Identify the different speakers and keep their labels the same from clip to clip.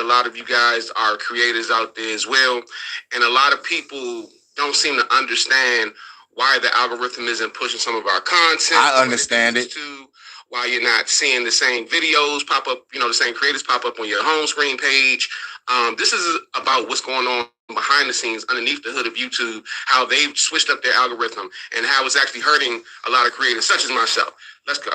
Speaker 1: a lot of you guys are creators out there as well. And a lot of people don't seem to understand why the algorithm isn't pushing some of our content.
Speaker 2: I understand it.
Speaker 1: Why you're not seeing the same videos pop up, the same creators pop up on your home screen page. This is about what's going on behind the scenes, underneath the hood of YouTube, how they've switched up their algorithm and how it's actually hurting a lot of creators, such as myself. Let's go.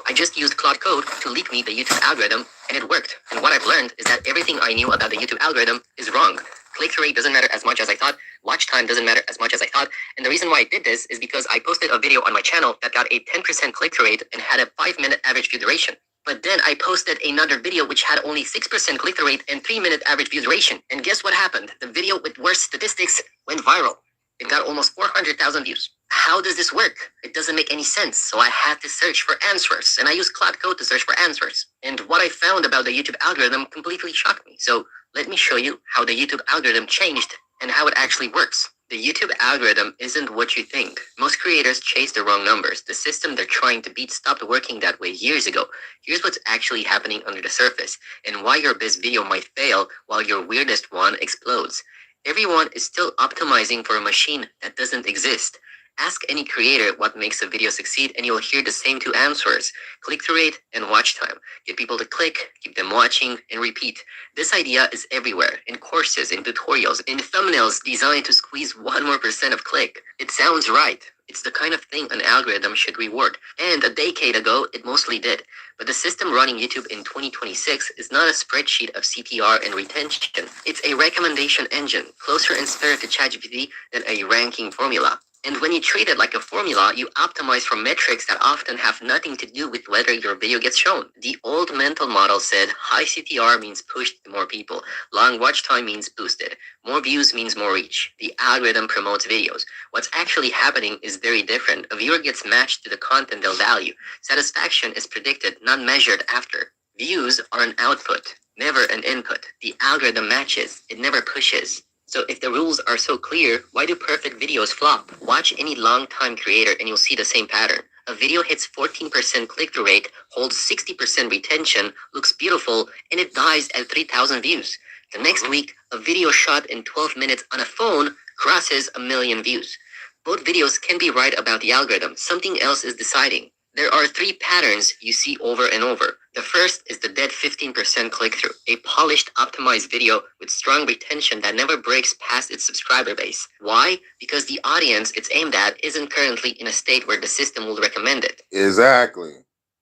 Speaker 3: I just used Cloud Code to leak me the YouTube algorithm, and it worked. And what I've learned is that everything I knew about the YouTube algorithm is wrong. Click-through rate doesn't matter as much as I thought. Watch time doesn't matter as much as I thought. And the reason why I did this is because I posted a video on my channel that got a 10% click-through rate and had a 5-minute average view duration. But then I posted another video which had only 6% click-through rate and 3-minute average view duration. And guess what happened? The video with worse statistics went viral. It got almost 400,000 views. How does this work? It doesn't make any sense. So I had to search for answers. And I used Cloud Code to search for answers. And what I found about the YouTube algorithm completely shocked me. So let me show you how the YouTube algorithm changed and how it actually works. The YouTube algorithm isn't what you think. Most creators chase the wrong numbers. The system they're trying to beat stopped working that way years ago. Here's what's actually happening under the surface and why your best video might fail while your weirdest one explodes. Everyone is still optimizing for a machine that doesn't exist. Ask any creator what makes a video succeed and you'll hear the same two answers: click-through rate and watch time. Get people to click, keep them watching, and repeat. This idea is everywhere, in courses, in tutorials, in thumbnails designed to squeeze 1 more % of click. It sounds right. It's the kind of thing an algorithm should reward. And a decade ago, it mostly did. But the system running YouTube in 2026 is not a spreadsheet of CTR and retention. It's a recommendation engine, closer in spirit to ChatGPT than a ranking formula. And when you treat it like a formula, you optimize for metrics that often have nothing to do with whether your video gets shown. The old mental model said high CTR means pushed to more people. Long watch time means boosted. More views means more reach. The algorithm promotes videos. What's actually happening is very different. A viewer gets matched to the content they'll value. Satisfaction is predicted, not measured after. Views are an output, never an input. The algorithm matches. It never pushes. So if the rules are so clear, why do perfect videos flop? Watch any long-time creator and you'll see the same pattern. A video hits 14% click-through rate, holds 60% retention, looks beautiful, and it dies at 3,000 views. The next week, a video shot in 12 minutes on a phone crosses 1 million views. Both videos can be right about the algorithm. Something else is deciding. There are 3 patterns you see over and over. The first is the dead 15% click-through, a polished, optimized video with strong retention that never breaks past its subscriber base. Why? Because the audience it's aimed at isn't currently in a state where the system will recommend it.
Speaker 2: Exactly.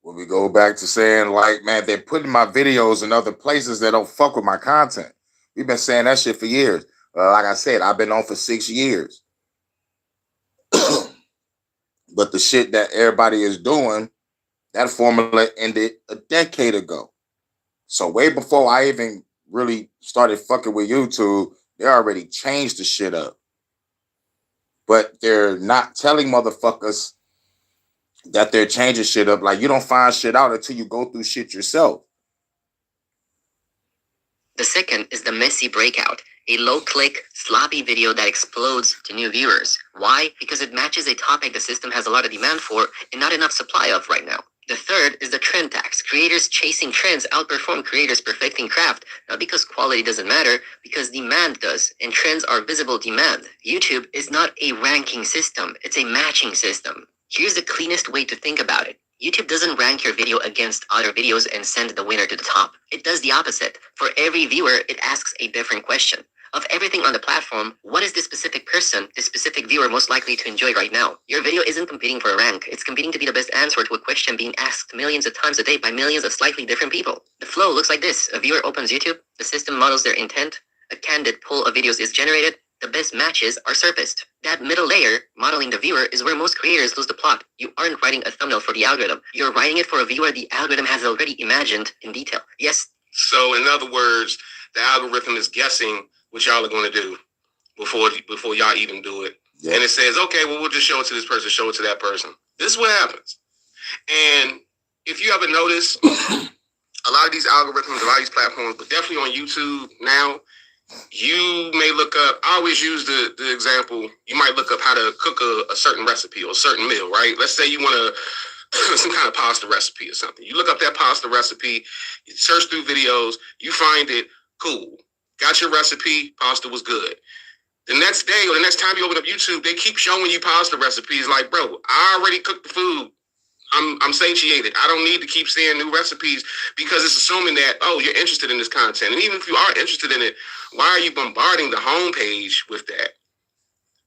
Speaker 2: When we go back to saying, like, man, they're putting my videos in other places that don't fuck with my content. We've been saying that shit for years. Like I said, I've been on for 6 years. But the shit that everybody is doing, that formula ended a decade ago. So way before I even really started fucking with YouTube, they already changed the shit up. But they're not telling motherfuckers that they're changing shit up. Like, you don't find shit out until you go through shit yourself.
Speaker 3: The second is the messy breakout, a low-click, sloppy video that explodes to new viewers. Why? Because it matches a topic the system has a lot of demand for and not enough supply of right now. The third is the trend tax. Creators chasing trends outperform creators perfecting craft, not because quality doesn't matter, because demand does, and trends are visible demand. YouTube is not a ranking system, it's a matching system. Here's the cleanest way to think about it. YouTube doesn't rank your video against other videos and send the winner to the top. It does the opposite. For every viewer, it asks a different question. Of everything on the platform, what is this specific person, this specific viewer most likely to enjoy right now? Your video isn't competing for a rank. It's competing to be the best answer to a question being asked millions of times a day by millions of slightly different people. The flow looks like this. A viewer opens YouTube. The system models their intent. A candid pool of videos is generated. The best matches are surfaced. That middle layer, modeling the viewer, is where most creators lose the plot. You aren't writing a thumbnail for the algorithm. You're writing it for a viewer the algorithm has already imagined in detail. Yes.
Speaker 1: So in other words, the algorithm is guessing what y'all are going to do before y'all even do it. Yeah. And it says, okay, well, we'll just show it to this person, show it to that person. This is what happens. And if you ever notice, a lot of these algorithms, a lot of these platforms, but definitely on YouTube now, you may look up, I always use the example, you might look up how to cook a certain recipe or a certain meal, right? Let's say you want some kind of pasta recipe or something. You look up that pasta recipe, you search through videos, you find it, Cool. Got your recipe. Pasta was good. The next day or the next time you open up YouTube, they keep showing you pasta recipes. Like, bro, I already cooked the food. I'm satiated. I don't need to keep seeing new recipes because it's assuming that, oh, you're interested in this content. And even if you are interested in it, why are you bombarding the homepage with that?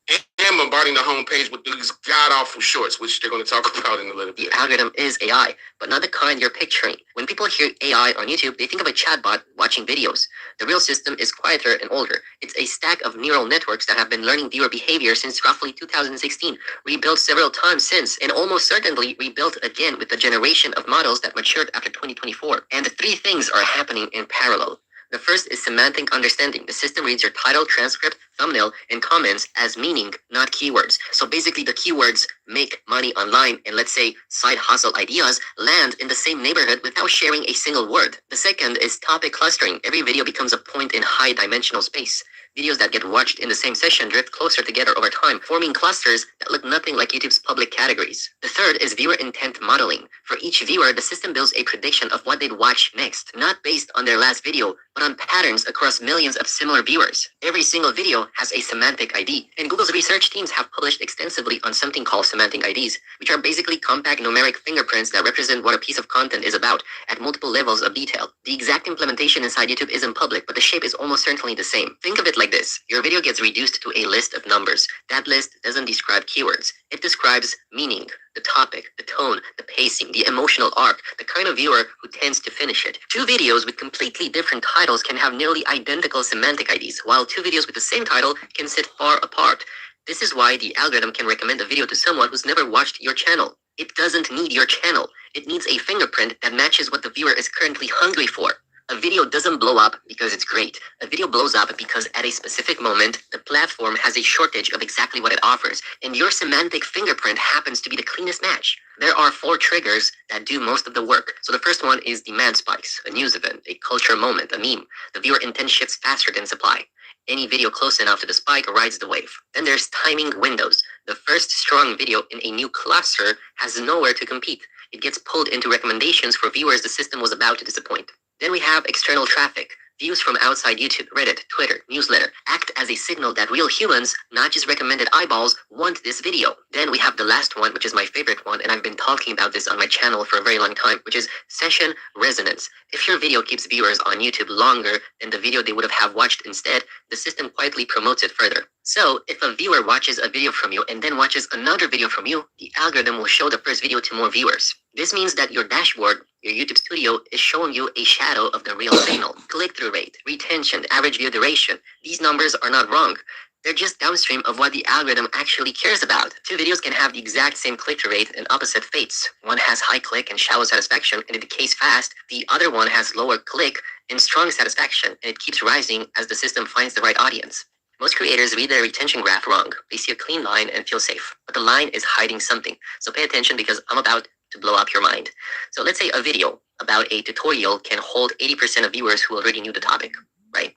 Speaker 1: And bombarding the homepage with these god-awful shorts, which they're going to talk about in a little bit.
Speaker 3: The algorithm is AI, but not the kind you're picturing. When people hear AI on YouTube, they think of a chatbot watching videos. The real system is quieter and older. It's a stack of neural networks that have been learning viewer behavior since roughly 2016, rebuilt several times since, and almost certainly rebuilt again with the generation of models that matured after 2024. And the three things are happening in parallel. The first is semantic understanding. The system reads your title, transcript, thumbnail, and comments as meaning, not keywords. So basically the keywords make money online and let's say side hustle ideas land in the same neighborhood without sharing a single word. The second is topic clustering. Every video becomes a point in high dimensional space. Videos that get watched in the same session drift closer together over time, forming clusters that look nothing like YouTube's public categories. The third is viewer intent modeling. For each viewer, the system builds a prediction of what they'd watch next, not based on their last video, but on patterns across millions of similar viewers. Every single video has a semantic ID, and Google's research teams have published extensively on something called semantic IDs, which are basically compact numeric fingerprints that represent what a piece of content is about at multiple levels of detail. The exact implementation inside YouTube isn't public, but the shape is almost certainly the same. Think of it like this. Your video gets reduced to a list of numbers. That list doesn't describe keywords. It describes meaning, the topic, the tone, the pacing, the emotional arc, the kind of viewer who tends to finish it. Two videos with completely different titles can have nearly identical semantic IDs, while two videos with the same title can sit far apart. This is why the algorithm can recommend a video to someone who's never watched your channel. It doesn't need your channel. It needs a fingerprint that matches what the viewer is currently hungry for. A video doesn't blow up because it's great. A video blows up because at a specific moment, the platform has a shortage of exactly what it offers, and your semantic fingerprint happens to be the cleanest match. There are 4 triggers that do most of the work. So the first one is demand spikes, a news event, a culture moment, a meme. The viewer intent shifts faster than supply. Any video close enough to the spike rides the wave. Then there's timing windows. The first strong video in a new cluster has nowhere to compete. It gets pulled into recommendations for viewers the system was about to disappoint. Then we have external traffic. Views from outside YouTube, Reddit, Twitter, newsletter act as a signal that real humans, not just recommended eyeballs, want this video. Then we have the last one, which is my favorite one, and I've been talking about this on my channel for a very long time, which is session resonance. If your video keeps viewers on YouTube longer than the video they would have watched instead, the system quietly promotes it further. So if a viewer watches a video from you and then watches another video from you, the algorithm will show the first video to more viewers. This means that your dashboard, your YouTube studio, is showing you a shadow of the real signal. Click-through rate, retention, average view duration. These numbers are not wrong. They're just downstream of what the algorithm actually cares about. Two videos can have the exact same click-through rate and opposite fates. One has high click and shallow satisfaction and it decays fast. The other one has lower click and strong satisfaction and it keeps rising as the system finds the right audience. Most creators read their retention graph wrong. They see a clean line and feel safe. But the line is hiding something. So pay attention because I'm about to blow up your mind. So let's say a video about a tutorial can hold 80% of viewers who already knew the topic, right?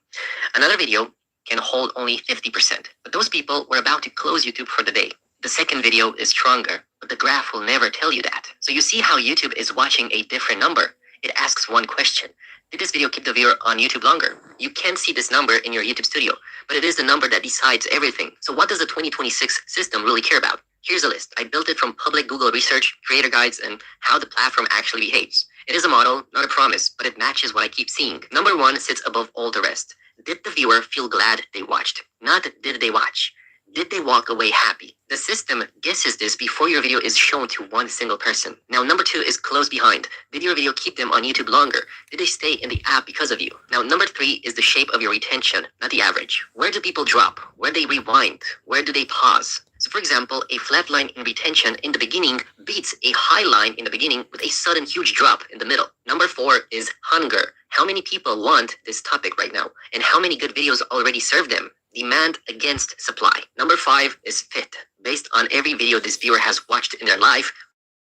Speaker 3: Another video can hold only 50%. But those people were about to close YouTube for the day. The second video is stronger, but the graph will never tell you that. So you see how YouTube is watching a different number. It asks one question. Did this video keep the viewer on YouTube longer? You can't see this number in your YouTube studio, but it is the number that decides everything. So what does the 2026 system really care about? Here's a list. I built it from public Google research, creator guides, and how the platform actually behaves. It is a model, not a promise, but it matches what I keep seeing. Number 1 sits above all the rest. Did the viewer feel glad they watched? Not did they watch. Did they walk away happy? The system guesses this before your video is shown to one single person. Now, number 2 is close behind. Did your video keep them on YouTube longer? Did they stay in the app because of you? Now, number 3 is the shape of your retention, not the average. Where do people drop? Where do they rewind? Where do they pause? So, for example, a flat line in retention in the beginning beats a high line in the beginning with a sudden huge drop in the middle. Number 4 is hunger. How many people want this topic right now? And how many good videos already serve them? Demand against supply. Number 5 is fit. Based on every video this viewer has watched in their life,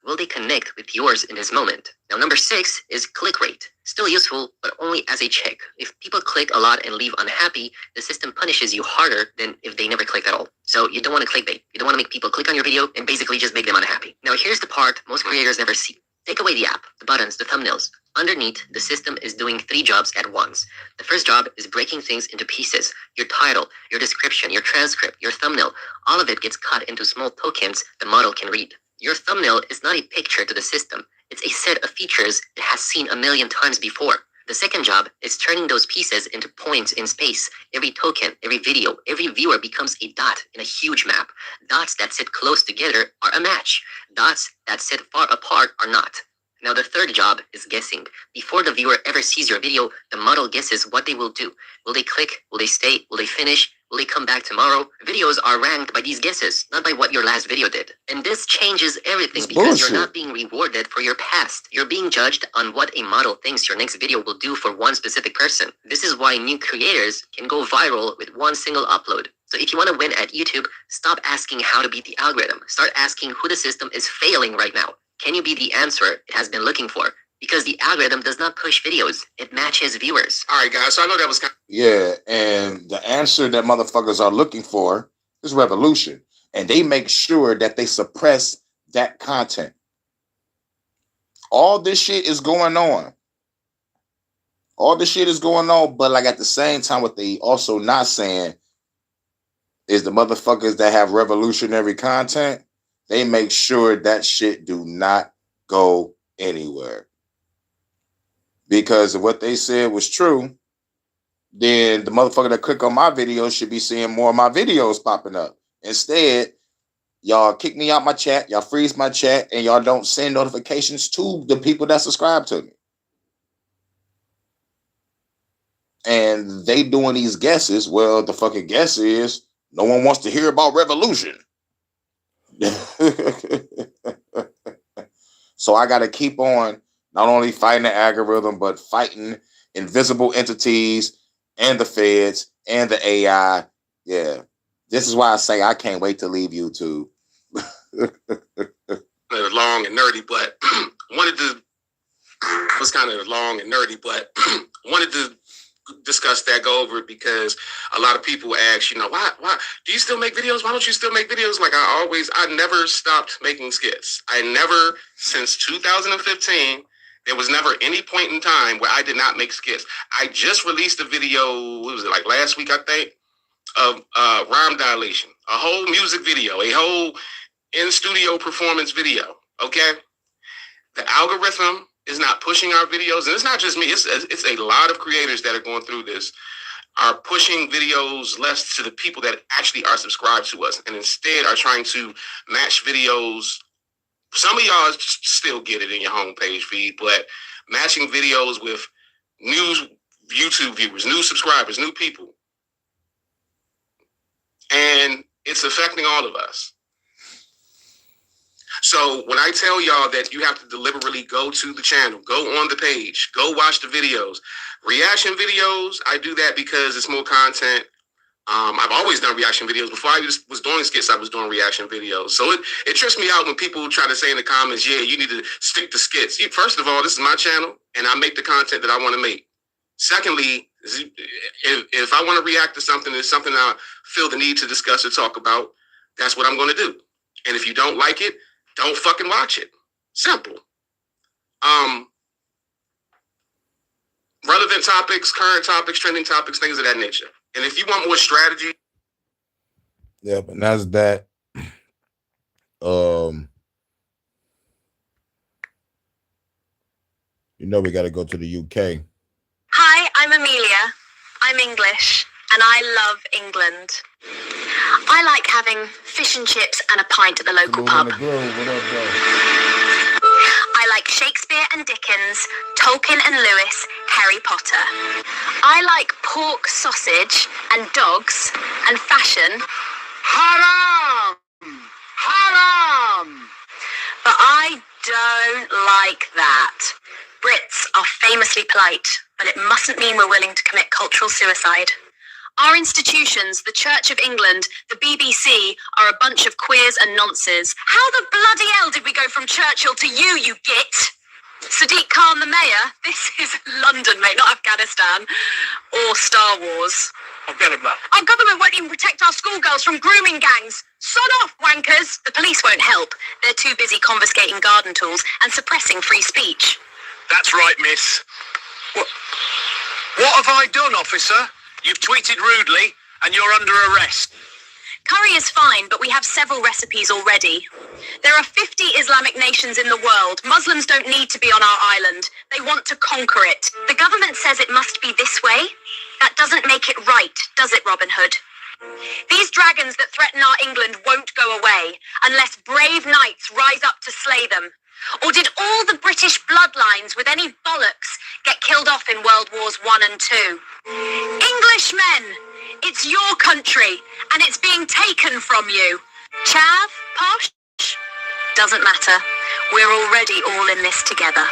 Speaker 3: will they connect with yours in this moment? Now, number 6 is click rate. Still useful, but only as a check. If people click a lot and leave unhappy, the system punishes you harder than if they never clicked at all. So you don't want to clickbait. You don't want to make people click on your video and basically just make them unhappy. Now, here's the part most creators never see. Take away the app, the buttons, the thumbnails. Underneath, the system is doing 3 jobs at once. The first job is breaking things into pieces. Your title, your description, your transcript, your thumbnail, all of it gets cut into small tokens the model can read. Your thumbnail is not a picture to the system. It's a set of features it has seen a million times before. The second job is turning those pieces into points in space. Every token, every video, every viewer becomes a dot in a huge map. Dots that sit close together are a match. Dots that sit far apart are not. Now the third job is guessing. Before the viewer ever sees your video, the model guesses what they will do. Will they click? Will they stay? Will they finish? Will they come back tomorrow? Videos are ranked by these guesses, not by what your last video did. And this changes everything because you're not being rewarded for your past. You're being judged on what a model thinks your next video will do for one specific person. This is why new creators can go viral with one single upload. So if you want to win at YouTube, stop asking how to beat the algorithm. Start asking who the system is failing right now. Can you be the answer it has been looking for? Because the algorithm does not push videos. It matches viewers.
Speaker 1: All right, guys. So I know that was kind of...
Speaker 2: Yeah, and the answer that motherfuckers are looking for is revolution. And they make sure that they suppress that content. All this shit is going on. All this shit is going on, but like at the same time, what they also not saying is the motherfuckers that have revolutionary content, they make sure that shit do not go anywhere. Because if what they said was true, then the motherfucker that click on my videos should be seeing more of my videos popping up. Instead, y'all kick me out my chat, y'all freeze my chat, and y'all don't send notifications to the people that subscribe to me. And they doing these guesses. Well, the fucking guess is no one wants to hear about revolution. So I got to keep on not only fighting the algorithm, but fighting invisible entities and the feds and the AI. Yeah. This is why I say I can't wait to leave YouTube.
Speaker 1: long and nerdy, but wanted to... It was kind of long and nerdy, but wanted to discuss that, go over it, because a lot of people ask, why do you still make videos? Why don't you still make videos? Like I never stopped making skits. I never, since 2015, there was never any point in time where I did not make skits. I just released a video, what was it, like last week, I think, of rhyme dilation, a whole music video, a whole in-studio performance video, okay? The algorithm is not pushing our videos, and it's not just me, it's a lot of creators that are going through this, are pushing videos less to the people that actually are subscribed to us, and instead are trying to match videos. Some of y'all still get it in your homepage feed, but matching videos with new YouTube viewers, new subscribers, new people. And it's affecting all of us. So when I tell y'all that you have to deliberately go to the channel, go on the page, go watch the videos, reaction videos, I do that because it's more content. I've always done reaction videos. Before I was doing skits, I was doing reaction videos. So it trips me out when people try to say in the comments, yeah, you need to stick to skits. First of all, this is my channel, and I make the content that I want to make. Secondly, if I want to react to something, it's something I feel the need to discuss or talk about, that's what I'm going to do. And if you don't like it, don't fucking watch it. Simple. Relevant topics, current topics, trending topics, things of that nature. And if you want more strategy.
Speaker 2: Yeah, but that's that. We got to go to the UK.
Speaker 4: Hi, I'm Amelia. I'm English, and I love England. I like having fish and chips and a pint at the local pub.
Speaker 2: What up, bro?
Speaker 4: I like Shakespeare and Dickens, Tolkien and Lewis, Harry Potter. I like pork sausage and dogs and fashion.
Speaker 5: Haram! Haram!
Speaker 4: But I don't like that. Brits are famously polite, but it mustn't mean we're willing to commit cultural suicide. Our institutions, the Church of England, the BBC, are a bunch of queers and nonces. How the bloody hell did we go from Churchill to you git? Sadiq Khan the mayor? This is London, mate, not Afghanistan. Or Star Wars.
Speaker 5: Forget about it.
Speaker 4: Our government won't even protect our schoolgirls from grooming gangs. Sod off, wankers. The police won't help. They're too busy confiscating garden tools and suppressing free speech.
Speaker 5: That's right, miss. What have I done, officer? You've tweeted rudely, and you're under arrest.
Speaker 4: Curry is fine, but we have several recipes already. There are 50 Islamic nations in the world. Muslims don't need to be on our island. They want to conquer it. The government says it must be this way. That doesn't make it right, does it, Robin Hood? These dragons that threaten our England won't go away unless brave knights rise up to slay them. Or did all the British bloodlines with any bollocks get killed off in World Wars I and II? Englishmen, it's your country and it's being taken from you. Chav, posh? Doesn't matter. We're already all in this together.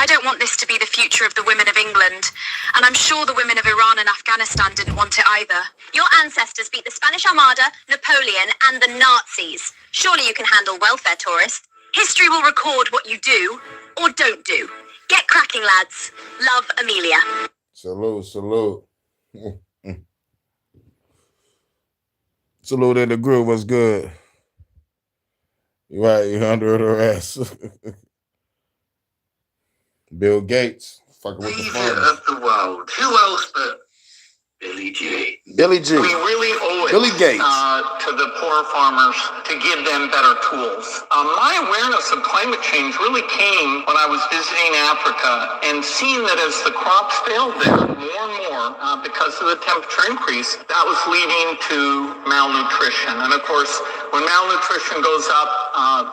Speaker 4: I don't want this to be the future of the women of England, and I'm sure the women of Iran and Afghanistan didn't want it either. Your ancestors beat the Spanish Armada, Napoleon, and the Nazis. Surely you can handle welfare tourists. History will record what you do or don't do. Get cracking, lads. Love, Amelia.
Speaker 2: Salute, salute. Salute in the group. What's good? You right, you under arrest. Bill Gates, fucking with the
Speaker 6: Leader
Speaker 2: farmers.
Speaker 6: of the world. Who else but Billy G?
Speaker 2: Billy G.
Speaker 6: We really owe it
Speaker 2: Billy Gates.
Speaker 6: To the poor farmers to give them better tools. My awareness of climate change really came when I was visiting Africa and seeing that as the crops failed there more and more because of the temperature increase, that was leading to malnutrition. And of course, when malnutrition goes up,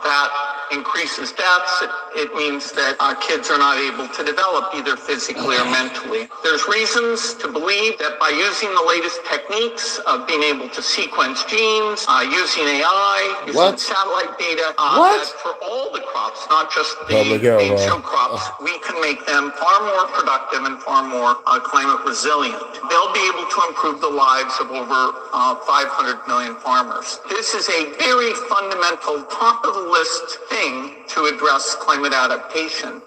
Speaker 6: that increases deaths. It means that kids are not able to develop either physically or mentally. There's reasons to believe that by using the latest techniques of being able to sequence genes, using AI, using satellite data, that for all the crops, not just the mainstream crops, we can make them far more productive and far more climate resilient. They'll be able to improve the lives of over 500 million farmers. This is a very fundamental, top of the list thing to address climate adaptation.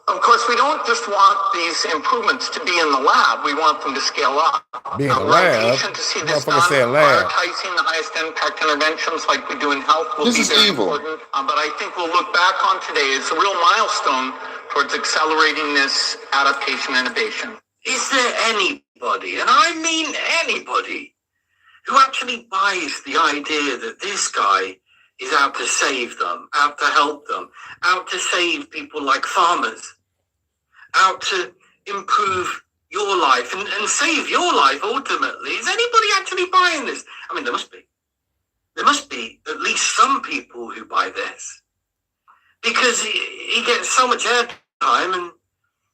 Speaker 6: Of course, we don't just want these improvements to be in the lab. We want them to scale up.
Speaker 2: Be in the lab?
Speaker 6: To see this done, prioritizing the highest impact interventions like we do in health will be very important. But I think we'll look back on today as a real milestone towards accelerating this adaptation innovation.
Speaker 7: Is there anybody, and I mean anybody, who actually buys the idea that this guy is out to save them, out to help them, out to save people like farmers, out to improve your life and save your life ultimately? Is anybody actually buying this? I mean, there must be. There must be at least some people who buy this, because he gets so much airtime and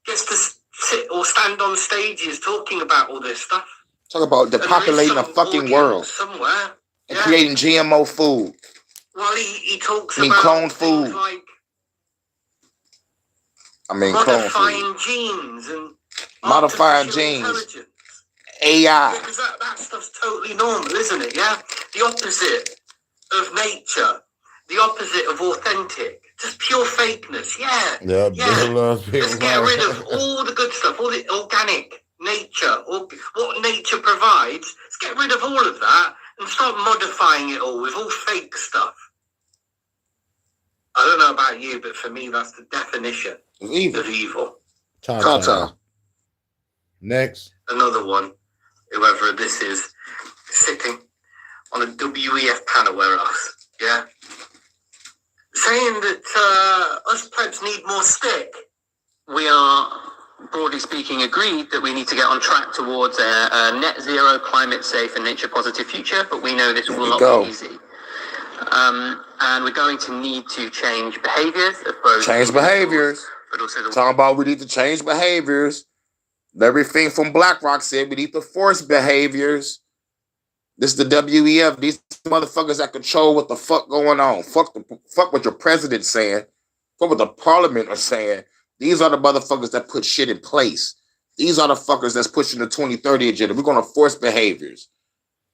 Speaker 7: gets to sit or stand on stages talking about all this stuff.
Speaker 2: Talk about depopulating a fucking world
Speaker 7: somewhere
Speaker 2: and creating GMO food.
Speaker 7: Well, he talks about
Speaker 2: cloned food.
Speaker 7: Like
Speaker 2: modifying
Speaker 7: genes and
Speaker 2: modifying genes, AI.
Speaker 7: Yeah, because that stuff's totally normal, isn't it? Yeah, the opposite of nature, the opposite of authentic, just pure fakeness. Yeah. Let's get rid of all the good stuff, all the organic nature, or what nature provides. Let's get rid of all of that and start modifying it all with all fake stuff. I don't know about you, but for me, that's the definition of evil.
Speaker 2: Next.
Speaker 7: Another one, whoever this is, sitting on a WEF panel where us, saying that us plebs need more stick.
Speaker 3: We are, broadly speaking, agreed that we need to get on track towards a net zero, climate safe and nature positive future, but we know this will not be easy. And we're going to need to change behaviors of both. But also
Speaker 2: talking about we need to change behaviors. Everything from BlackRock said we need to force behaviors. This is the WEF. These motherfuckers that control what the fuck going on. Fuck what your president's saying. Fuck what the parliament are saying. These are the motherfuckers that put shit in place. These are the fuckers that's pushing the 2030 agenda. We're going to force behaviors.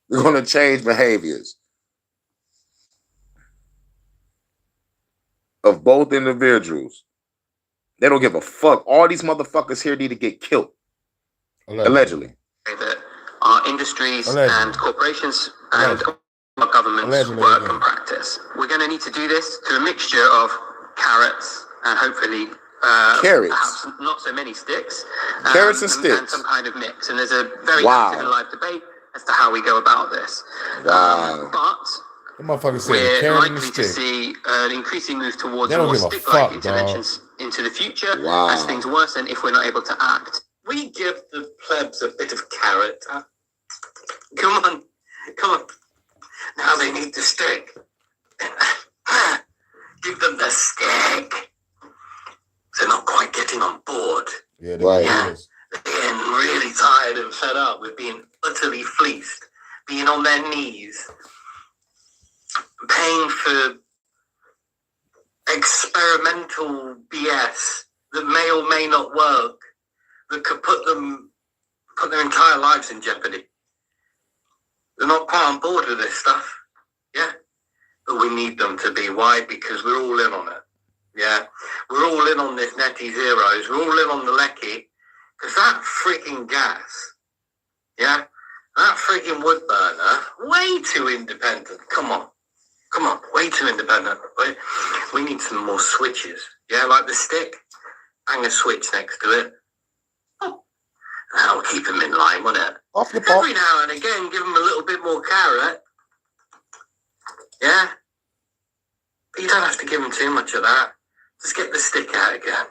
Speaker 2: We're going to change behaviors of both individuals. They don't give a fuck. All these motherfuckers here need to get killed. Allegedly.
Speaker 3: that our our industries and corporations and our governments work and practice. We're going to need to do this through a mixture of carrots and hopefully perhaps not so many sticks.
Speaker 2: Carrots and sticks.
Speaker 3: And some kind of mix. And there's a very active and live debate as to how we go about this. But we're likely to see an increasing move towards more stick-like interventions into the future as things worsen if we're not able to act.
Speaker 7: We give the plebs a bit of carrot. Come on. Now they need the stick. Give them the stick. They're not quite getting on board.
Speaker 2: Yeah,
Speaker 7: they're getting really tired and fed up with being utterly fleeced, being on their knees, paying for experimental BS that may or may not work, that could put their entire lives in jeopardy. They're not quite on board with this stuff. Yeah. But we need them to be. Why? Because we're all in on it. Yeah. We're all in on this Netty Zeros. We're all in on the Lecky. Because that freaking gas, yeah, that freaking wood burner, way too independent. Come on, way too independent. We need some more switches. Yeah, like the stick. Hang a switch next to it. That'll keep them in line, won't it? Every now and again, give them a little bit more carrot. Yeah? But you don't have to give them too much of that. Just get the stick out again.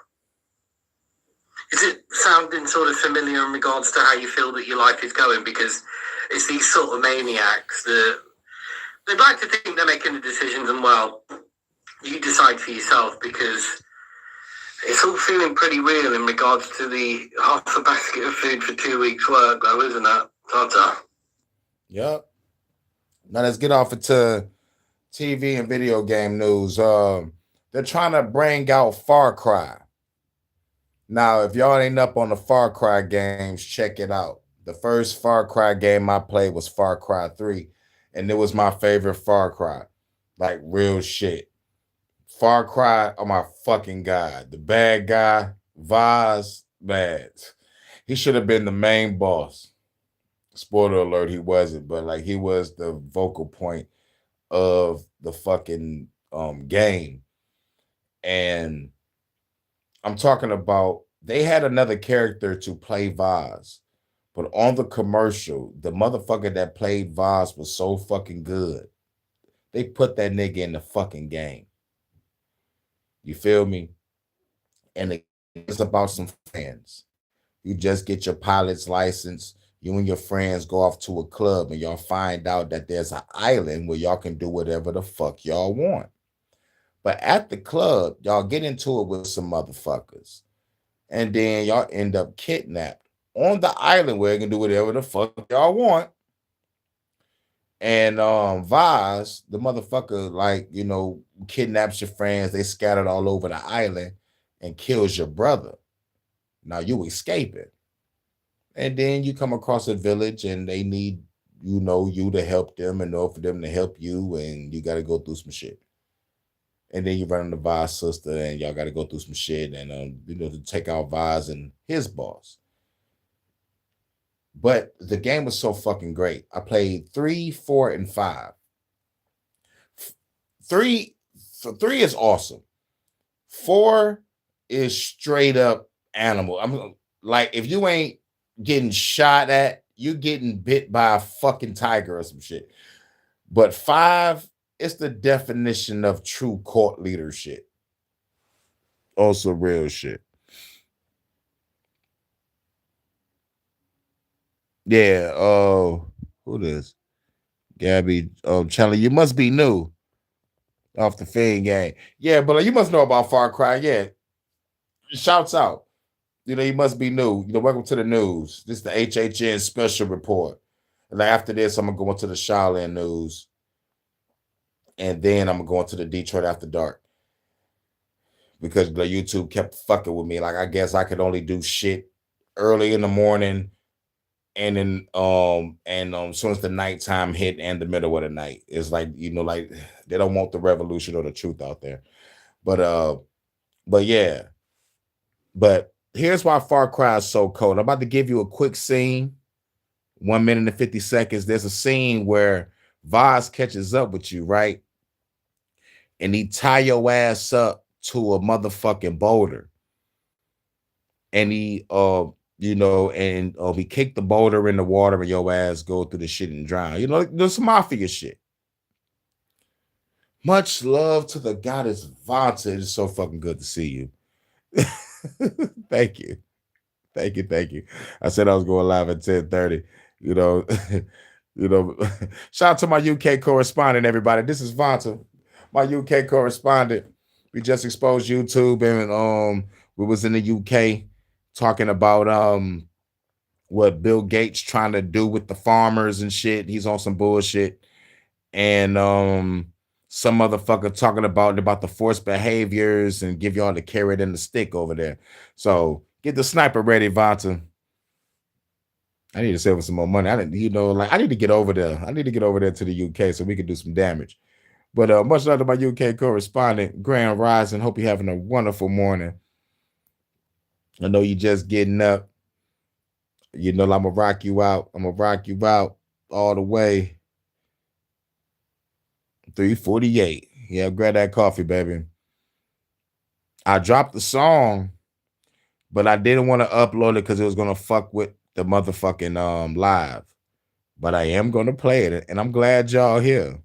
Speaker 7: Is it sounding sort of familiar in regards to how you feel that your life is going? Because it's these sort of maniacs that they'd like to think they're making the decisions, and well, you decide for yourself, because it's all feeling pretty real in regards to the half a basket of food for 2 weeks' work, though, isn't it? Tata.
Speaker 2: Yep. Now let's get off into TV and video game news. They're trying to bring out Far Cry. Now, if y'all ain't up on the Far Cry games, check it out. The first Far Cry game I played was Far Cry 3, and it was my favorite Far Cry. Like, real shit. Far Cry, oh my fucking God. The bad guy, Vaz, bad. He should have been the main boss. Spoiler alert, he wasn't, but like he was the vocal point of the fucking game. And I'm talking about, they had another character to play Vaz, but on the commercial, the motherfucker that played Vaz was so fucking good. They put that nigga in the fucking game. You feel me? And it's about some friends. You just get your pilot's license. You and your friends go off to a club and y'all find out that there's an island where y'all can do whatever the fuck y'all want. But at the club, y'all get into it with some motherfuckers. And then y'all end up kidnapped on the island where you can do whatever the fuck y'all want. And Vaz, the motherfucker, like, you know, kidnaps your friends. They scattered all over the island and kills your brother. Now you escape it. And then you come across a village and they need, you know, you to help them and for them to help you. And you got to go through some shit. And then you run into Vaz sister and y'all got to go through some shit and, you know, to take out Vaz and his boss. But the game was so fucking great. I played 3, 4, and 5. 3 is awesome. 4 is straight up animal. I'm like, if you ain't getting shot at, you getting bit by a fucking tiger or some shit. But 5, it's the definition of true court leadership. Also real shit. Yeah, who this? Gabby, Charlie, you must be new off the Fiend game. Yeah, but you must know about Far Cry. Yeah, shouts out. You know, you must be new. You know, welcome to the news. This is the HHN special report. And after this, I'm gonna go into the Shaolin news, and then I'm gonna go into the Detroit After Dark because the YouTube kept fucking with me. Like, I guess I could only do shit early in the morning. And then as soon as the nighttime hit and the middle of the night, it's like, you know, like they don't want the revolution or the truth out there. But yeah. But here's why Far Cry is so cold. I'm about to give you a quick scene
Speaker 8: 1 minute and 50 seconds. There's a scene where Vaz catches up with you, right? And he tie your ass up to a motherfucking boulder. And he he kicked the boulder in the water and your ass go through the shit and drown. You know, there's some mafia shit. Much love to the goddess Vanta. It's so fucking good to see you. Thank you. Thank you. I said I was going live at 10:30. Shout out to my UK correspondent, everybody. This is Vanta, my UK correspondent. We just exposed YouTube, and we was in the UK talking about what Bill Gates trying to do with the farmers and shit. He's on some bullshit. And some motherfucker talking about the forced behaviors and give y'all the carrot and the stick over there. So get the sniper ready, Vanta. I need to save some more money. I need to get over there. I need to get over there to the UK so we can do some damage. But much love to my UK correspondent, Grand Rising. Hope you're having a wonderful morning. I know you just getting up. You know, I'm gonna rock you out. I'm gonna rock you out all the way. 3:48. Yeah, grab that coffee, baby. I dropped the song, but I didn't want to upload it because it was gonna fuck with the motherfucking live. But I am gonna play it, and I'm glad y'all here.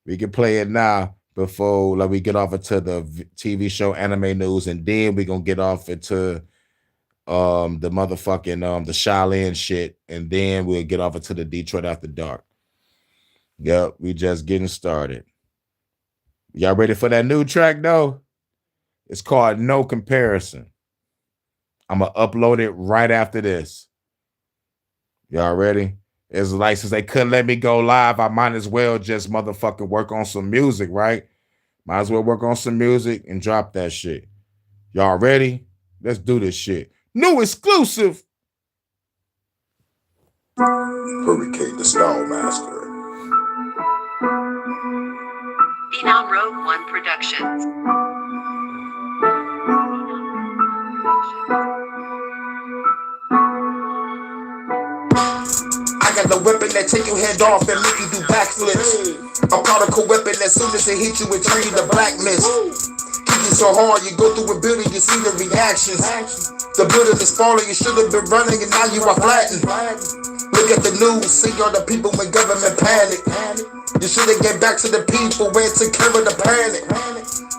Speaker 8: We can play it now before we get off into the TV show Anime News, and then we're gonna get off into the motherfucking the Shaolin shit, and then we'll get off into the Detroit After Dark. Yep, we just getting started. Y'all ready for that new track though? It's called No Comparison. I'm gonna upload it right after this. Y'all ready? It's like, since they couldn't let me go live, I might as well just motherfucking work on some music, right? Might as well work on some music and drop that shit. Y'all ready? Let's do this shit. New exclusive.
Speaker 2: Hurricane the Style Master.
Speaker 9: Phenom Rogue One Productions.
Speaker 10: I got the weapon that take your head off and make you do backflips. A particle weapon as soon as it hit you, it turn you to black mist. Keep you so hard, you go through a building, you see the reactions. The building is falling, you should have been running, and now you are flattened. Look at the news, see all the people in government panic. You should have get back to the people where it took care of the planet.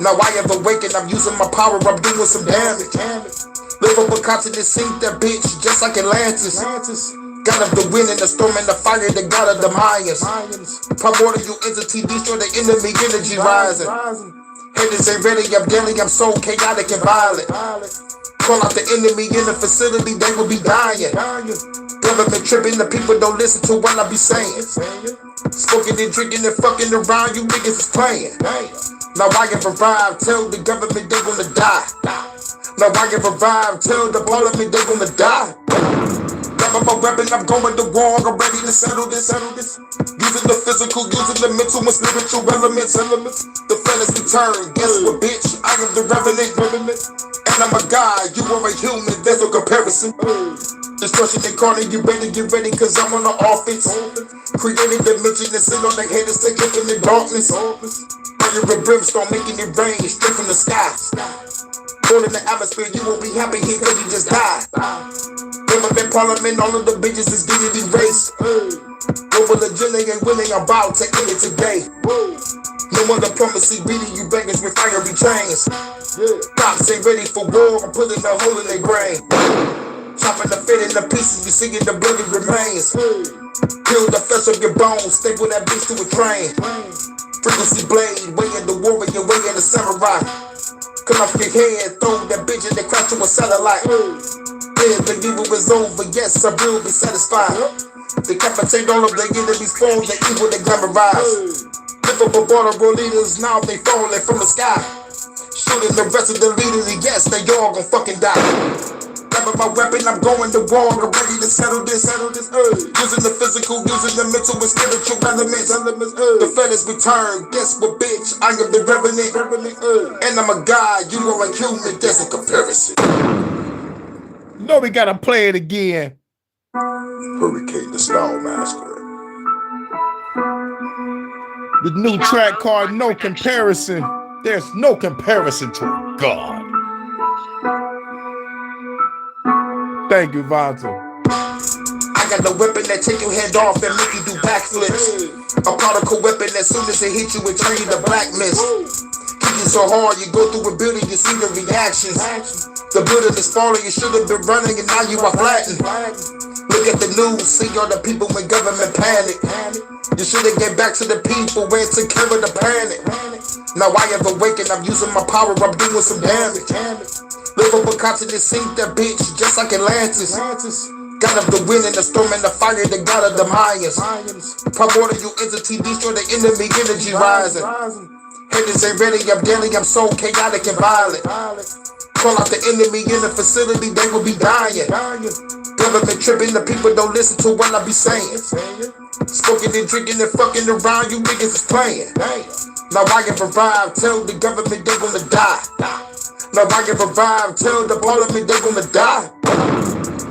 Speaker 10: Now I have awakened, I'm using my power, I'm doing some damage. Live up a continent, sink that bitch, just like Atlantis. God of the wind and the storm and the fire, the God of the Mayans. Primordial you entity, destroy the enemy, energy rising. Haters ain't ready, I'm daily, I'm so chaotic and violent. Call out the enemy in the facility, they will be dying. Government tripping, the people don't listen to what I be saying. Smoking and drinking and fucking around, you niggas is playing. Now I can revive, tell the government they gonna die. Now I can revive, tell the parliament they gonna die. Grab my weapon, I'm going to war, I'm ready to settle this. Using the physical, using the mental and spiritual elements. The fellas return, guess what bitch, I am the revenant. And I'm a god, you are a human, there's no comparison. Destruction incarnate, you better get ready cause I'm on the offense. Creating dimension and send on the haters to live in the darkness. Fire and brimstone making it rain straight from the sky. Born in the atmosphere, you won't be happy here cause you just died. Government parliament, all of the bitches is getting erased. Global agenda ain't winning, I'm about to end it today. No more diplomacy, beating you bangers with fiery chains. Cops ain't ready for war, I'm putting a hole in their brain. Chopping the fit in the pieces, you see the bloody remains. Peel the flesh of your bones, staple that bitch to a train. Frequency blade, way in the warrior, way in the samurai. Cut off your head, throw that bitch in the crash to a satellite. Yeah, the evil is over, yes, I will be satisfied. Decapitate all of the enemy's phones, the evil they glamorize. Lift up a border of leaders, now they falling from the sky. Shooting the rest of the leaders, yes, they all gon' fucking die. Grabbing my weapon, I'm going to war, I'm ready to settle this. Using the physical, using the mental and spiritual elements. The fellas return, guess what bitch, I am the revenant. And I'm a god, you are a human, there's no comparison.
Speaker 8: No, we gotta play it again.
Speaker 10: Hurricane the Style Master.
Speaker 8: The new track called No Comparison. There's no comparison to a God. Thank you, Vonta.
Speaker 10: I got the weapon that take your head off and make you do backflips. A particle weapon as soon as it hit you, it turn you to black mist. Kick you so hard, you go through a building, you see the reactions. The building is falling, you should have been running, and now you are flattened. Look at the news, see all the people in government panic. You should have get back to the people where to cover the planet. Now I have awakened, I'm using my power, I'm doing some damage. Live up a continent, sink that bitch, just like Atlantis. God of the wind and the storm and the fire, the God of the Mayans. Primordial you entity, destroy the enemy, energy rising. Haters ain't ready, I'm daily, I'm so chaotic and violent. Call out the enemy in the facility, they will be dying. Government tripping, the people don't listen to what I be saying. Smoking and drinking and fucking around, you niggas is playing. Now I can revive, tell the government they gonna die. Now I can revive, tell the parliament they gonna die.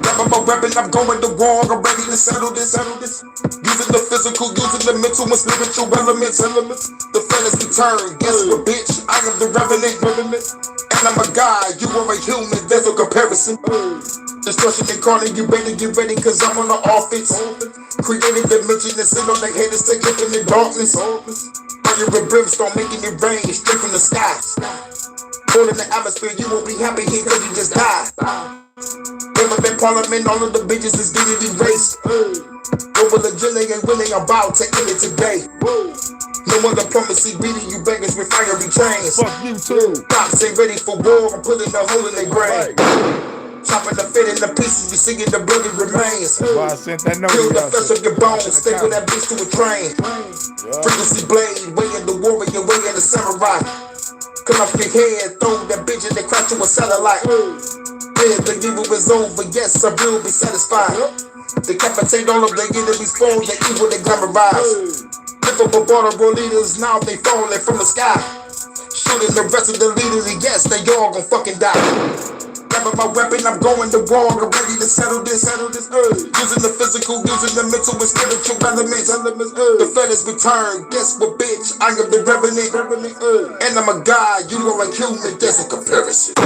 Speaker 10: Grab my weapon, I'm going to war, I'm ready to settle this. Using the physical, using the mental and spiritual elements. The feelings return, guess what bitch, I am the revenant. And I'm a god, you are a human, there's no comparison. Destruction incarnate, you better get ready cause I'm on the offense. Creating dimension and sit on the head and stay living in darkness. Fire and brimstone making it rain straight from the sky. All in the atmosphere, you won't be happy here cause you just died. Government parliament, all of the bitches is getting erased. Global agenda ain't really about to end it today. No more diplomacy beating you beggars with fiery chains.
Speaker 8: Fuck you too.
Speaker 10: Cops ain't ready for war, I'm putting a hole in their brain. Chopping the fit in the pieces, you see the bloody remains.
Speaker 8: Why I sent that note.
Speaker 10: Kill the flesh of your bones, stay with that bitch to a train. Frequency blade, way in the warrior, way in the samurai. Cut off your head, throw that bitch and they crash to a satellite. Yeah, the evil is over, yes, I will be satisfied. Decapitate all of the enemies, fall the evil they glamorize. Lift up a border of leaders, now they falling from the sky. Shooting the rest of the leaders, and yes, they all gon' fucking die. Grabbing my weapon, I'm going to war, I'm ready to settle this. Using the physical, using the mental and spiritual elements. The feathers return, guess what bitch, I am the revenant. And I'm a god, you are a human, there's a comparison.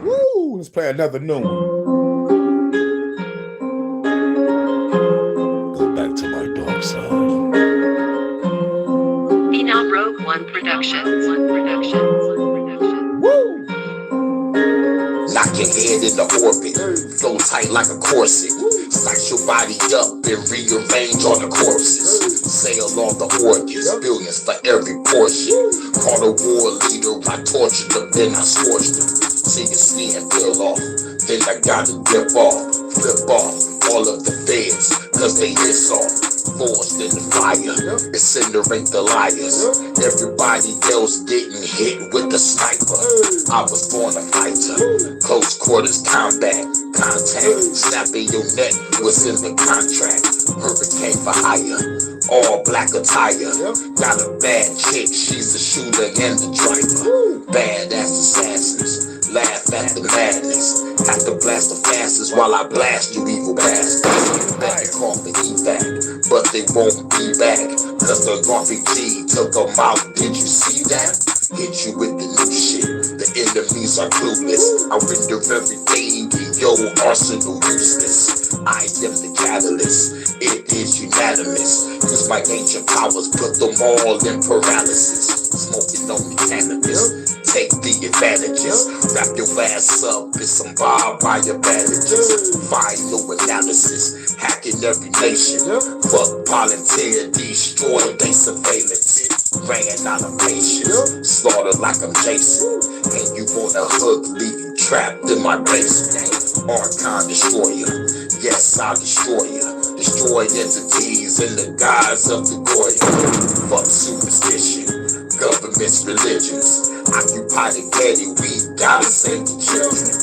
Speaker 8: Woo, let's play another new one. Go back to my dark side.
Speaker 9: Phenom Rogue One Productions.
Speaker 8: Woo!
Speaker 10: Knock your head in the orbit, flow tight like a corset. Slice your body up and rearrange all the corpses. Sail all the organs, billions for every portion. Call a war leader, I tortured them, then I scorched them. See your skin peel off, then I gotta dip off, flip off all of the feds, cause they is off. Forced in the fire, incinerate the liars. Everybody else getting hit with the sniper. I was born a fighter, close quarters combat, contact, snapping your neck was in the contract. Hurricane for hire, all black attire. Got a bad chick, she's the shooter and the driver. Badass assassins, laugh at the madness. Have to blast the fastest while I blast you evil bastards. Better call the evac, but they won't be back, cause the RPG took them out. Did you see that? Hit you with the new shit, the enemies are clueless. I render everything in your arsenal useless. I am the catalyst, it is unanimous. Use my ancient powers, put them all in paralysis. Smoking on the cannabis, take the advantages. Wrap your ass up in some barbed wire bandages. Final analysis, hacking every nation. Fuck volunteer, destroy they surveillance. Ran out of patience, slaughter like I'm Jason. And you on a hook, leave you trapped in my basement. Archon destroyer, yes I'll destroy you. Destroy entities in the guise of the Goya. Fuck superstition, governments, religions. Occupy the ghetto, we gotta save the children.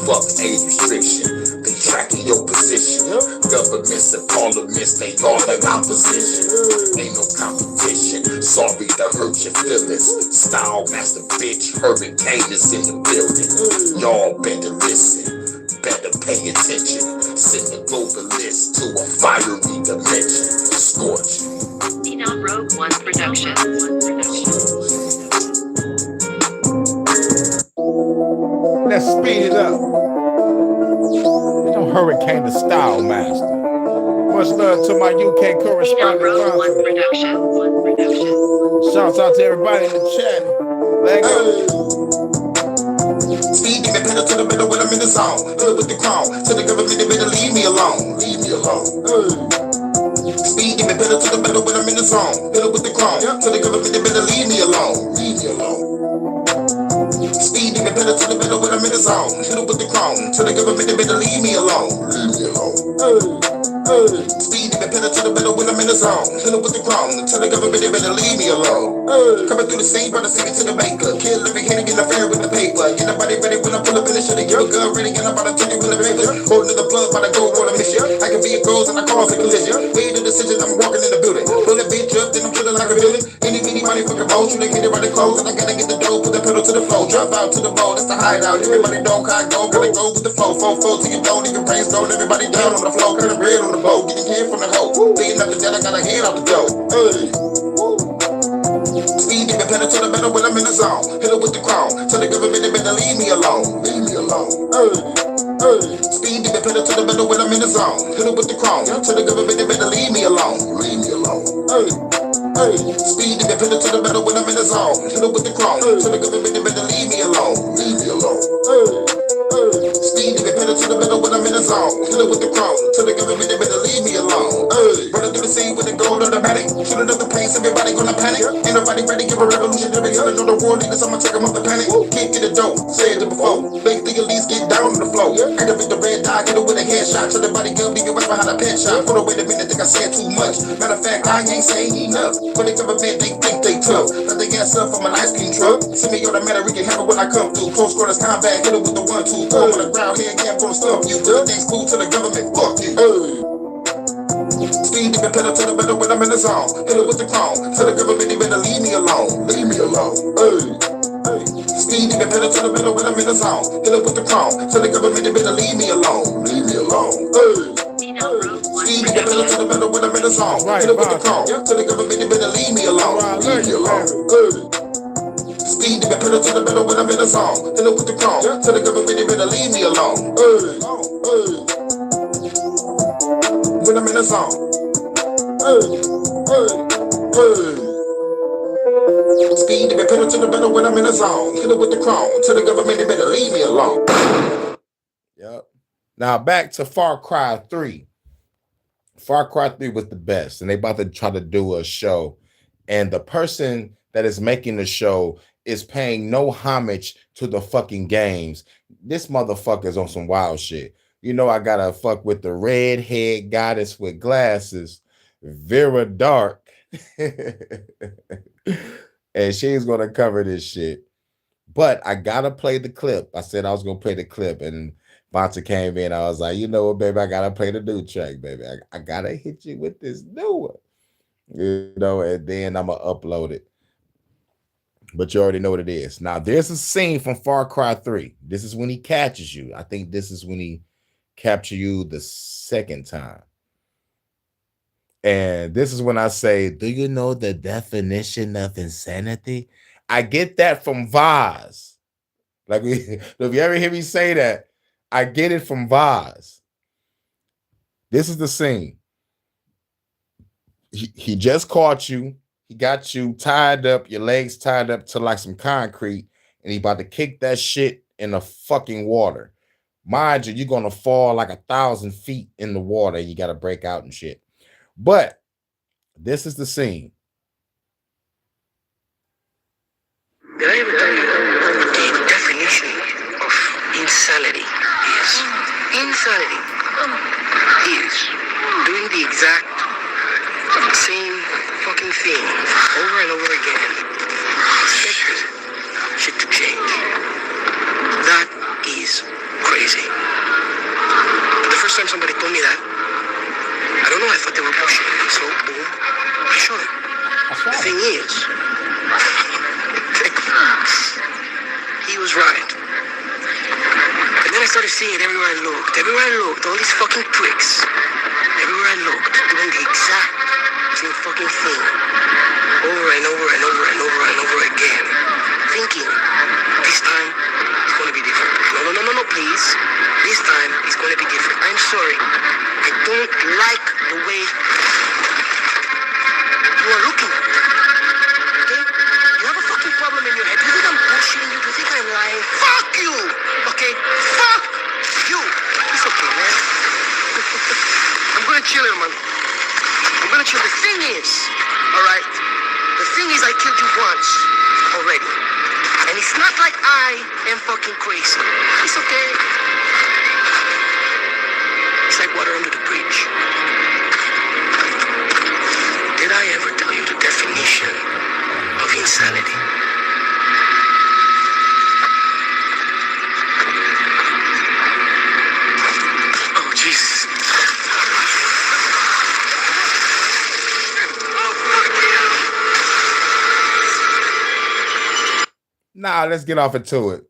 Speaker 10: Fuck age restriction, they tracking your position. Governments and parliaments, they all in opposition. Ain't no competition, sorry to hurt your feelings. Style master bitch, hurricane is in the building. Y'all better listen, better pay attention. Send the globalist to a fiery dimension. Scorch.
Speaker 9: Phenom Rogue One Productions.
Speaker 8: Let's speed it up. You know, Hurricane the Style Master. Much love to my UK
Speaker 9: Phenom
Speaker 8: correspondent.
Speaker 9: Rogue One Productions.
Speaker 8: Shouts out to everybody in the chat. Let go.
Speaker 10: Speed demon pedal to the middle when I'm in the zone. Hood with the crown. To the government, they better leave me alone. Leave me alone. Speed demon pedal to the middle when I'm in the zone. Hood with the crown. To the government, they better leave me alone. Leave me alone. Speed demon pedal to the middle when I'm in the zone. Hood with the crown. To the government, they better leave me alone. Leave me alone. Speed demon pedal to the middle when I'm in the zone. Hood with the crown. To the government, they better leave me alone. Coming through the scene, brother, sing it to the maker. Kill every hand and get a fair with the paper. Get nobody ready when I pull up in the shit. Give a gun ready, and I'm about to take it with the paper. Holding the blood, about to go on a mission. I can be a ghost and I cause a collision. Made a decision, I'm walking in the building. Pull that bitch up, then I'm feeling like a villain. Any money fucking boat, you done get it right clothes. And I gotta get the dough, put the pedal to the floor. Drop out to the bowl, that's the hideout. Everybody don't gotta go with the flow. Four till you don't even brainstorm. Everybody down on the floor, cut the bread on the boat. Getting head from the hoe. Being up the dead, I got a hand out the dough. Speed demon pedal to the metal when I'm in the zone. Hit it with the crown. Tell the government they better leave me alone. Leave me alone. Speed demon pedal to the metal when I'm in the zone. Hit it with the crown. Tell the government they better leave me alone. Leave me alone. Speed demon pedal to the metal when I'm in the zone. Hit it with the crown. Tell the government they better leave me alone. Leave me alone. Speed demon pedal to the metal when I'm in the zone. Hit it with the crown. Tell the government they better leave me alone. Running through the scene with the gold automatic. Shooting up the place, everybody gonna panic. Ain't nobody ready, give a revolution. Every time I know the war leaders, I'ma take them up the panic. Can't get the dope, say it before. Make the elites get down on the floor. Activate the red dot, get it with a headshot. Tell the body gun, leave it right behind a pet shop. Hold on, wait a minute, think I said too much. Matter of fact, I ain't saying enough. When the government, they think they tough. Let they gas up from an ice cream truck. Send me on the matter, we can have it when I come through. Close quarters combat, hit it with the 1-2. Throw on the ground, here again, gonna stuff you. Everything's cool till the government fuck you. Speed demon pedal to the metal when I'm in the zone. Hit it with the crown. Tell the government they better leave me alone. Leave me alone. Speed demon pedal to the metal when I'm in the zone. Hit it with the crown. Tell the government they better leave me alone. Leave me alone. Speed demon pedal to the metal when I'm in the zone. Hit it with the crown. Tell the government they better leave me alone. Leave me alone. Speed demon pedal to the metal when I'm in the zone. Hit it with the crown. Tell the government they better leave me alone. When I'm in the zone. Speed demon pedal to the metal when I'm in the zone. Hit it with the crown. Tell the government they better leave me alone.
Speaker 8: Yep. Now back to Far Cry 3. Far Cry 3 was the best, and they about to try to do a show, and the person that is making the show is paying no homage to the fucking games. This motherfucker's on some wild shit. You know, I gotta fuck with the redhead goddess with glasses, Vera Dark. And she's gonna cover this shit. But I gotta play the clip. I said I was gonna play the clip, and Vonta came in. I was like, you know what, baby, I gotta play the new track, baby. I gotta hit you with this new one. You know, and then I'm gonna upload it. But you already know what it is. Now, there's a scene from Far Cry 3. This is when he catches you. I think this is when he captures you the second time. And this is when I say, do you know the definition of insanity? I get that from Vaz. Like, if you ever hear me say that, I get it from Vaz. This is the scene. He just caught you. He got you tied up, your legs tied up to like some concrete, and he about to kick that shit in the fucking water. Mind you, you're going to fall like 1,000 feet in the water. You got to break out and shit. But this is the scene.
Speaker 3: Did I ever tell you the definition of insanity is? Insanity is doing the exact same fucking thing over and over again. Expect shit to change. That is crazy. But the first time somebody told me that, I don't know, I thought they were pushing it. So, boom, I showed it. The thing is, he was right. And then I started seeing it everywhere I looked. everywhere I looked, all these fucking pricks, everywhere I looked, doing the exact same fucking thing, over and over and over and over and over again, thinking, this time it's going to be different. No, please. This time it's going to be different. I'm sorry. I don't like the way you are looking. Okay? You have a fucking problem in your head. Do you think I'm bullshitting you? Do you think I'm lying? Fuck you! Okay? Fuck you! It's okay, man. I'm gonna chill here, man. I'm gonna chill. The thing is, alright? The thing is I killed you once already. And it's not like I am fucking crazy. It's okay. It's like water under the bridge. Did I ever tell you the definition of insanity? Oh, Jesus.
Speaker 8: Nah, let's get off into it.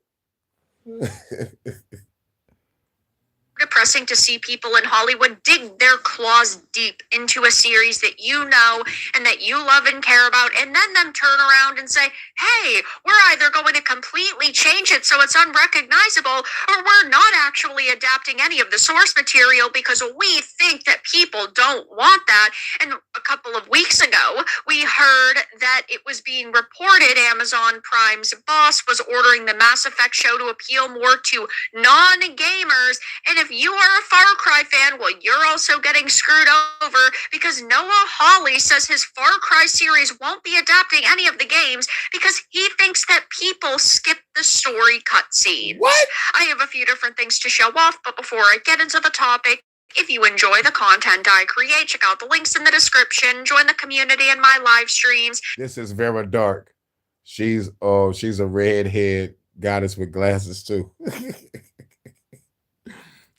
Speaker 4: Depressing to see people in Hollywood dig their claws deep into a series that you know and that you love and care about, and then them turn around and say, hey, we're either going to completely change it so it's unrecognizable, or we're not actually adapting any of the source material because we think that people don't want that. And a couple of weeks ago, we heard that it was being reported Amazon Prime's boss was ordering the Mass Effect show to appeal more to non-gamers. And if you are a Far Cry fan, well, you're also getting screwed over because Noah Hawley says his Far Cry series won't be adapting any of the games because he thinks that people skip the story cutscenes.
Speaker 8: What?
Speaker 4: I have a few different things to show off, but before I get into the topic, if you enjoy the content I create, check out the links in the description, join the community in my live streams.
Speaker 8: This is very dark. She's a redhead goddess with glasses too.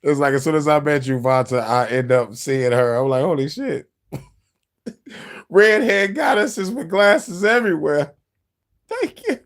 Speaker 8: It's like as soon as I met you, Vanta, I end up seeing her. I'm like, holy shit. Redhead goddesses with glasses everywhere. Thank you.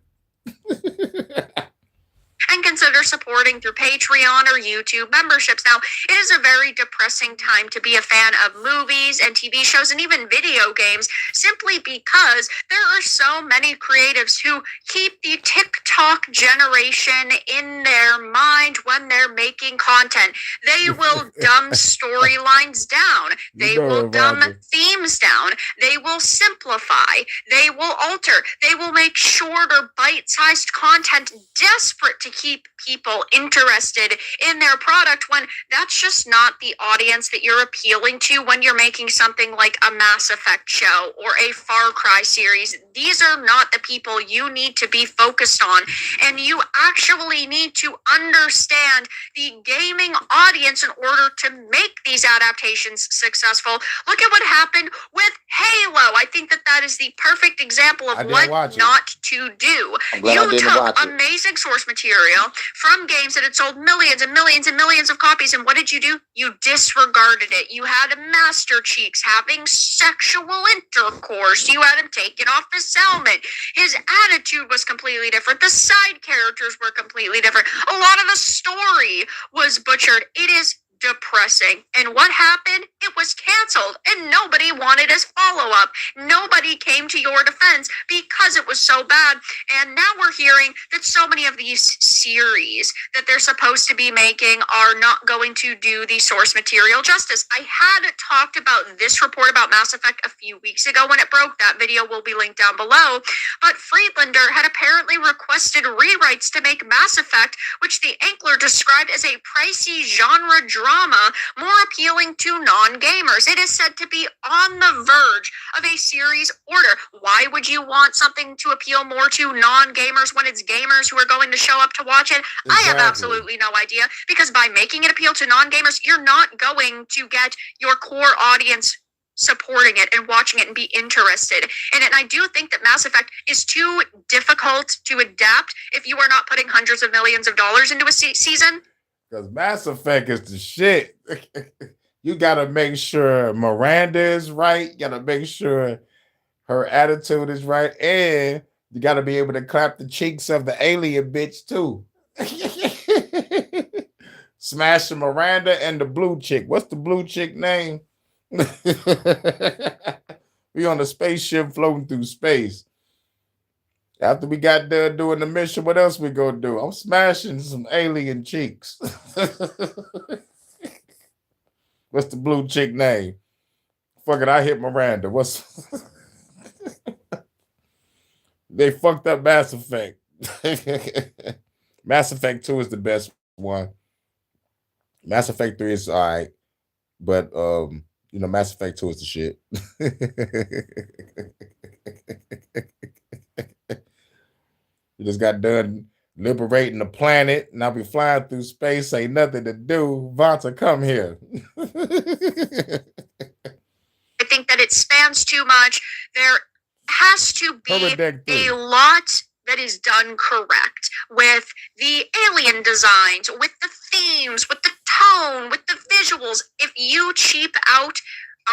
Speaker 4: And consider supporting through Patreon or YouTube memberships. Now, it is a very depressing time to be a fan of movies and TV shows and even video games, simply because there are so many creatives who keep the TikTok generation in their mind when they're making content. They will dumb storylines down. They will dumb themes down. They will simplify. They will alter. They will make shorter, bite-sized content desperate to keep people interested in their product when that's just not the audience that you're appealing to when you're making something like a Mass Effect show or a Far Cry series. These are not the people you need to be focused on, and you actually need to understand the gaming audience in order to make these adaptations successful. Look at what happened with Halo. I think that is the perfect example of what not to do. You took amazing source material from games that had sold millions and millions and millions of copies, and what did you do? You disregarded it. You had Master Cheeks having sexual intercourse. You had him taking off his helmet. His attitude was completely different. The side characters were completely different. A lot of the story was butchered. It is depressing. And what happened? It was canceled, and nobody wanted his follow-up. Nobody came to your defense because it was so bad. And now we're hearing that so many of these series that they're supposed to be making are not going to do the source material justice. I had talked about this report about Mass Effect a few weeks ago when it broke. That video will be linked down below. But Friedlander had apparently requested rewrites to make Mass Effect, which the Ankler described as a pricey genre drama, more appealing to non-gamers. It is said to be on the verge of a series order. Why would you want something to appeal more to non-gamers when it's gamers who are going to show up to watch it? Exactly. I have absolutely no idea, because by making it appeal to non-gamers, you're not going to get your core audience supporting it and watching it and be interested in it. And I do think that Mass Effect is too difficult to adapt if you are not putting hundreds of millions of dollars into a season.
Speaker 8: Because Mass Effect is the shit. You got to make sure Miranda is right. You got to make sure her attitude is right. And you got to be able to clap the cheeks of the alien bitch, too. Smashing Miranda and the blue chick. What's the blue chick name? We on a spaceship floating through space. After we got done doing the mission, what else we gonna do? I'm smashing some alien cheeks. What's the blue chick name? Fuck it, I hit Miranda. What's they fucked up Mass Effect. Mass Effect 2 is the best one. Mass Effect 3 is all right, but Mass Effect 2 is the shit. You just got done liberating the planet. Now we flying through space. Ain't nothing to do. Vanta, come here.
Speaker 4: I think that it spans too much. There has to be a lot that is done correct with the alien designs, with the themes, with the tone, with the visuals. If you cheap out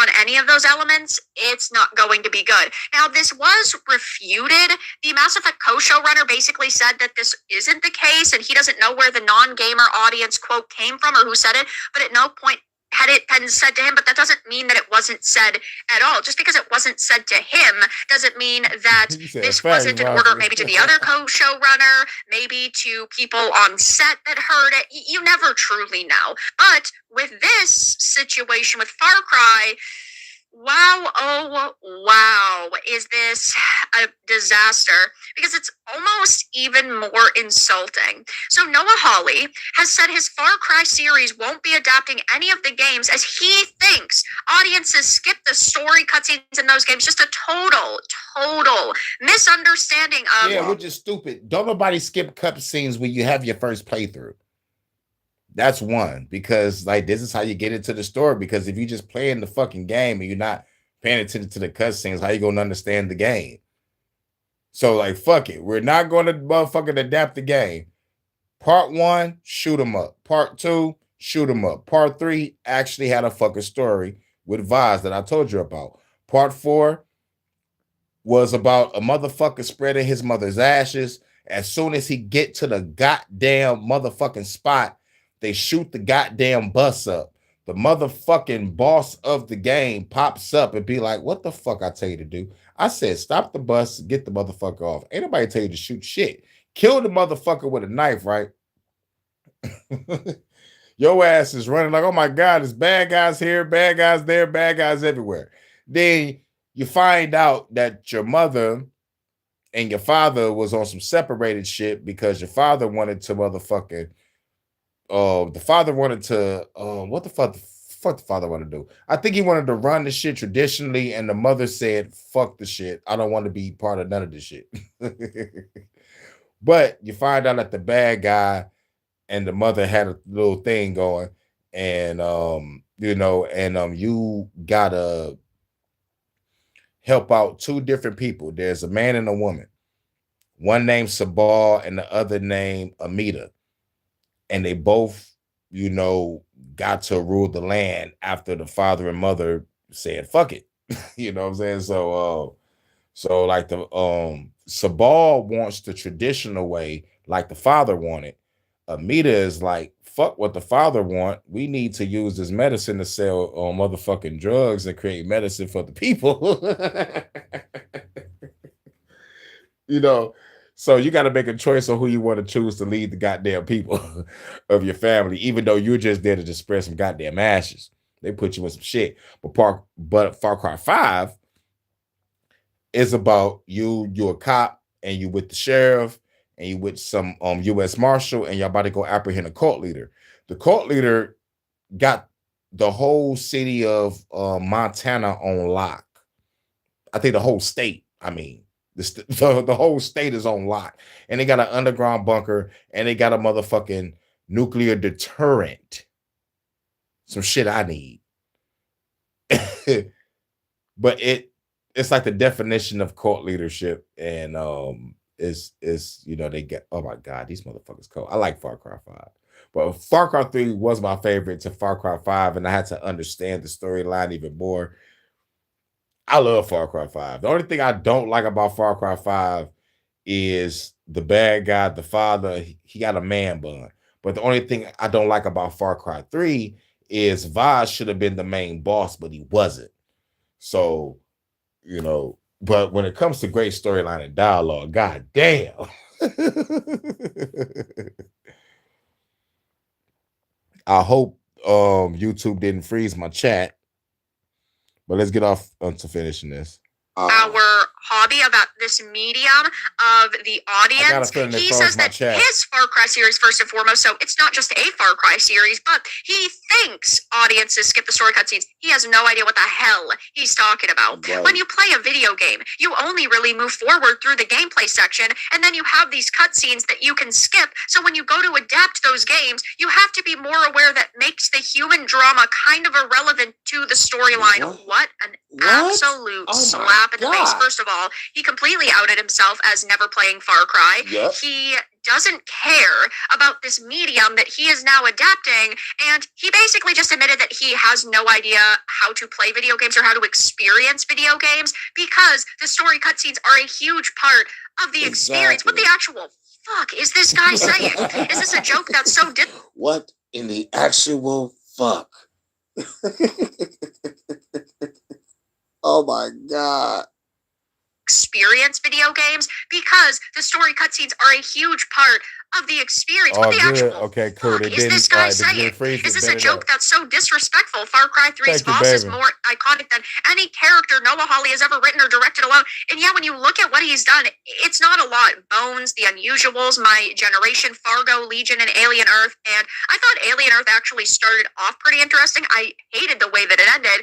Speaker 4: on any of those elements, it's not going to be good. Now, this was refuted. The Mass Effect co-showrunner basically said that this isn't the case, and he doesn't know where the non-gamer audience quote came from or who said it, but at no point had it been said to him. But that doesn't mean that it wasn't said at all. Just because it wasn't said to him doesn't mean that this wasn't an order maybe to the other co-showrunner, maybe to people on set that heard it. You never truly know. But with this situation with Far Cry, wow, oh wow, is this a disaster? Because it's almost even more insulting. So Noah Hawley has said his Far Cry series won't be adapting any of the games as he thinks audiences skip the story cutscenes in those games. Just a total misunderstanding of...
Speaker 8: Yeah, which is stupid. Don't nobody skip cutscenes when you have your first playthrough. That's one, because like this is how you get into the story. Because if you just playing the fucking game and you're not paying attention to the cutscenes, how you gonna understand the game? So like, fuck it, we're not gonna motherfucking adapt the game. Part 1, shoot 'em up. Part 2, shoot 'em up. Part 3 actually had a fucking story with Vaz that I told you about. Part 4 was about a motherfucker spreading his mother's ashes. As soon as he get to the goddamn motherfucking spot, they shoot the goddamn bus up. The motherfucking boss of the game pops up and be like, what the fuck I tell you to do? I said, stop the bus, get the motherfucker off. Ain't nobody tell you to shoot shit. Kill the motherfucker with a knife, right? Your ass is running like, oh my God, there's bad guys here, bad guys there, bad guys everywhere. Then you find out that your mother and your father was on some separated shit because your father wanted to motherfucking the father wanted to what the fuck the father wanted to do? I think he wanted to run the shit traditionally, and the mother said, fuck the shit. I don't want to be part of none of this shit. But you find out that the bad guy and the mother had a little thing going, and you gotta help out two different people. There's a man and a woman, one named Sabal and the other named Amita. And they both, got to rule the land after the father and mother said, fuck it. You know what I'm saying? So like the Sabal wants the traditional way, like the father wanted. Amita is like, fuck what the father want. We need to use this medicine to sell motherfucking drugs and create medicine for the people. So you got to make a choice on who you want to choose to lead the goddamn people of your family, even though you're just there to just spread some goddamn ashes. They put you in some shit. But Far Cry 5 is about you're a cop and you with the sheriff and you with some U.S. Marshal and y'all about to go apprehend a cult leader. The cult leader got the whole city of Montana on lock. I think the whole state, the whole state is on lock, and they got an underground bunker, and they got a motherfucking nuclear deterrent. Some shit I need. But it's like the definition of cult leadership, and is they get, oh my God, these motherfuckers cold. I like Far Cry 5. But Far Cry 3 was my favorite to Far Cry 5, and I had to understand the storyline even more. I love Far Cry 5. The only thing I don't like about Far Cry 5 is the bad guy, the father, he got a man bun. But the only thing I don't like about Far Cry 3 is Vaz should have been the main boss, but he wasn't. So, you know, but when it comes to great storyline and dialogue, god damn. I hope YouTube didn't freeze my chat. But let's get off to finishing this.
Speaker 4: Our hobby about this medium of the audience. He says that his Far Cry series, first and foremost, so it's not just a Far Cry series, but he thinks audiences skip the story cutscenes. He has no idea what the hell he's talking about. Right. When you play a video game, you only really move forward through the gameplay section, and then you have these cutscenes that you can skip. So when you go to adapt those games, you have to be more aware that makes the human drama kind of irrelevant to the storyline. What an absolute slap in the face. First of all, he completely outed himself as never playing Far Cry. Yep. He doesn't care about this medium that he is now adapting, and he basically just admitted that he has no idea how to play video games or how to experience video games because the story cutscenes are a huge part of the experience. What the actual fuck is this guy saying? Is this a joke that's so
Speaker 2: What in the actual fuck? Oh my god.
Speaker 4: Experience video games because the story cutscenes are a huge part of the experience. What the actual
Speaker 8: okay, cool.
Speaker 4: fuck is this guy saying? Is this a joke that's so disrespectful? Far Cry 3's boss is more iconic than any character Noah Hawley has ever written or directed alone. And yeah, when you look at what he's done, it's not a lot. Bones, The Unusuals, My Generation, Fargo, Legion, and Alien Earth. And I thought Alien Earth actually started off pretty interesting. I hated the way that it ended.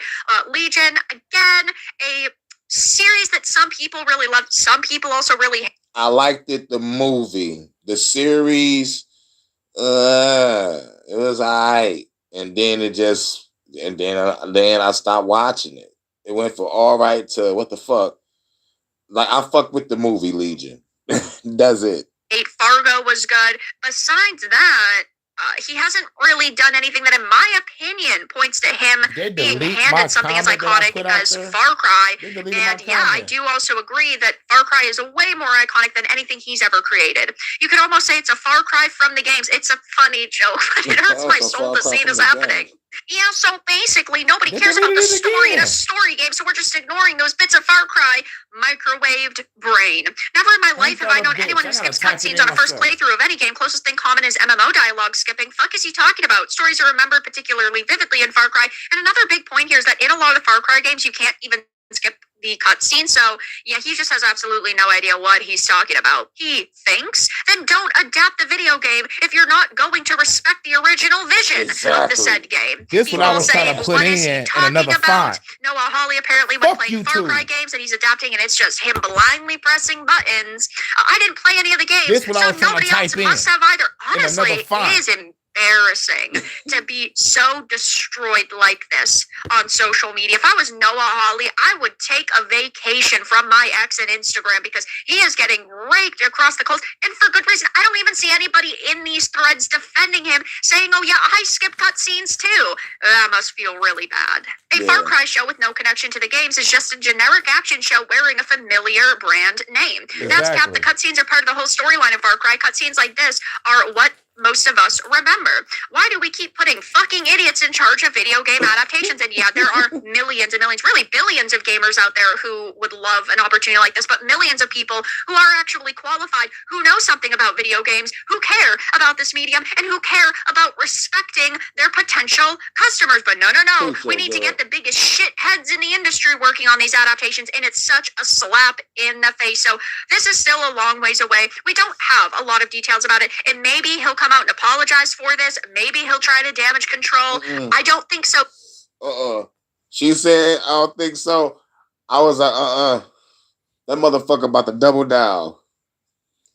Speaker 4: Legion, again, a series that some people really loved, some people also really
Speaker 2: I liked it, the movie. The series, it was alright. And then I stopped watching it. It went from all right to what the fuck. Like, I fuck with the movie Legion. That's it.
Speaker 4: Fargo was good. Besides that, he hasn't really done anything that, in my opinion, points to him being handed something as iconic as Far Cry. And yeah, I do also agree that Far Cry is way more iconic than anything he's ever created. You could almost say it's a Far Cry from the games. It's a funny joke, but it hurts my soul to see this happening. Yeah, so basically nobody cares about the story in a story game, so we're just ignoring those bits of Far Cry. Microwaved brain. Never in my life have I known anyone who skips cutscenes on a first playthrough of any game. Closest thing common is MMO dialogue skipping. Fuck is he talking about? Stories are remembered particularly vividly in Far Cry. And another big point here is that in a lot of the Far Cry games, you can't even skip the cutscene. So yeah, he just has absolutely no idea what he's talking about. He thinks, then don't adapt the video game if you're not going to respect the original vision of the said game.
Speaker 8: This one I was trying to put in another font.
Speaker 4: Noah Hawley apparently went playing Far Cry games and he's adapting, and it's just him blindly pressing buttons. I didn't play any of the games,
Speaker 8: this one
Speaker 4: so nobody else must have either. Honestly, it is embarrassing to be so destroyed like this on social media. If I was Noah Hawley, I would take a vacation from my ex and Instagram because he is getting raked across the coast, and for good reason. I don't even see anybody in these threads defending him, saying, oh yeah, I skip cutscenes too. That must feel really bad. A Far Cry show with no connection to the games is just a generic action show wearing a familiar brand name. That's cap. The cutscenes are part of the whole storyline of Far Cry. Cutscenes like this are what most of us remember. Why do we keep putting fucking idiots in charge of video game adaptations? And yeah, there are millions and millions, really billions of gamers out there who would love an opportunity like this, but millions of people who are actually qualified, who know something about video games, who care about this medium, and who care about respecting their potential customers. But no. We need to get the biggest shitheads in the industry working on these adaptations, and it's such a slap in the face. So this is still a long ways away. We don't have a lot of details about it, and maybe he'll come out and apologize for this. Maybe he'll try to damage control. I don't think so.
Speaker 2: She said, I don't think so. I was like, that motherfucker about to double down.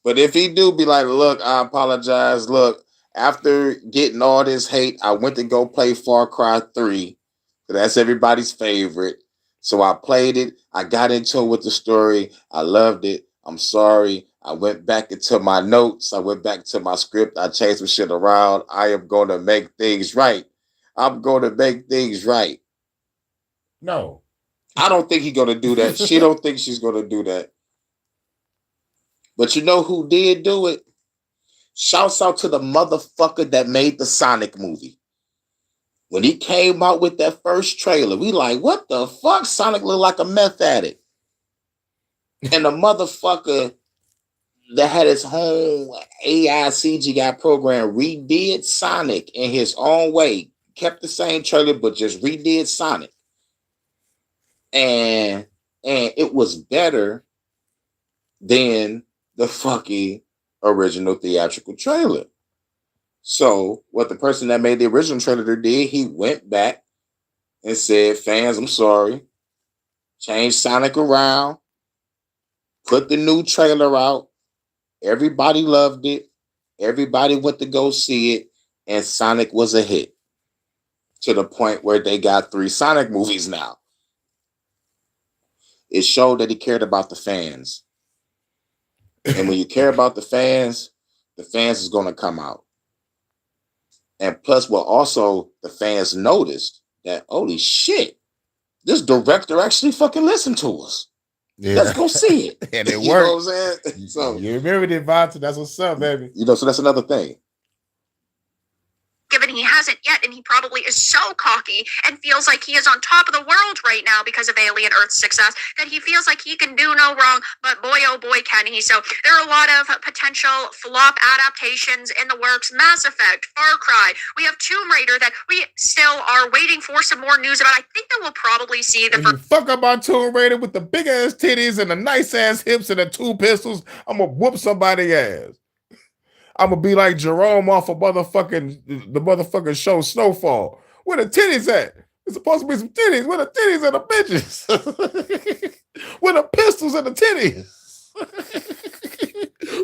Speaker 2: But if he do be like, look, I apologize. Look, after getting all this hate, I went to go play Far Cry 3. That's everybody's favorite. So I played it. I got into it with the story. I loved it. I'm sorry. I went back into my notes. I went back to my script. I changed some shit around. I am going to make things right. I'm going to make things right.
Speaker 8: No.
Speaker 2: I don't think he's going to do that. She don't think she's going to do that. But you know who did do it? Shouts out to the motherfucker that made the Sonic movie. When he came out with that first trailer, we like, what the fuck? Sonic looked like a meth addict. And the motherfucker that had his own AI CGI program redid Sonic in his own way. Kept the same trailer, but just redid Sonic. And it was better than the fucking original theatrical trailer. So what the person that made the original trailer did, he went back and said, fans, I'm sorry. Changed Sonic around. Put the new trailer out. Everybody loved it. Everybody went to go see it. And Sonic was a hit. To the point where they got 3 Sonic movies now. It showed that he cared about the fans. And when you care about the fans is going to come out. And plus, well, also the fans noticed that, holy shit, this director actually fucking listened to us. Yeah. Let's go see it.
Speaker 8: And it worked.
Speaker 2: You know what I'm saying? So,
Speaker 8: you remember the Vonta, that's what's up, baby.
Speaker 2: You know, so that's another thing.
Speaker 4: Given he hasn't yet, and he probably is so cocky and feels like he is on top of the world right now because of Alien Earth's success, that he feels like he can do no wrong, but boy, oh boy, can he. So there are a lot of potential flop adaptations in the works. Mass Effect, Far Cry. We have Tomb Raider that we still are waiting for some more news about. I think that we'll probably see the
Speaker 8: first. Fuck up on Tomb Raider with the big ass titties and the nice ass hips and the 2 pistols. I'm gonna whoop somebody's ass. I'm gonna be like Jerome off of the motherfucking show Snowfall. Where the titties at? It's supposed to be some titties. Where the titties and the bitches? Where the pistols and the titties?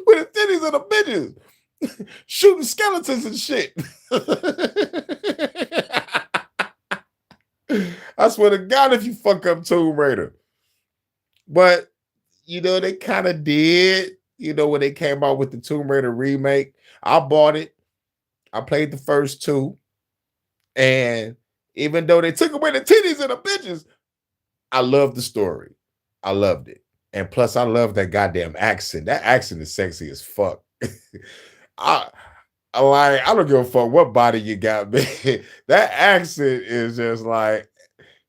Speaker 8: Where the titties and the bitches? Shooting skeletons and shit. I swear to God, if you fuck up Tomb Raider. But, you know, they kind of did. You know, when they came out with the Tomb Raider remake, I bought it. I played the first 2. And even though they took away the titties and the bitches, I loved the story. I loved it. And plus, I love that goddamn accent. That accent is sexy as fuck. I don't give a fuck what body you got, man. That accent is just like,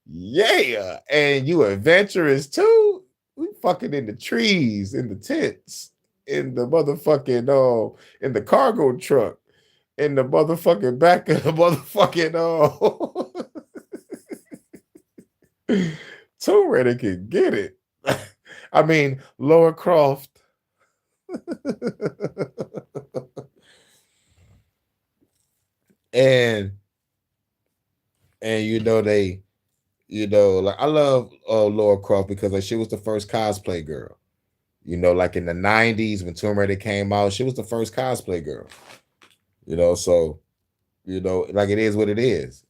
Speaker 8: yeah. And you adventurous too. We fucking in the trees, in the tents, in the motherfucking in the cargo truck, in the motherfucking back of the motherfucking Tomb Raider can get it. I mean, Lara Croft. and you know like I love Lara Croft because like she was the first cosplay girl. You know, like in the 90s when Tomb Raider came out, she was the first cosplay girl. You know, so you know, like it is what it is.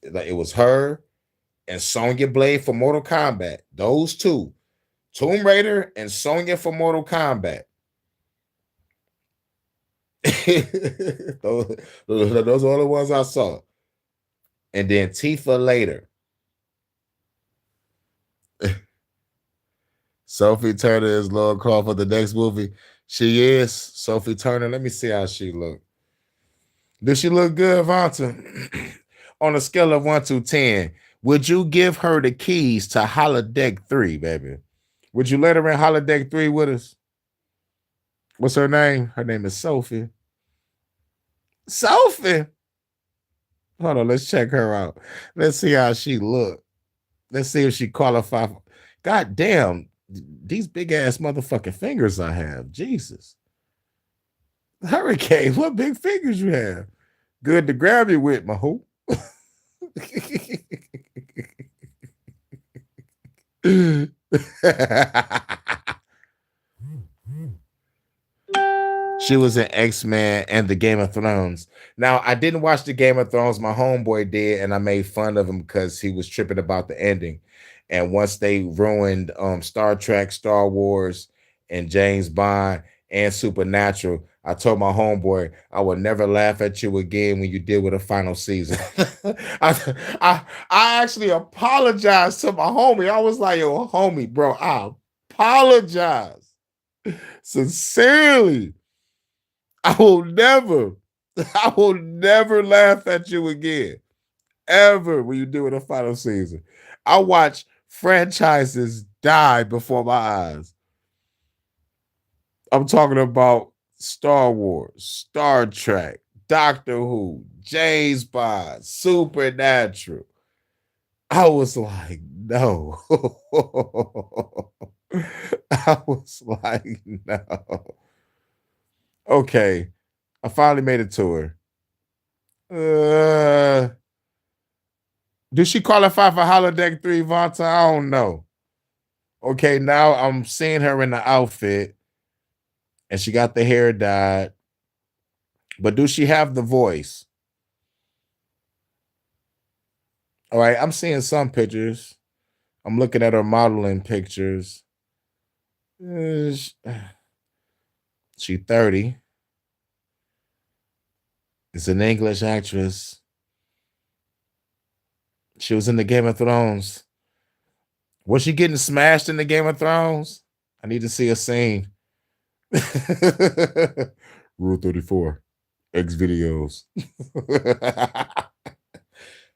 Speaker 8: Like it was her and Sonya Blade for Mortal Kombat. Those 2. Tomb Raider and Sonya for Mortal Kombat. those are the ones I saw. And then Tifa later. Sophie Turner is Lara Croft for the next movie. She is Sophie Turner. Let me see how she look. Does she look good, Vonta? On a scale of 1 to 10, would you give her the keys to Holodeck 3, baby? Would you let her in Holodeck 3 with us? What's her name? Her name is Sophie. Sophie. Hold on, let's check her out. Let's see how she look. Let's see if she qualifies. God damn, these big ass motherfucking fingers I have. Jesus. Hurricane, what big fingers you have? Good to grab you with, my hoop. She was in X-Men and the Game of Thrones. Now, I didn't watch the Game of Thrones. My homeboy did, and I made fun of him because he was tripping about the ending. And once they ruined Star Trek, Star Wars, and James Bond and Supernatural, I told my homeboy I would never laugh at you again when you deal with a final season. I actually apologized to my homie. I was like, yo, homie, bro, I apologize sincerely. I will never laugh at you again. Ever when you do in the final season. I watch franchises die before my eyes. I'm talking about Star Wars, Star Trek, Doctor Who, James Bond, Supernatural. I was like, no. I was like, no. Okay. I finally made it to her. Did she qualify for Holodeck 3, Vonta? I don't know. Okay, now I'm seeing her in the outfit. And she got the hair dyed. But do she have the voice? All right, I'm seeing some pictures. I'm looking at her modeling pictures. She 30. It's an English actress. She was in the Game of Thrones. Was she getting smashed in the Game of Thrones? I need to see a scene. Rule 34. X videos.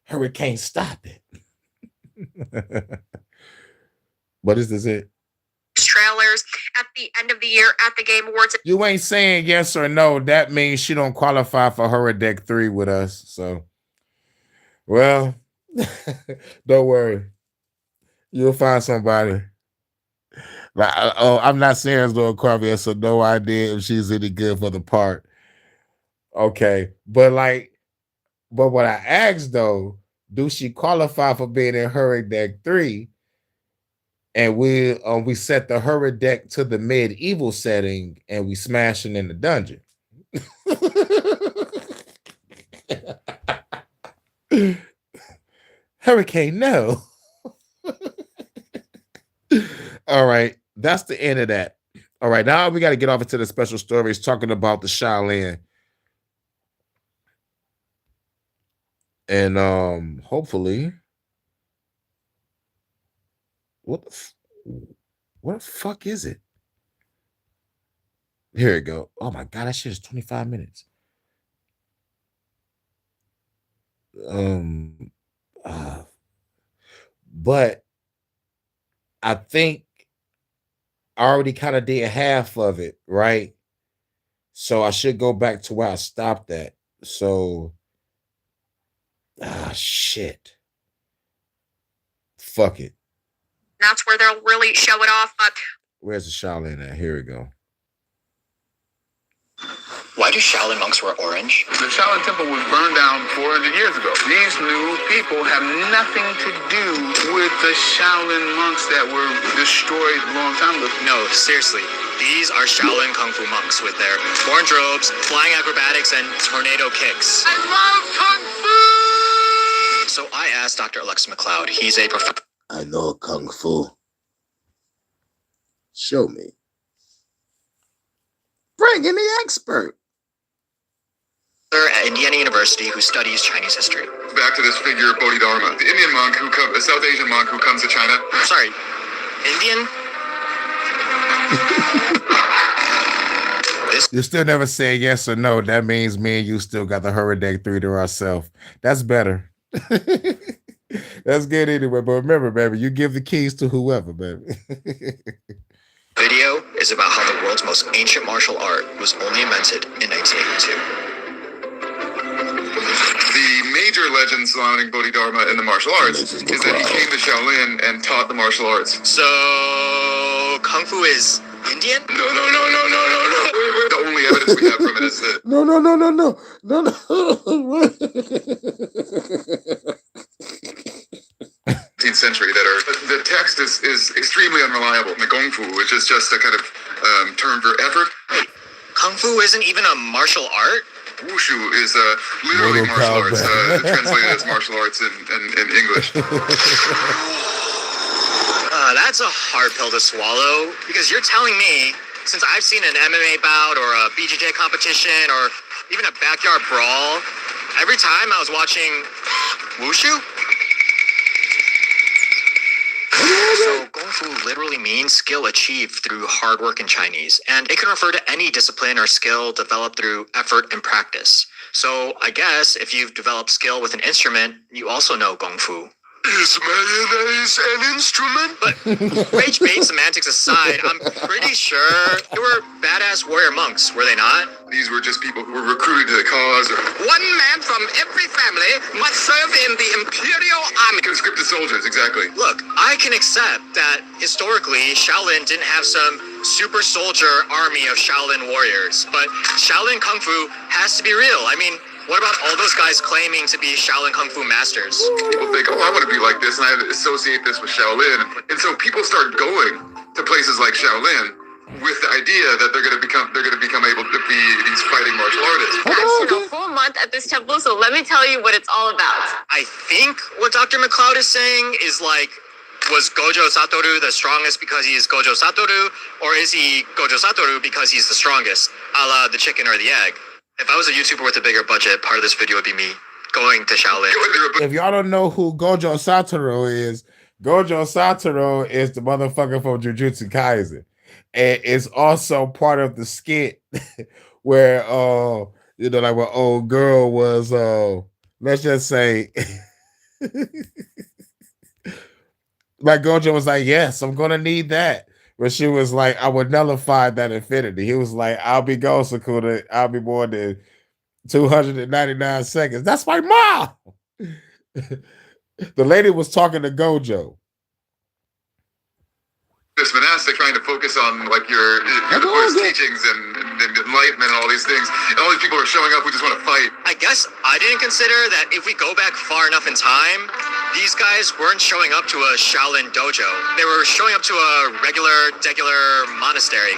Speaker 8: Hurricane, stop it. What is this it?
Speaker 4: Trailers at the end of the year at the Game Awards.
Speaker 8: You ain't saying yes or no. That means she don't qualify for Holodeck 3 with us. So, well, don't worry. You'll find somebody. Like, I'm not Sarah's little Corvia, so no idea if she's any good for the part. Okay, but what I asked though, do she qualify for being in Holodeck 3? And we set the Holodeck to the medieval setting, and we smashing in the dungeon. Hurricane, no. All right, that's the end of that. All right, now we got to get off into the special stories talking about the Shaolin. And hopefully, what the fuck is it? Here we go. Oh my god, that shit is 25 minutes. But I think I already kind of did half of it, right? So I should go back to where I stopped at. So shit. Fuck it.
Speaker 4: That's where they'll really show it off. But
Speaker 8: where's the Shaolin at? Here we go.
Speaker 3: Why do Shaolin monks wear orange?
Speaker 11: The Shaolin Temple was burned down 400 years ago. These new people have nothing to do with the Shaolin monks that were destroyed a long time ago.
Speaker 3: No, seriously. These are Shaolin Kung Fu monks with their orange robes, flying acrobatics, and tornado kicks.
Speaker 11: I love Kung Fu!
Speaker 3: So I asked Dr. Alex McLeod. He's a professor.
Speaker 2: I know Kung Fu. Show me. Bring in the expert.
Speaker 3: At Indiana University who studies Chinese history.
Speaker 12: Back to this figure, Bodhidharma, the Indian monk a South Asian monk who comes to China.
Speaker 3: Sorry, Indian?
Speaker 8: You still never say yes or no. That means me and you still got the Holodeck 3 to ourselves. That's better. That's good anyway. But remember, baby, you give the keys to whoever, baby.
Speaker 3: Video is about how the world's most ancient martial art was only invented in 1982.
Speaker 12: The major legend surrounding Bodhidharma in the martial arts is that he came to Shaolin and taught the martial arts.
Speaker 3: So, Kung Fu is Indian?
Speaker 12: No. The only evidence we have from it is that...
Speaker 2: No.
Speaker 12: 19th century that are... The text is extremely unreliable. The Kung Fu, which is just a kind of term for effort.
Speaker 3: Kung Fu isn't even a martial art?
Speaker 12: Wushu is literally martial arts, translated as martial arts in English.
Speaker 3: That's a hard pill to swallow, because you're telling me, since I've seen an MMA bout or a BJJ competition or even a backyard brawl, every time I was watching Wushu? So Kung Fu Fu literally means skill achieved through hard work in Chinese, and it can refer to any discipline or skill developed through effort and practice. So I guess if you've developed skill with an instrument, you also know Gong Fu.
Speaker 12: Is mayonnaise an instrument?
Speaker 3: But rage bait semantics aside, I'm pretty sure they were badass warrior monks, were they not?
Speaker 12: These were just people who were recruited to the cause.
Speaker 5: One man from every family must serve in the Imperial Army.
Speaker 12: Conscripted soldiers, exactly.
Speaker 3: Look, I can accept that historically Shaolin didn't have some super soldier army of Shaolin warriors, but Shaolin Kung Fu has to be real. I mean, what about all those guys claiming to be Shaolin Kung Fu masters?
Speaker 12: People think, oh, I want to be like this, and I associate this with Shaolin. And so people start going to places like Shaolin with the idea that they're going to become able to be these fighting martial artists.
Speaker 13: I spent a full month at this temple, so let me tell you what it's all about.
Speaker 3: I think what Dr. McLeod is saying is like, was Gojo Satoru the strongest because he is Gojo Satoru, or is he Gojo Satoru because he's the strongest, a la the chicken or the egg? If I was a YouTuber with a bigger budget, part of this video would be me going to Shaolin.
Speaker 8: If y'all don't know who Gojo Satoru is the motherfucker from Jujutsu Kaisen. And it's also part of the skit where like when old girl was let's just say like Gojo was like, yes, I'm gonna need that. But she was like, I would nullify that infinity. He was like, I'll be gone, Sakura. I'll be more than 299 seconds. That's my mom. The lady was talking to Gojo.
Speaker 12: This monastic trying to focus on like your Buddhist teachings and enlightenment and all these things. And all these people are showing up who just want to fight.
Speaker 3: I guess I didn't consider that if we go back far enough in time, these guys weren't showing up to a Shaolin dojo. They were showing up to a degular monastery.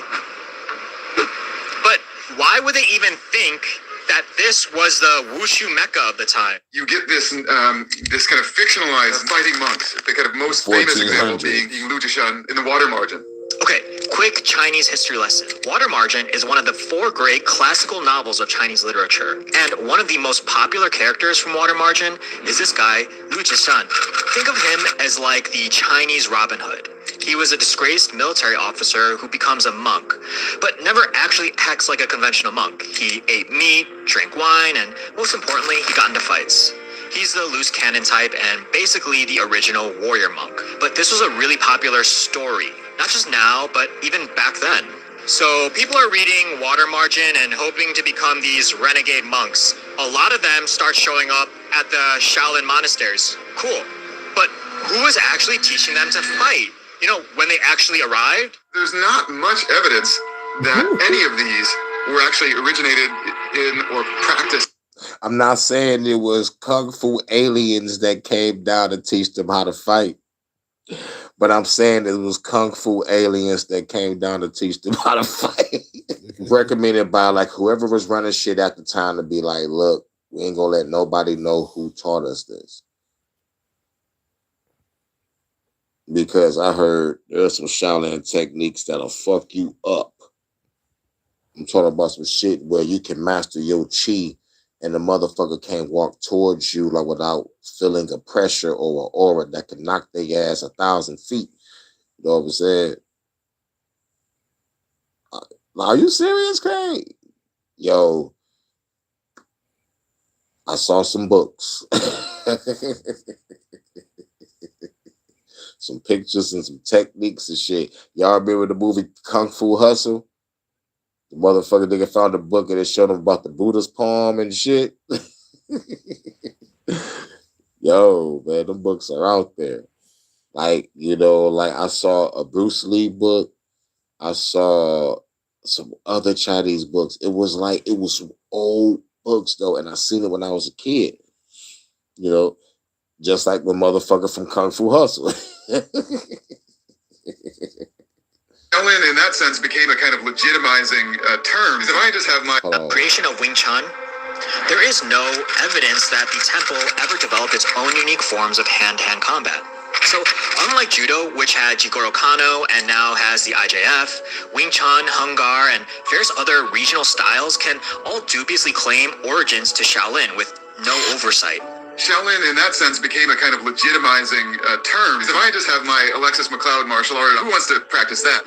Speaker 3: But why would they even think that this was the wushu mecca of the time?
Speaker 12: You get this this kind of fictionalized fighting monks. The kind of most famous example being Liu Jishan in the Water Margin.
Speaker 3: Okay, quick Chinese history lesson. Water Margin is one of the 4 great classical novels of Chinese literature. And one of the most popular characters from Water Margin is this guy, Liu Jishan. Think of him as like the Chinese Robin Hood. He was a disgraced military officer who becomes a monk, but never actually acts like a conventional monk. He ate meat, drank wine, and most importantly, he got into fights. He's the loose cannon type and basically the original warrior monk. But this was a really popular story, not just now, but even back then. So people are reading Water Margin and hoping to become these renegade monks. A lot of them start showing up at the Shaolin monasteries. Cool. But who was actually teaching them to fight? You know, when they actually arrived?
Speaker 12: There's not much evidence that any of these were actually originated in or practiced.
Speaker 2: I'm not saying it was Kung Fu aliens that came down to teach them how to fight. But I'm saying it was Kung Fu aliens that came down to teach them how to fight. Recommended by like whoever was running shit at the time to be like, look, we ain't gonna let nobody know who taught us this. Because I heard there's some Shaolin techniques that'll fuck you up. I'm talking about some shit where you can master your chi and the motherfucker can't walk towards you like without feeling a pressure or an aura that can knock their ass 1,000 feet. You know what I'm saying? Are you serious, Craig? Yo, I saw some books. Some pictures and some techniques and shit. Y'all remember the movie Kung Fu Hustle? The motherfucker nigga found a book and it showed him about the Buddha's palm and shit. Yo, man, them books are out there. Like, you know, like I saw a Bruce Lee book. I saw some other Chinese books. It was some old books though, and I seen it when I was a kid. You know, just like the motherfucker from Kung Fu Hustle.
Speaker 12: Shaolin, in that sense, became a kind of legitimizing term. If I just have my
Speaker 3: creation of Wing Chun, there is no evidence that the temple ever developed its own unique forms of hand-to-hand combat. So, unlike Judo, which had Jigoro Kano and now has the IJF, Wing Chun, Hung Gar, and various other regional styles can all dubiously claim origins to Shaolin with no oversight.
Speaker 12: Shaolin, in that sense, became a kind of legitimizing term. If I just have my Alexis McLeod martial art, who wants to practice that?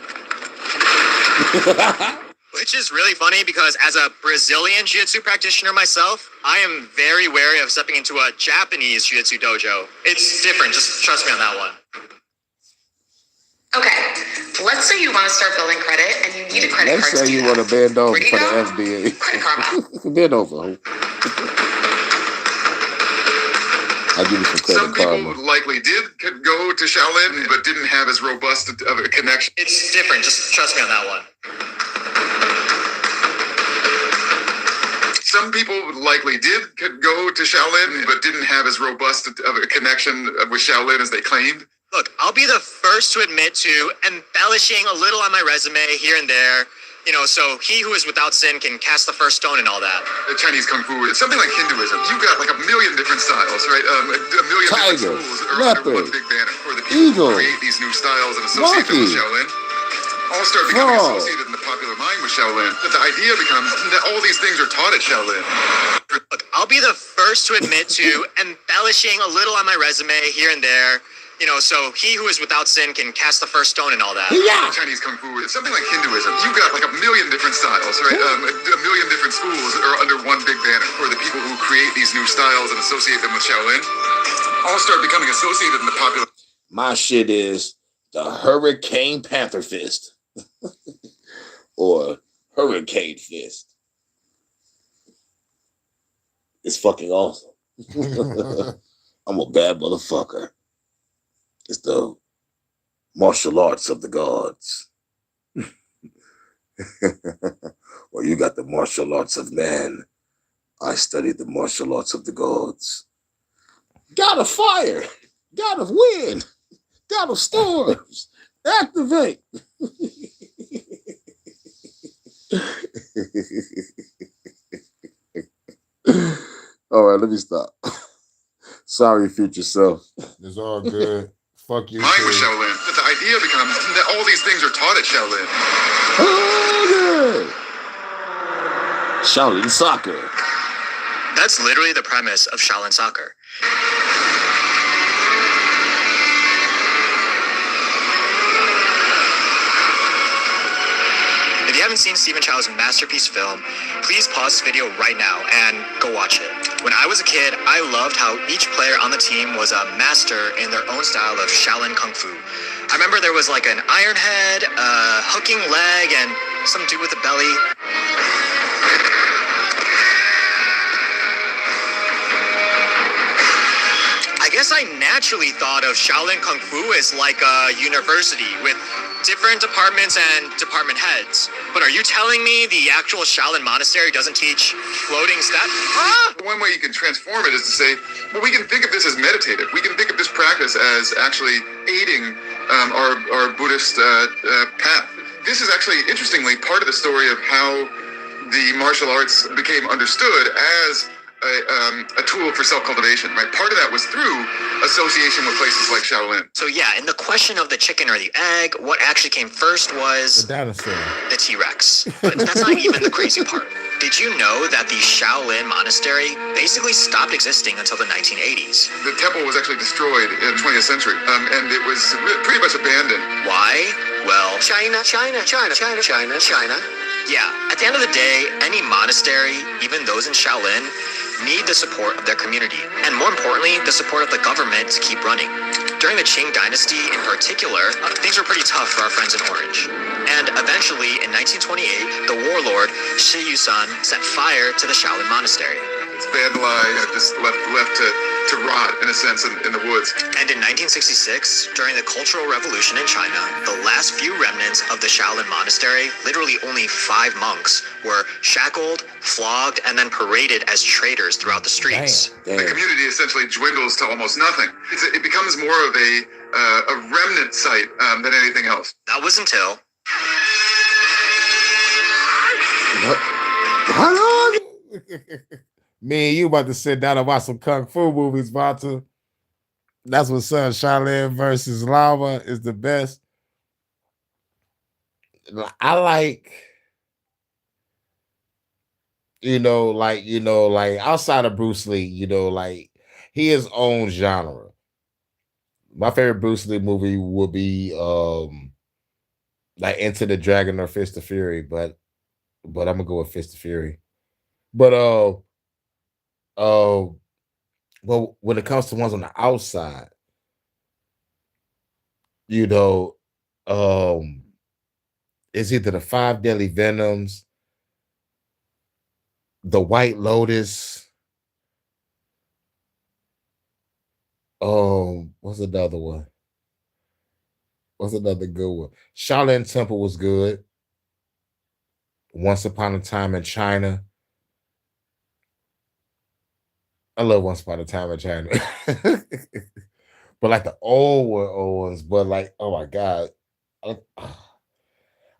Speaker 3: Which is really funny because as a Brazilian jiu-jitsu practitioner myself, I am very wary of stepping into a Japanese jiu-jitsu dojo. It's different, just trust me on that one.
Speaker 14: Okay, let's say you want to start building credit and you need a credit card.
Speaker 8: Let's say you want to bend over
Speaker 14: Where do you
Speaker 8: for
Speaker 14: go?
Speaker 8: the FBA.
Speaker 14: Credit Karma.
Speaker 8: Bend over. I'll give you some credit.
Speaker 12: Some people likely could go to Shaolin, but didn't have as robust of a connection.
Speaker 3: It's different, just trust me on that one.
Speaker 12: Some people likely could go to Shaolin, but didn't have as robust of a connection with Shaolin as they claimed.
Speaker 3: Look, I'll be the first to admit to embellishing a little on my resume here and there. You know, so he who is without sin can cast the first stone and all that.
Speaker 12: The Chinese Kung Fu, it's something like Hinduism. You've got like a million different styles, right? A million different schools are under one big banner. For the people who create these new styles and associate them with Shaolin, all start becoming associated in the popular mind with Shaolin. That the idea becomes that all these things are taught at Shaolin.
Speaker 3: Look, I'll be the first to admit to embellishing a little on my resume here and there. You know, so he who is without sin can cast the first stone and all that.
Speaker 12: Yeah. Chinese Kung Fu, it's something like Hinduism. You've got like a million different styles, right? A million different schools are under one big banner. For the people who create these new styles and associate them with Shaolin, all start becoming associated in the popular.
Speaker 8: My shit is the Hurricane Panther Fist. Or Hurricane Fist. It's fucking awesome. I'm a bad motherfucker. It's the martial arts of the gods. Well, you got the martial arts of man. I studied the martial arts of the gods. God of fire. God of wind. God of storms. Activate. All right, let me stop. Sorry, future self. It's all good. Fuck you.
Speaker 12: Mine with Shaolin. That the idea becomes that all these things are taught at Shaolin.
Speaker 8: Oh, yeah. Shaolin soccer.
Speaker 3: That's literally the premise of Shaolin soccer. If you haven't seen Stephen Chow's masterpiece film, please pause this video right now and go watch it. When I was a kid, I loved how each player on the team was a master in their own style of Shaolin Kung Fu. I remember there was like an iron head, a hooking leg, and some dude with a belly. I guess I naturally thought of Shaolin Kung Fu as like a university with different departments and department heads. But are you telling me the actual Shaolin monastery doesn't teach floating steps?
Speaker 12: One way you can transform it is to say, well, we can think of this as meditative. We can think of this practice as actually aiding our Buddhist path. This is actually, interestingly, part of the story of how the martial arts became understood as a tool for self-cultivation, right? Part of that was through association with places like Shaolin.
Speaker 3: So yeah, in the question of the chicken or the egg, what actually came first was
Speaker 8: the dinosaur,
Speaker 3: the T-Rex. But that's not even the crazy part. Did you know that the Shaolin monastery basically stopped existing until the 1980s?
Speaker 12: The temple was actually destroyed in the 20th century, and it was pretty much abandoned.
Speaker 3: Why? Well,
Speaker 5: China.
Speaker 3: Yeah, at the end of the day, any monastery, even those in Shaolin, need the support of their community, and more importantly, the support of the government to keep running. During the Qing dynasty in particular, things were pretty tough for our friends in Orange. And eventually, in 1928, the warlord Shi Yusan set fire to the Shaolin monastery.
Speaker 12: It's vandalized, just left to rot, in a sense, in the woods.
Speaker 3: And in 1966, during the Cultural Revolution in China, the last few remnants of the Shaolin monastery, literally only 5 monks, were shackled, flogged, and then paraded as traitors throughout the streets.
Speaker 12: The community essentially dwindles to almost nothing. It becomes more of a remnant site than anything else.
Speaker 3: That was until...
Speaker 8: Me and you about to sit down and watch some Kung Fu movies, Vata. That's what's up. Shaolin versus Lama is the best. I like, like outside of Bruce Lee, his own genre. My favorite Bruce Lee movie would be like Enter the Dragon or Fist of Fury, but I'm gonna go with Fist of Fury. But well, when it comes to ones on the outside, you know, it's either the Five Deadly Venoms, the White Lotus. What's another one? What's another good one? Shaolin Temple was good. Once Upon a Time in China. I love Once Upon a Time in China. But like the old ones, but like, oh my God.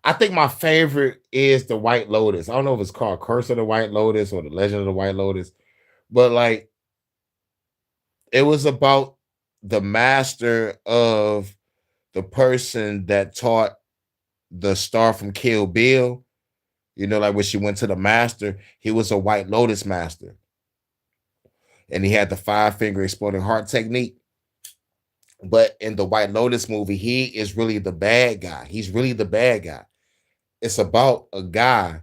Speaker 8: I think my favorite is the White Lotus. I don't know if it's called Curse of the White Lotus or the Legend of the White Lotus, but like it was about the master of the person that taught the star from Kill Bill. You know, like when she went to the master, he was a White Lotus master. And he had the 5-finger exploding heart technique. But in the White Lotus movie, he is really the bad guy. He's really the bad guy. It's about a guy,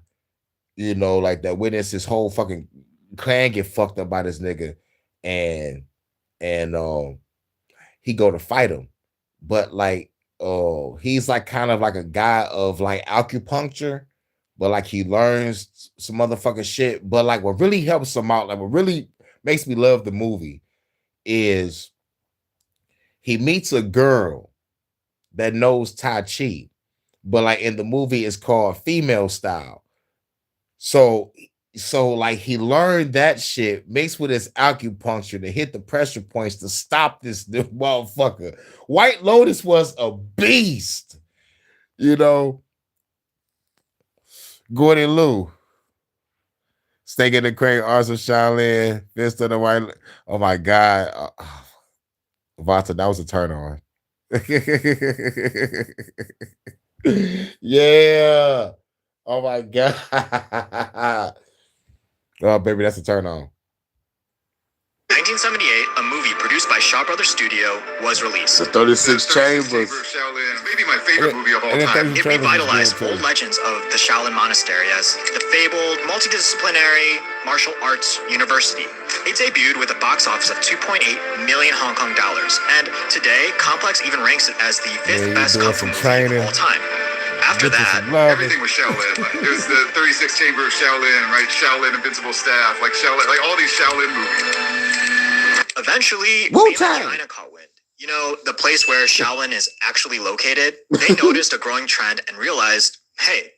Speaker 8: you know, like that witnessed his whole fucking clan get fucked up by this nigga. And he go to fight him. But like, he's like kind of like a guy of like acupuncture, but like he learns some motherfucking shit. But like what really helps him out, like what really makes me love the movie is he meets a girl that knows Tai Chi, but like in the movie it's called female style. So like he learned that shit mixed with his acupuncture to hit the pressure points to stop this motherfucker. White Lotus was a beast, you know. Gordon Liu, Snake in the Crane, Arts of Shaolin, Fist of the White. Oh my God, Vata, that was a turn on. Yeah. Oh my God. Oh, baby, that's a turn on.
Speaker 15: 1978, a movie produced by Shaw Brothers Studio was released.
Speaker 2: The 36 Chambers.
Speaker 12: Shaolin is maybe my favorite movie of all time.
Speaker 15: It revitalized old legends of the Shaolin Monastery as the fabled multidisciplinary martial arts university. It debuted with a box office of 2.8 million Hong Kong dollars, and today Complex even ranks it as the 5th best kung fu movie of all time. After that,
Speaker 12: everything was Shaolin. It was the 36 Chamber of Shaolin, right? Shaolin Invincible Staff, like Shaolin, like all these Shaolin movies.
Speaker 15: Eventually, China caught wind. You know, the place where Shaolin is actually located. They noticed a growing trend and realized, hey,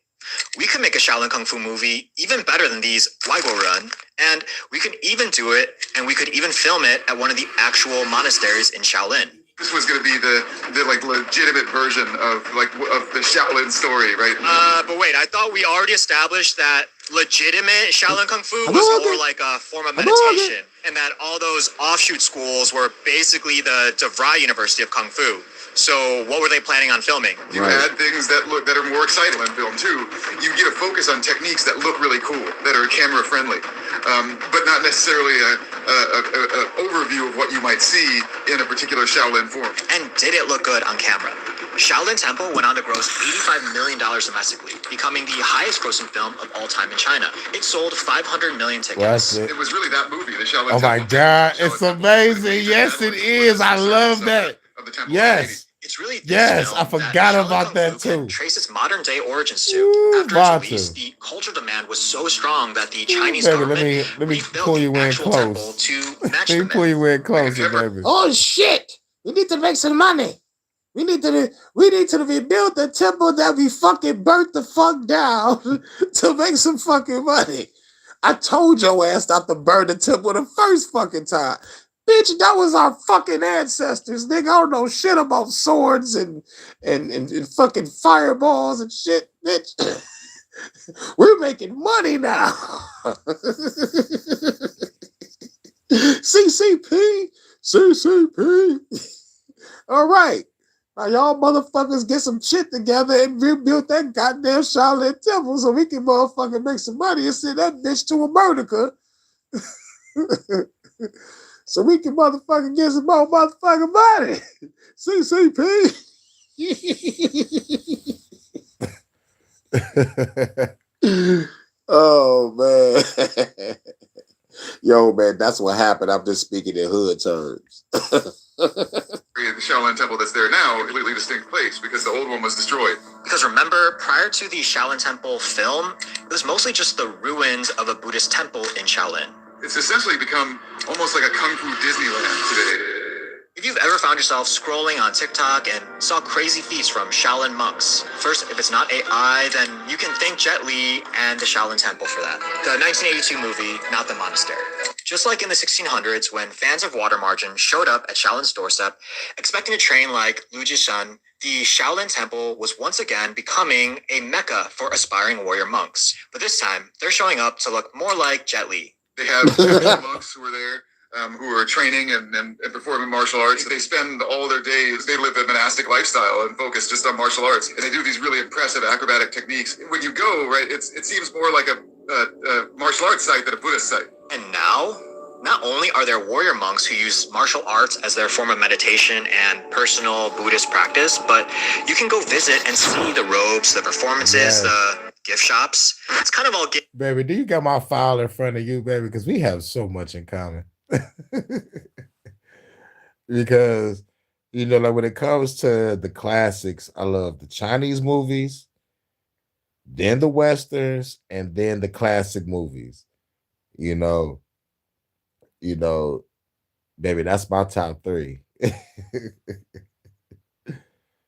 Speaker 15: we could make a Shaolin Kung Fu movie even better than these Waigo Run, and we could even do it, and we could even film it at one of the actual monasteries in Shaolin.
Speaker 12: This was going to be the like legitimate version of the Shaolin story, right?
Speaker 15: But wait, I thought we already established that legitimate Shaolin Kung Fu was more like a form of meditation, and that all those offshoot schools were basically the DeVry University of Kung Fu. So what were they planning on filming?
Speaker 12: You add things that are more exciting in film too. You get a focus on techniques that look really cool, that are camera friendly, but not necessarily an overview of what you might see in a particular Shaolin form.
Speaker 15: And did it look good on camera? Shaolin Temple went on to gross $85 million domestically, becoming the highest grossing film of all time in China. It sold 500 million tickets.
Speaker 12: It was really that movie, the Shaolin
Speaker 8: Temple. Oh my God, it's amazing. Yes, it is. I love that. Yes.
Speaker 15: It's really
Speaker 8: yes, I forgot about that too.
Speaker 15: Traces modern day origins to. After its release, the cultural demand was so strong that the Chinese government
Speaker 8: let me pull you in close.
Speaker 15: To match
Speaker 8: let me pull you in closer, baby.
Speaker 2: Oh shit! We need to make some money. We need to rebuild the temple that we fucking burnt the fuck down to make some fucking money. I told your ass not to burn the temple the first fucking time. Bitch, that was our fucking ancestors, nigga. I don't know shit about swords and fucking fireballs and shit, bitch. We're making money now. CCP. All right. Now y'all motherfuckers get some shit together and rebuild that goddamn Shaolin Temple so we can motherfucking make some money and send that bitch to America.
Speaker 8: so we can motherfucking get some more motherfucking money. CCP. Oh man. Yo, man, that's what happened. I'm just speaking in hood terms.
Speaker 12: The Shaolin Temple that's there now, a completely distinct place because the old one was destroyed.
Speaker 15: Because remember, prior to the Shaolin Temple film, it was mostly just the ruins of a Buddhist temple in Shaolin.
Speaker 12: It's essentially become almost like a Kung Fu Disneyland today.
Speaker 15: If you've ever found yourself scrolling on TikTok and saw crazy feats from Shaolin monks, first, if it's not AI, then you can thank Jet Li and the Shaolin Temple for that. The 1982 movie, not the monastery. Just like in the 1600s, when fans of Water Margin showed up at Shaolin's doorstep, expecting to train like Liu Jishan, the Shaolin Temple was once again becoming a mecca for aspiring warrior monks. But this time, they're showing up to look more like Jet Li.
Speaker 12: They have monks who are there. Who are training and performing martial arts. They spend all their days, they live a monastic lifestyle and focus just on martial arts. And they do these really impressive acrobatic techniques. When you go, right, it seems more like a martial arts site than a Buddhist site.
Speaker 15: And now, not only are there warrior monks who use martial arts as their form of meditation and personal Buddhist practice, but you can go visit and see the robes, the performances, the gift shops. It's kind of all...
Speaker 8: Baby, do you got my file in front of you, baby? Because we have so much in common. Because, you know, like when it comes to the classics, I love the Chinese movies, then the Westerns, and then the classic movies. You know, baby, that's my top three.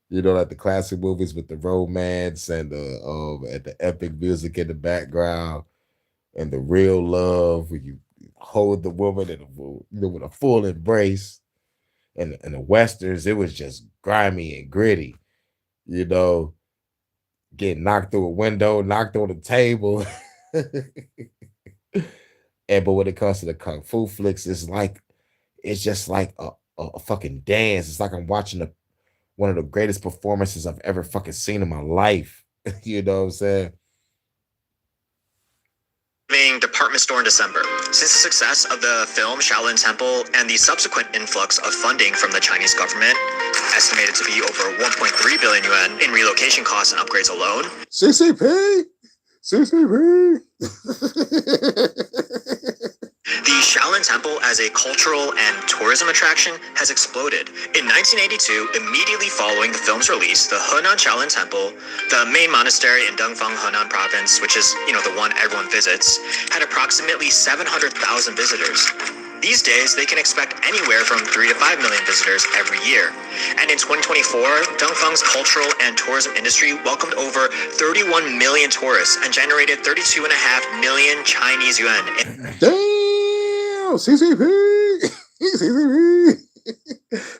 Speaker 8: You know, like the classic movies with the romance and the epic music in the background and the real love where you hold the woman with a full embrace. And the Westerns, it was just grimy and gritty, you know, getting knocked through a window, knocked on the table. But when it comes to the Kung Fu flicks, it's just like a fucking dance. It's like I'm watching one of the greatest performances I've ever fucking seen in my life. You know what I'm saying?
Speaker 15: Department store in December. Since the success of the film Shaolin Temple and the subsequent influx of funding from the Chinese government, estimated to be over 1.3 billion yuan in relocation costs and upgrades alone.
Speaker 8: CCP!
Speaker 15: The Shaolin Temple as a cultural and tourism attraction has exploded. In 1982, immediately following the film's release, the Henan Shaolin Temple, the main monastery in Dongfang, Henan province, which is, the one everyone visits, had approximately 700,000 visitors. These days, they can expect anywhere from 3 to 5 million visitors every year. And in 2024, Dongfang's cultural and tourism industry welcomed over 31 million tourists and generated 32.5 million Chinese yuan.
Speaker 8: Damn, CCP.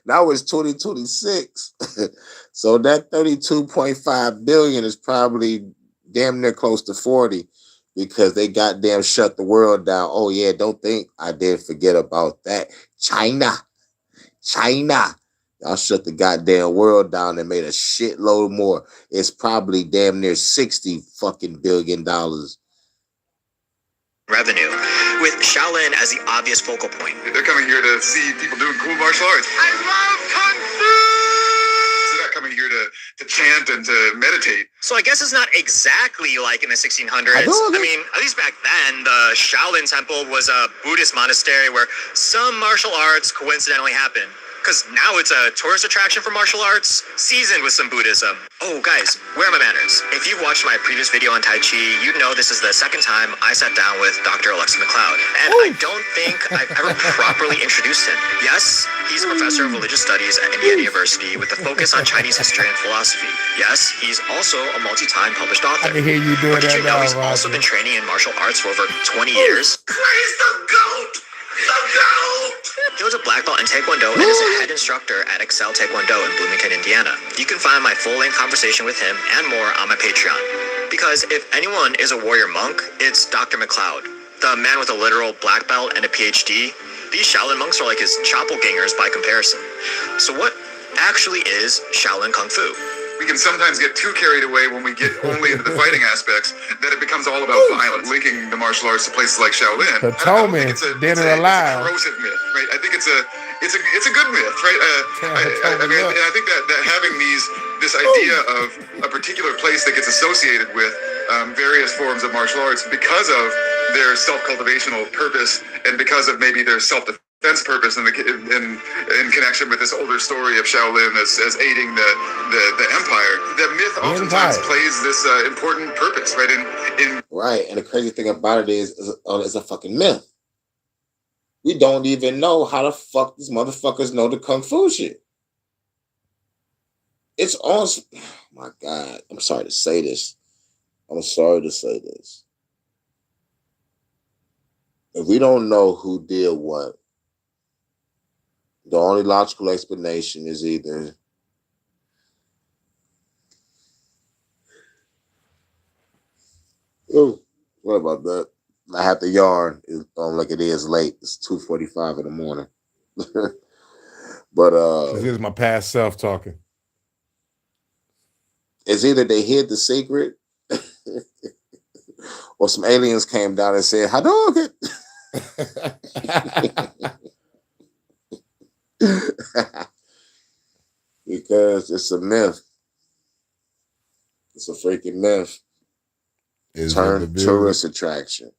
Speaker 8: Now it's 2026. So that 32.5 billion is probably damn near close to 40. Because they goddamn shut the world down. Oh, yeah, don't think I did forget about that. China. Y'all shut the goddamn world down and made a shitload more. It's probably damn near $60 fucking billion.
Speaker 15: Revenue, with Shaolin as the obvious focal point.
Speaker 12: They're coming here to see people doing cool martial arts. I love Kung Fu! They're not coming here to chant and to meditate.
Speaker 15: So I guess it's not exactly like in the 1600s. I mean, at least back then, the Shaolin Temple was a Buddhist monastery where some martial arts coincidentally happened. Because now it's a tourist attraction for martial arts, seasoned with some Buddhism. Oh, guys, where are my manners? If you've watched my previous video on Tai Chi, you know this is the second time I sat down with Dr. Alexa McLeod. And I don't think I've ever properly introduced him. Yes, he's a professor of religious studies at Indiana University with a focus on Chinese history and philosophy. Yes, he's also a multi-time published author.
Speaker 8: I can hear you doing
Speaker 15: but did
Speaker 8: that
Speaker 15: you know
Speaker 8: now,
Speaker 15: he's also been training in martial arts for over 20 years?
Speaker 7: Praise the goat! The goat!
Speaker 15: He was a black belt in Taekwondo and is a head instructor at Excel Taekwondo in Bloomington, Indiana. You can find my full-length conversation with him and more on my Patreon. Because if anyone is a warrior monk, it's Dr. McLeod, the man with a literal black belt and a PhD. These Shaolin monks are like his doppelgangers by comparison. So what actually is Shaolin Kung Fu?
Speaker 12: we can sometimes get too carried away when we get only into the fighting aspects that it becomes all about violence, linking the martial arts to places like Shaolin.
Speaker 8: The Toman, dead or alive.
Speaker 12: It's a corrosive myth, right? I think it's a good myth, right? I mean, and I think that having this idea of a particular place that gets associated with various forms of martial arts because of their self-cultivational purpose and because of maybe their self-defense purpose in connection with this older story of Shaolin as aiding the empire. That myth oftentimes plays this important purpose, right?
Speaker 2: Right, and the crazy thing about it is it's a fucking myth. We don't even know how the fuck these motherfuckers know the kung fu shit. It's on. Oh my God, I'm sorry to say this. If we don't know who did what, the only logical explanation is either what about that? I have to yarn like it is late. It's 2:45 in the morning. But
Speaker 8: here's my past self talking.
Speaker 2: It's either they hid the secret or some aliens came down and said, Hadouken! Because it's a myth. It's a freaking myth. Turn tourist attraction.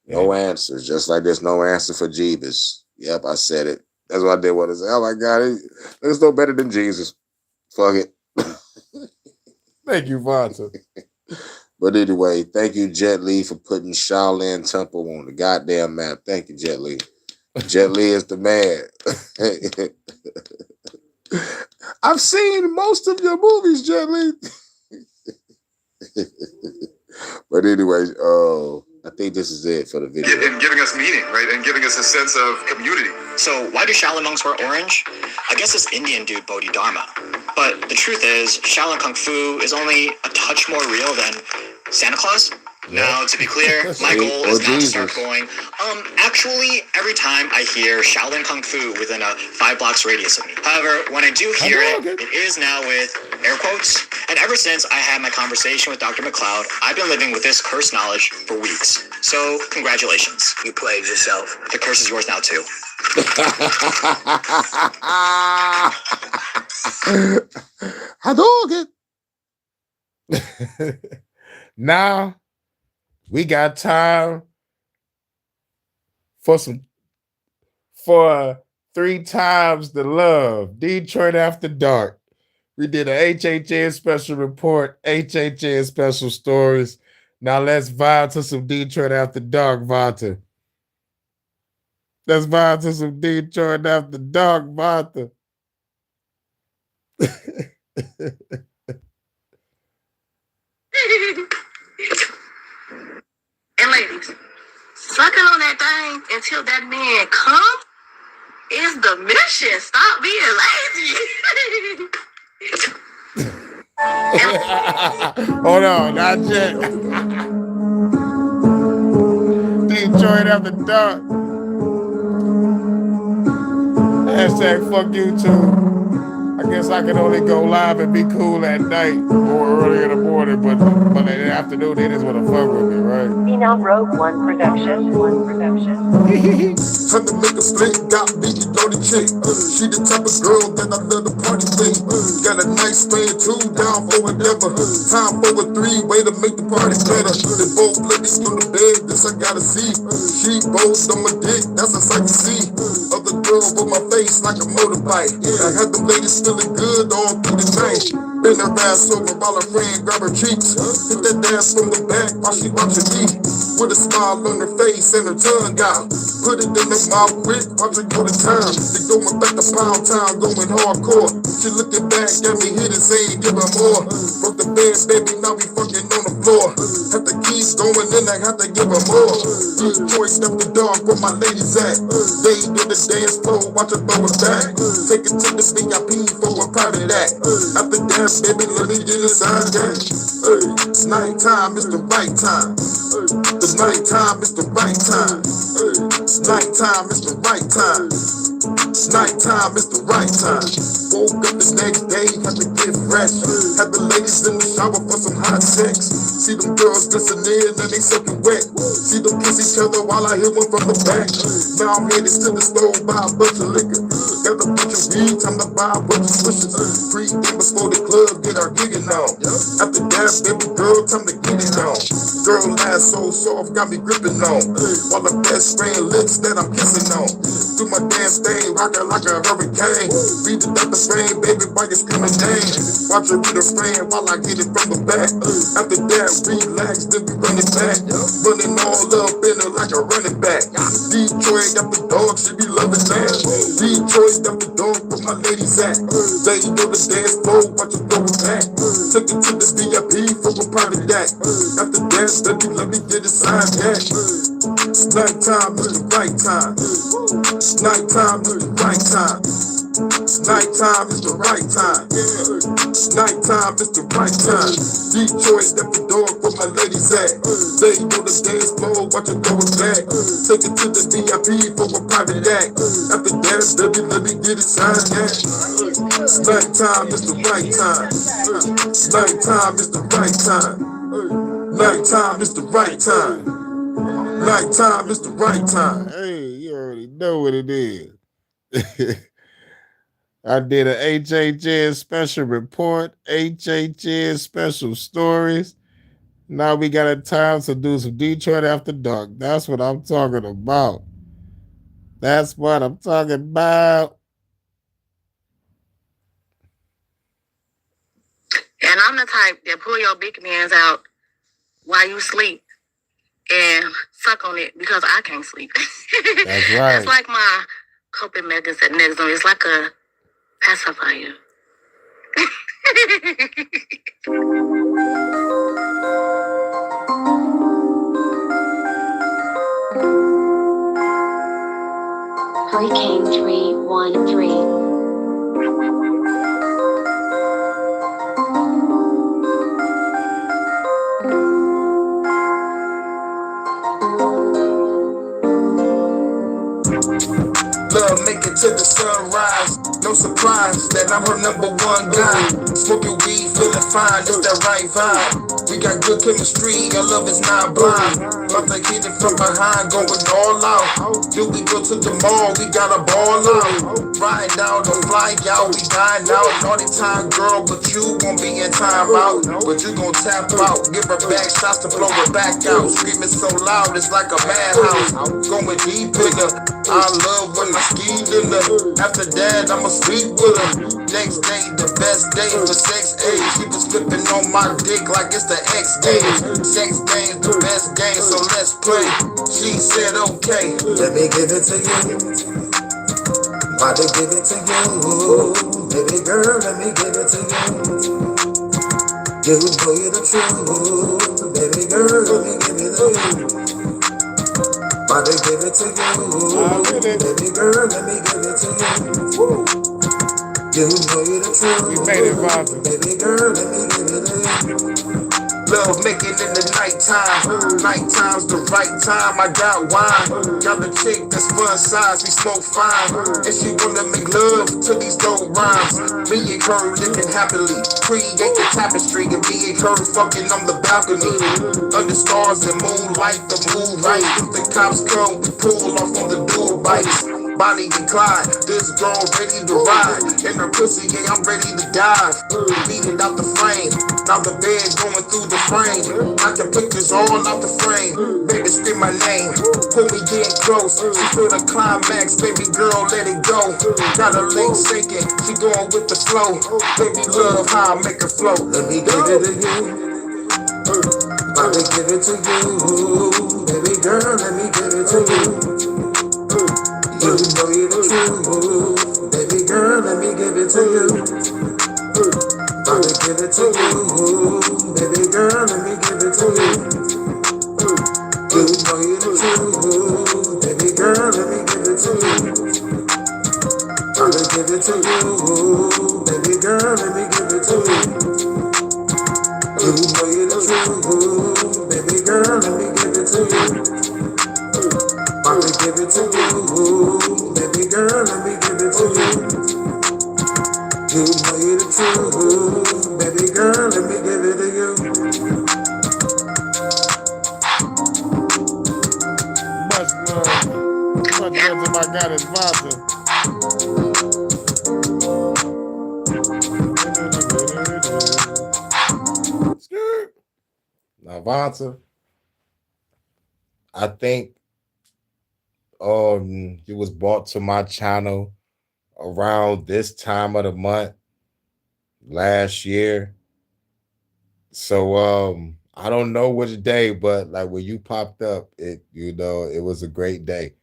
Speaker 2: No answers. Just like there's no answer for Jeebus. Yep, I said it. That's what I did want to say. Oh my God, it's no better than Jesus. Fuck it.
Speaker 8: Thank you, Vonta.
Speaker 2: But anyway, thank you, Jet Li, for putting Shaolin Temple on the goddamn map. Thank you, Jet Li. Jet Li is the man. I've seen most of your movies, Jet Li. But anyway, I think this is it for the video.
Speaker 12: And giving us meaning, right? And giving us a sense of community.
Speaker 15: So why do Shaolin monks wear orange? I guess this Indian dude Bodhidharma. But the truth is, Shaolin Kung Fu is only a touch more real than Santa Claus. Now, to be clear, my goal is not to start going, actually, every time I hear Shaolin Kung Fu within a 5 blocks radius of me. However, when I do hear it, it is now with air quotes. And ever since I had my conversation with Dr. McLeod, I've been living with this cursed knowledge for weeks. So, congratulations. You played yourself. The curse is yours now, too.
Speaker 2: Hadouken!
Speaker 8: Now we got time for 3 times the love. Detroit After Dark. We did a HHN special report, HHN special stories. Now let's vibe to some Detroit After Dark, Vonta. Let's vibe to some Detroit After Dark, Vonta.
Speaker 16: And ladies, sucking on that thing until that man come is the mission. Stop being lazy.
Speaker 8: Hold on, not yet. Detroit After Dark. Hashtag fuck YouTube. I guess I can only go live and be cool at night or early in the morning, but in the afternoon they just want to fuck with me, right?
Speaker 17: Now Rogue One Production.
Speaker 10: Time to make a split, got me, you know the chick. She the type of girl that I love to party with. Got a nice man, 2 down for whatever. Time for a 3-way to make the party better. They both ladies on the bed, this I gotta see. She both on my dick, that's a sight to see. Other girl with my face like a motorbike. I had them ladies feeling good all through the night. Bend her ass over while her friend grab her cheeks. Hit that ass from the back while she watching me. With a smile on her face and her tongue out. Put it in her mouth quick, watch her go to town. They going back to Pound Town, going hardcore. She looking back at me, hit and saying, give her more. Broke the bed, baby, now we fucking on the floor. Have to keep going in, I have to give her more. Detroit After Dark, where my ladies at? They in the dance floor, watch her throw it back. Take it to the VIP for a private act. After that, baby, let me get inside that. It's nighttime, it's the right time. The nighttime is the right time. It's nighttime, it's the right time. It's Nighttime is the right time. Woke up the next day, had to get fresh. Had the ladies in the shower for some hot sex. See them girls glistening and they soaking wet. See them kiss each other while I hit one from the back. Now I'm headed to the store, buy a bunch of liquor. Got a bunch of weed, time to buy a bunch of switches. Pre-game before the club, get our gigging on. After that, baby girl, time to get it on. Girl ass so soft, got me gripping on. While the best friend lips that I'm kissing on. Do my dance thing, rockin' like a hurricane. Beat it up the fame, baby, while you screaming name. Watch her read a friend while I get it from the back. After that, relax, then we run it back. Running all up in her like a running back. Detroit got the dog, she be loving that. Detroit got the dog for my ladies at. Lady on the dance floor, watch her throw it back. Took it to the VIP for a private act. After that, baby, let me get inside that. Nighttime is the right time. Nighttime is the right time. Nighttime is the right time. Nighttime is the right time. Detroit got the door for my ladies at. Lady on the dance floor, watch her throw it back. Take it to the VIP for a private act. After that, baby, let me get inside that. Nighttime is the right time. Nighttime is the right time. Nighttime is the right time. Nighttime is the right time.
Speaker 8: Hey, you already know what it is. I did an HHN special report, HHN special stories. Now we got a time to do some Detroit After Dark. That's what I'm talking about. That's what I'm talking about.
Speaker 16: And I'm the type that pull your big hands out while you sleep and suck on it because I can't sleep.
Speaker 8: That's right.
Speaker 16: It's like my coping mechanism. It's like a pacifier.
Speaker 18: Hurricane 313.
Speaker 10: Love make it to the sunrise. No surprise that I'm her number one guy. Smoking weed, feeling fine, just that right vibe. We got good chemistry, our love is not blind. About to hit it from behind, going all out. Do we go to the mall, we got a ball out. Ride out, don't fly out, we dine out. Naughty time girl, but you won't be in time out. But you gon' tap out, give her back shots to blow her back out. Screaming so loud, it's like a madhouse. Going deep in her, I love when I skied in her. After that, I'ma sleep with her. Next day, the best day for sex age. She was flipping on my dick like it's the X Games. Sex games, the best game, so let's play. She said okay, let me give it to you. About to give it to you. Baby girl, let me give it to you. You know you're the truth. Baby girl, let me give it to you. About to give it to you. Baby girl, let me give it to you. You know you're the truth.
Speaker 8: We made it, Bobby.
Speaker 10: Baby girl, let me give it to you. Love making in the nighttime. Nighttime's the right time. I got wine. Got a chick that's fun size. We smoke fine. And she wanna make love to these dope rhymes. Me and her living happily. Create the tapestry. And me and her fucking on the balcony. Under stars and moonlight, the moonlight. If the cops come, we pull off on the dual bikes. Bonnie and Clyde, this girl ready to ride. In her pussy, yeah, I'm ready to dive. Beat it out the frame. Now the bed going through the frame. I can pictures all out the frame. Baby, scream my name. Pull me in close. She feel the climax. Baby girl, let it go. Got her legs shaking. She going with the flow. Baby, love how I make her flow. Let me give it to you. Let me give it to you. Baby girl, let me give it to you. You know you're the truth. Baby girl, let me give it to you. Let me give it to you. Baby girl, let me give it to you. You know you're the truth. Baby girl, let me give it to you. Let me give it to you. Baby girl, let me give it to you. You know you're the truth. Baby girl, let me give it to you. give it to you. Baby girl, let me give it to you. You made it true. Baby girl, let me give it to you.
Speaker 8: Much love to my goddess Vonta. Now Vonta, I think it was brought to my channel around this time of the month last year. So I don't know which day, but like when you popped up, it was a great day.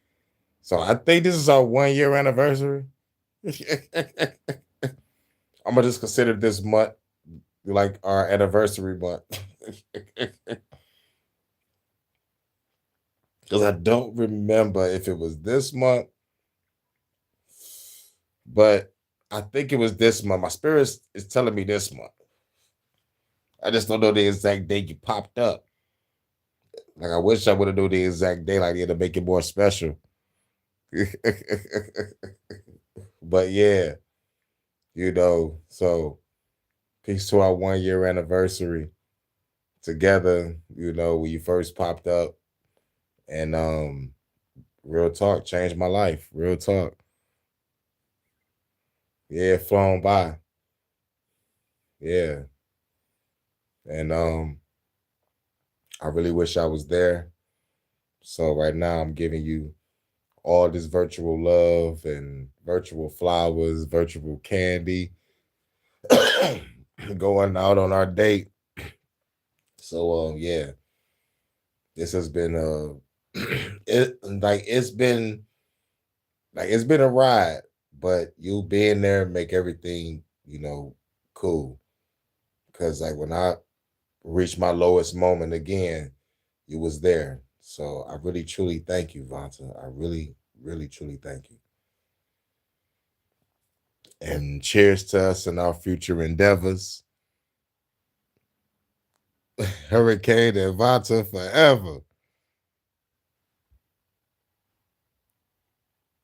Speaker 8: So I think this is our 1 year anniversary. I'm gonna just consider this month like our anniversary month. Because I don't remember if it was this month, but I think it was this month. My spirit is telling me this month. I just don't know the exact day you popped up. Like I wish I would have known the exact day, like to make it more special. But yeah, so peace to our 1 year anniversary together, when you first popped up. And real talk changed my life. Real talk. Yeah, flown by. Yeah. And I really wish I was there. So right now I'm giving you all this virtual love and virtual flowers, virtual candy going out on our date. So yeah. This has been it's been a ride, but you being there make everything, cool. Cause like when I reached my lowest moment again, you was there. So I really truly thank you, Vonta. I really, really truly thank you. And cheers to us and our future endeavors. Hurricane and Vonta forever.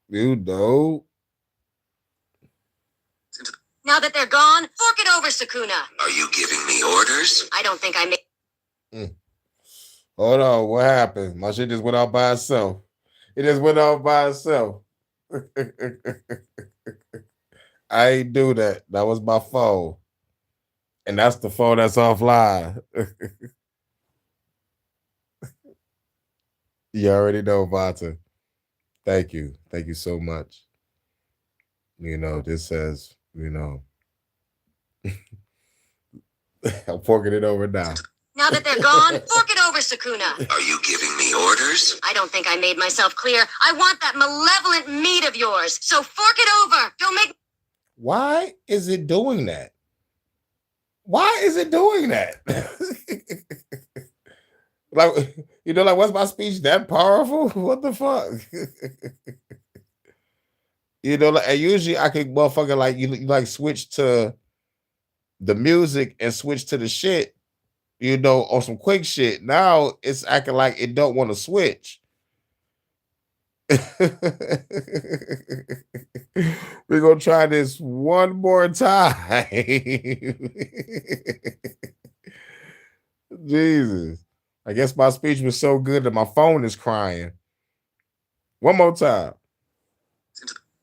Speaker 3: Now that they're gone, fork it over, Sakuna.
Speaker 19: Are you giving me orders?
Speaker 3: I don't think I made.
Speaker 8: Hold on, what happened? My shit just went out by itself. It just went out by itself. I ain't do that. That was my phone. And that's the phone that's offline. You already know, Vonta. Thank you. Thank you so much. This says, I'm forking it over now.
Speaker 3: Now that they're gone, fork it over, Sakuna.
Speaker 19: Are you giving me orders?
Speaker 3: I don't think I made myself clear. I want that malevolent meat of yours. So fork it over. Don't make.
Speaker 8: Why is it doing that? Why is it doing that? Like, what's my speech that powerful? What the fuck? And usually I could motherfucker like you like switch to the music and switch to the shit, on some quick shit. Now it's acting like it don't want to switch. We're gonna try this one more time. Jesus. I guess my speech was so good that my phone is crying. One more time.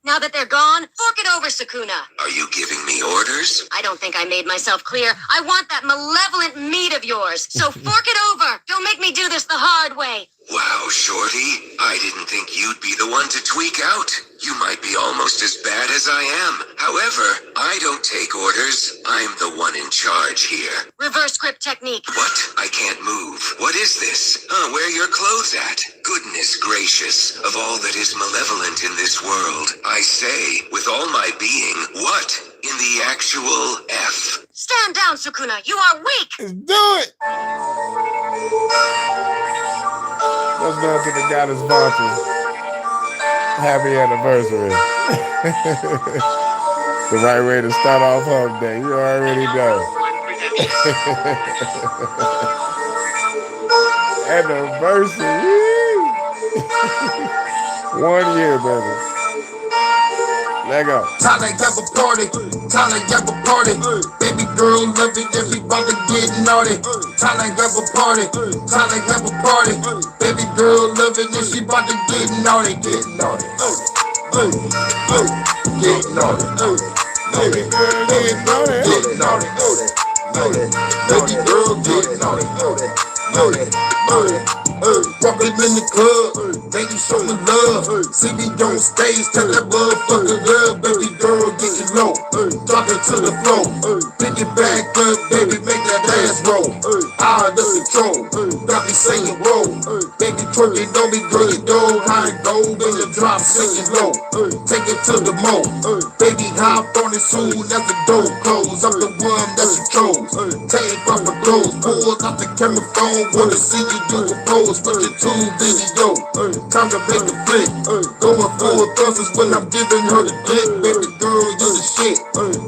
Speaker 3: Now that they're gone, fork it over, Sakuna.
Speaker 19: Are you giving me orders?
Speaker 3: I don't think I made myself clear. I want that malevolent meat of yours. So fork it over. Don't make me do this the hard way.
Speaker 19: Wow, Shorty. I didn't think you'd be the one to tweak out. You might be almost as bad as I am. However, I don't take orders. I'm the one in charge here.
Speaker 3: Reverse grip technique.
Speaker 19: What? I can't move. What is this? Where are your clothes at? Goodness gracious. Of all that is malevolent in this world, I say, with all my being, what in the actual F?
Speaker 3: Stand down, Sukuna. You are weak.
Speaker 8: Let's do it. Let's go to the goddess Vonta. Happy anniversary. The right way to start off hump day. You already know. Anniversary. 1 year, baby. Let go.
Speaker 10: Time to have a party, time to have a party. Baby girl love it, everybody get naughty. Time to have a party, time to have a party. Baby girl love it, and she about to get naughty, get naughty. Get naughty, naughty, get naughty, get naughty, naughty. Baby girl get naughty, naughty, naughty, naughty. Walking in the club, thank you so much love. See me on stage, tell that motherfucker love. Baby girl, get you low, drop it to the floor. Pick it back up, baby, make that ass roll. Out of control, got me saying roll. Baby twerking on me, girl, you know how it go. Baby drop, singing low, take it to the mo. Baby hop on it soon as the door close. I'm the one that you chose. Take off my clothes, pull out the camera phone, wanna see you do a pose. Put your tube video, time to make a flick. Going for a thumbs when I'm giving her the dick. Baby girl, you the shit.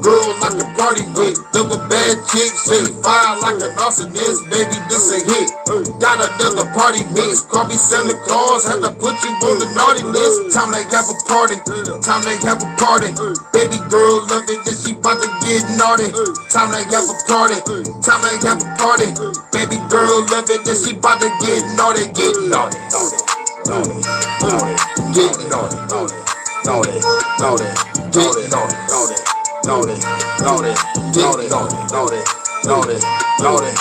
Speaker 10: Girl like a party with, love a bad chick. Say fire like an arsonist, baby, this a hit. Got another party mix, call me Santa Claus, had to put you on the naughty list. Time to have a party, time to have a party. Baby girl love it, then she about to get naughty. Time to have a party, time to have a party. Baby girl love it, then she about to get naughty. Get naughty, naughty, naughty, naughty, get naughty, naughty, naughty, naughty, get naughty, naughty, naughty, naughty, get naughty, naughty, naughty, naughty.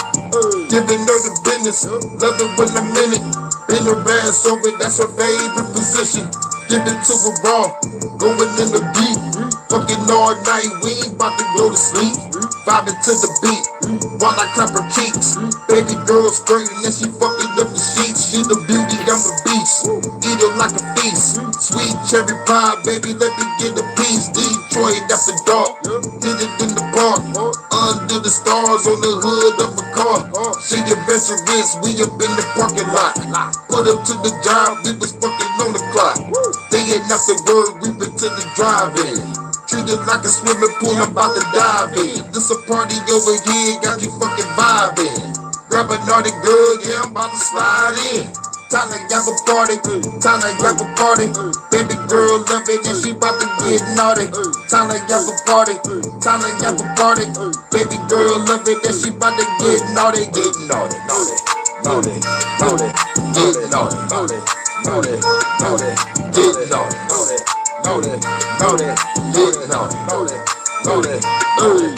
Speaker 10: Giving her the business, love it when I'm in it. In her ass over, that's her favorite position. Give it to her raw, going in the deep. Fucking all night, we ain't about to go to sleep. Vibing to the beat, while I clap her cheeks. Baby girl skirting and she fucking up the sheets. She the beauty, I'm the beast. Eat her like a feast. Sweet cherry pie, baby, let me get a piece. Detroit after dark, did it in the park. Under the stars on the hood of a car. She adventurous, we up in the parking lot. Put up to the job, we was fucking on the clock. Day and after work, we been to the drive-in. Treated like a swimming pool, I'm about to dive in. This a party over here, got you fucking vibing. Grab a naughty girl, yeah, I'm about to slide in. Time to have a party, time to have a party. Baby girl love it and she about to get naughty. Time to have a party, time to have a party. Baby girl love it and she about to get naughty. Get naughty, naughty, naughty, naughty, get naughty, naughty, naughty, naughty, get naughty, naughty. Naughty, naughty, naughty, naughty, naughty, naughty.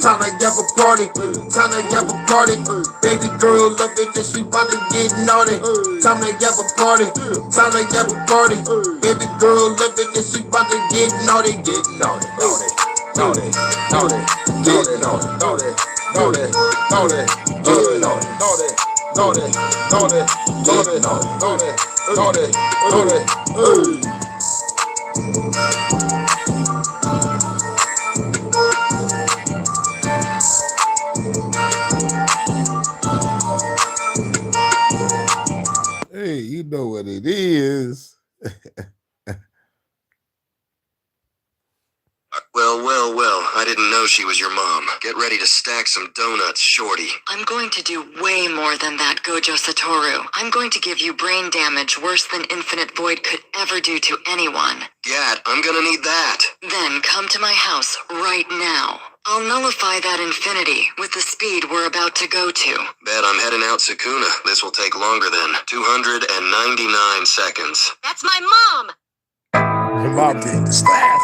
Speaker 10: Time to have a party, time to have a party. Baby girl love it, and she about to get naughty. Time to have a party, time to have a party. Baby girl love it, and she about to get naughty, get naughty, naughty, naughty, naughty, get naughty, naughty, naughty, naughty, get naughty, naughty, naughty, naughty, naughty, naughty, naughty, naughty, naughty.
Speaker 8: Hey, you know what it is.
Speaker 19: Well, I didn't know she was your mom. Get ready to stack some donuts, shorty.
Speaker 3: I'm going to do way more than that, Gojo Satoru. I'm going to give you brain damage worse than Infinite Void could ever do to anyone.
Speaker 19: Gat, I'm gonna need that.
Speaker 3: Then come to my house right now. I'll nullify that infinity with the speed we're about to go to.
Speaker 19: Bet I'm heading out Sukuna. This will take longer than 299 seconds.
Speaker 4: That's my mom!
Speaker 8: Your mom being the staff.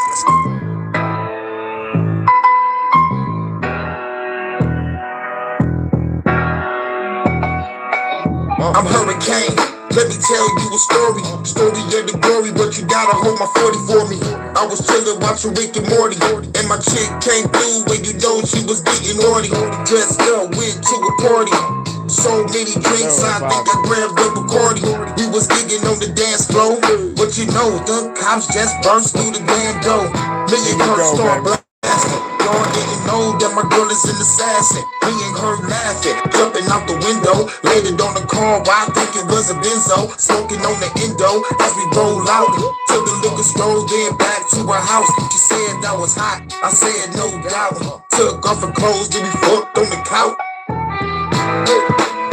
Speaker 10: I'm Hurricane, let me tell you a story. Story of the glory, but you gotta hold my 40 for me. I was chillin' watching Rick and Morty, and my chick came through when you know she was getting naughty. Dressed up, went to a party. So many drinks, I think I grabbed a Bacardi. We was gigging on the dance floor, but you know the cops just burst through the damn door. Million hearts start blasting. Y'all didn't know that my girl is an assassin. Me and her laughing, jumping out the window, landed on the car. I think it was a Benzo, smoking on the endo as we roll out to the liquor store, then back to her house. She said that was hot, I said no doubt. Took off her clothes, then we fucked on the couch.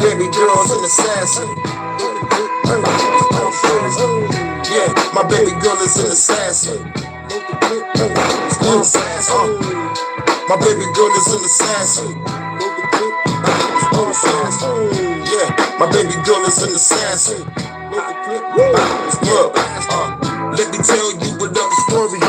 Speaker 10: Baby girl's an assassin. Yeah, my baby girl is an assassin. My baby girl is an assassin. Yeah, my baby girl is an assassin. Let me tell you another story.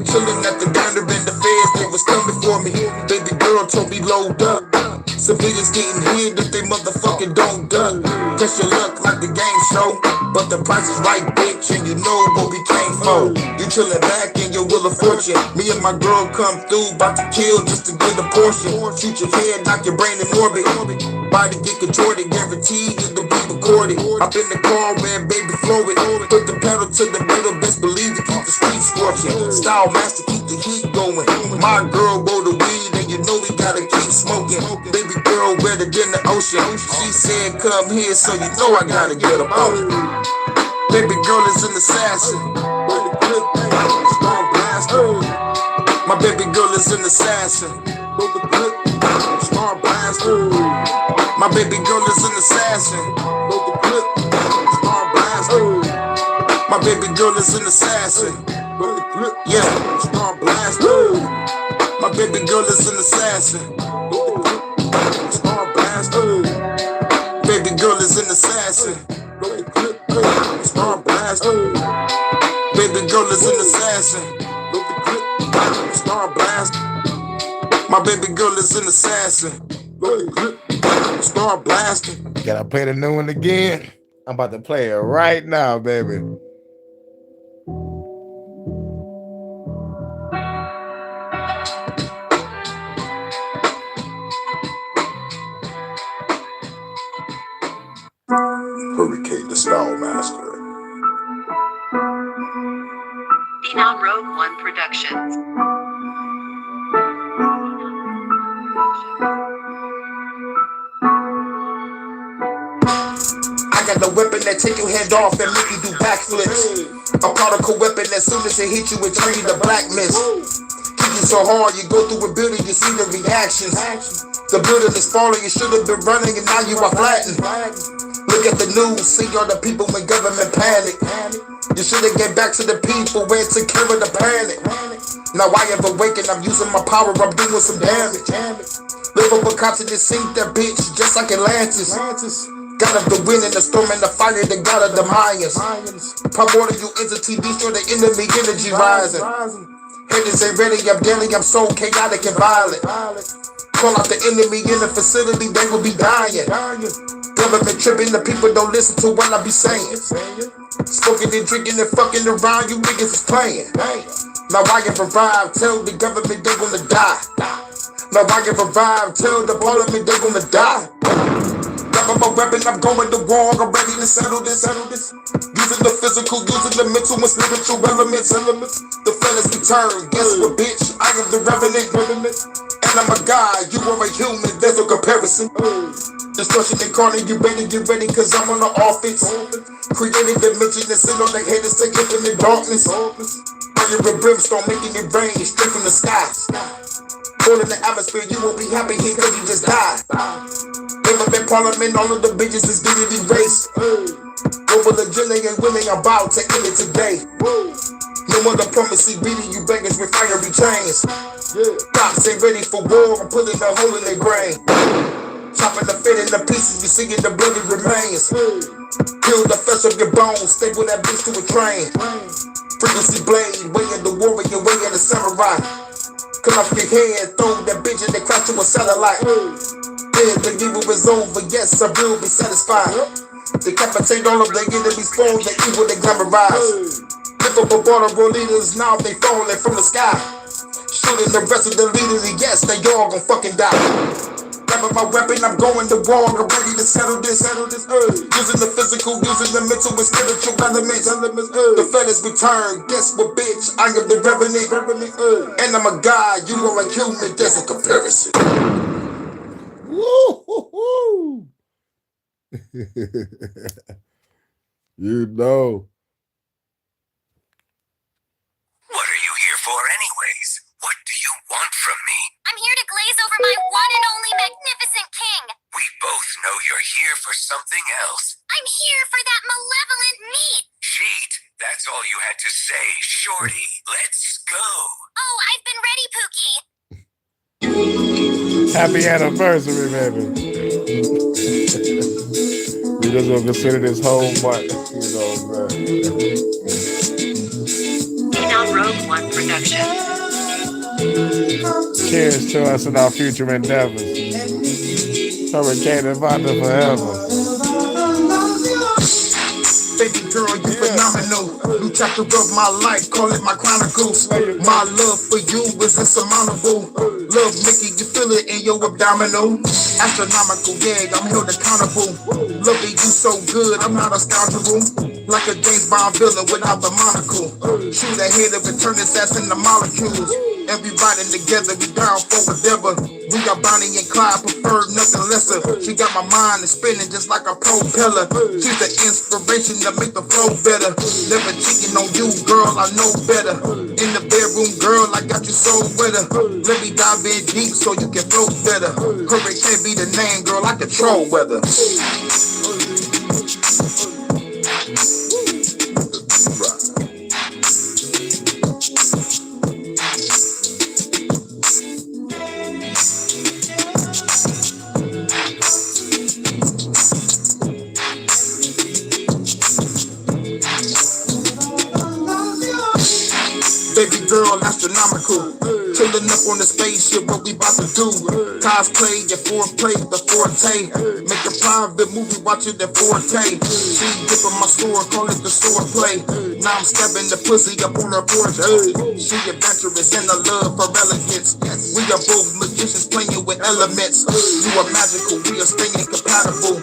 Speaker 10: Chilling at the diner and the feds, they was coming for me. Baby girl told me load up. Civilians getting hit if they motherfucking don't duck. Test your luck like the game show, but the price is right, bitch, and you know what we came for. You chillin' back in your wheel of fortune. Me and my girl come through, bout to kill just to get a portion. Shoot your head, knock your brain in orbit. Body get contorted, guaranteed it'll be recorded. Up in the car where baby flow it. Put the pedal to the metal, best believe to keep the street scorching. Style master, keep the heat going. My girl roll the weed, and you know we gotta keep smoking. Baby girl wetter than the ocean. She said come here, so you know I gotta get up on it. Baby girl is an assassin. My baby girl is an assassin. Star blaster. My baby girl is an assassin. Star blaster. My baby girl is an assassin. Yeah, star blaster. My baby girl is an assassin. Star blaster. Baby girl is an assassin. Star blaster. Baby girl is an assassin. Star blast. My baby girl is an assassin. Star blasting.
Speaker 8: Can I play the new one again? I'm about to play it right now, baby.
Speaker 10: Hurricane the Style Master.
Speaker 9: Phenom Rogue One Productions.
Speaker 10: I got the weapon that take your head off and make you do backflips. A particle weapon as soon as it hit you, it turn you to black mist. Kick you so hard, you go through a building, you see the reactions. The building is falling, you should have been running, and now you are flattened. Look at the news, see all the people in government panic. You should have get back to the people where it took care of the panic. Now I have awakened, I'm using my power, I'm doing some damage. Live up a continent, sink that bitch, just like Atlantis. God of the wind and the storm and the fire, the God of the Mayans. Primordial you entity, destroy the enemy, energy rising. Haters ain't ready, I'm deadly, I'm so chaotic and violent. Call out the enemy in the facility, they will be dying. Government tripping, the people don't listen to what I be saying. Smoking and drinking and fucking around, you niggas is playing. Now I get revived, tell the government they gonna die. Now I get revived, tell the parliament they gonna die. Grab my weapon, I'm going to war, I'm ready to settle this. Using the physical, using the mental and spiritual elements. The fellas return, guess what bitch, I am the revenant. And I'm a guy, you are a human, there's no comparison. Destruction and carnage, you better get ready cause I'm on the offense. Creating dimension and sit on the haters, take it in the darkness. Fire and brimstone, making it rain straight from the sky. Fall in the atmosphere, you won't be happy here cause you just died. Government parliament, all of the bitches is getting erased. Over the drilling and willing, I'm about to end it today. No more diplomacy, beating you bangers with fiery chains. Cops ain't ready for war, I'm putting a hole in their brain. Chopping the fit in the pieces, you see the bloody remains. Kill the flesh of your bones, staple that bitch to a train. Frequency blade, way of the warrior, way of the samurai. Cut off your head, throw that bitch and they crash to a satellite. Yeah, the evil is over, yes, I will be satisfied. Decapitate all of the enemies, fall the evil they glamorize. Lift up a border of leaders, now they falling from the sky. Shooting the rest of the leaders, yes, they all gon' fucking die. Grabbing my weapon, I'm going to war, I'm ready to settle this. Using the physical, using the mental and spiritual elements. The fellas return, guess what bitch, I am the revenant. And I'm a god, you are a human, there's a comparison.
Speaker 8: Woo-hoo-hoo. You know.
Speaker 19: What are you here for anyways? What do you want from me?
Speaker 20: I'm here to glaze over my one and only magnificent king.
Speaker 19: We both know you're here for something else.
Speaker 20: I
Speaker 19: I'm here for that malevolent meat. Sheet, that's all you had to say, Shorty. Let's go. Oh, I've been ready, Pookie.
Speaker 8: Happy anniversary, baby. We just gonna consider this whole month, you know what I'm saying?
Speaker 9: Now Rogue One Productions.
Speaker 8: Cheers to us and our future endeavors. Hurricane and Vodka forever.
Speaker 10: Baby girl, you phenomenal. New chapter of my life, call it my chronicles. My love for you is insurmountable. Love making you feel it in your abdominal. Astronomical, yeah, I'm held accountable. Loving you so good, I'm not a scoundrel. Like a James Bond villain without the monocle. Shoot ahead of it, turn this ass into molecules. Everybody together, we down for whatever. We got Bonnie and Clyde, prefer nothing lesser. She got my mind spinning just like a propeller. She's the inspiration to make the flow better. Never cheating on you, girl, I know better. In the bedroom, girl, I got you so wetter. Let me dive in deep so you can float better. Hurricane be the name, girl, I control weather. Baby girl, astronomical. Chilling up on the spaceship, what we about to do? Cosplay, your foreplay, the forte. Make a private movie, watch it at 4K. She dipping my store, call it the store play. Now I'm stabbing the pussy up on her porch. Hey. She adventurous and a love for elegance. We are both magicians playing with elements. You are magical, we are staying compatible.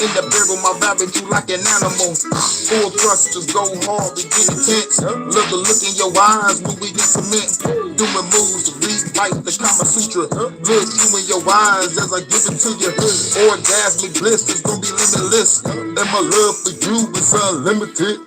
Speaker 10: In the bedroom, I ravage you like an animal. Full thrusters go hard, we get intense. Love the look in your eyes when we get cement. Doing moves to rewrite the Kama Sutra. Look you in your eyes as I give it to you. Orgasmic bliss is gonna be limitless. And my love for you is unlimited.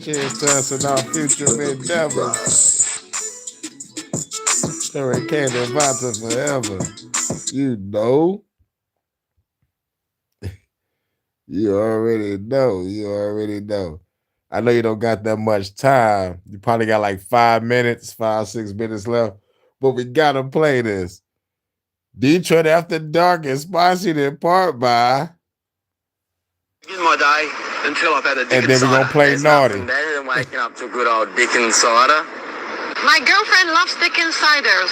Speaker 8: Cheers to us and our future endeavors. Hurricane and Vodka forever. You know. You already know. You already know. I know you don't got that much time. You probably got like 5 minutes, 6 minutes left. But we gotta play this. Detroit After Dark is sponsored in part by.
Speaker 20: In my day until I've had a Dick
Speaker 8: and then we're gonna play Naughty.
Speaker 20: Better than waking up to a good old Dickens cider.
Speaker 16: My girlfriend loves Dickens cider.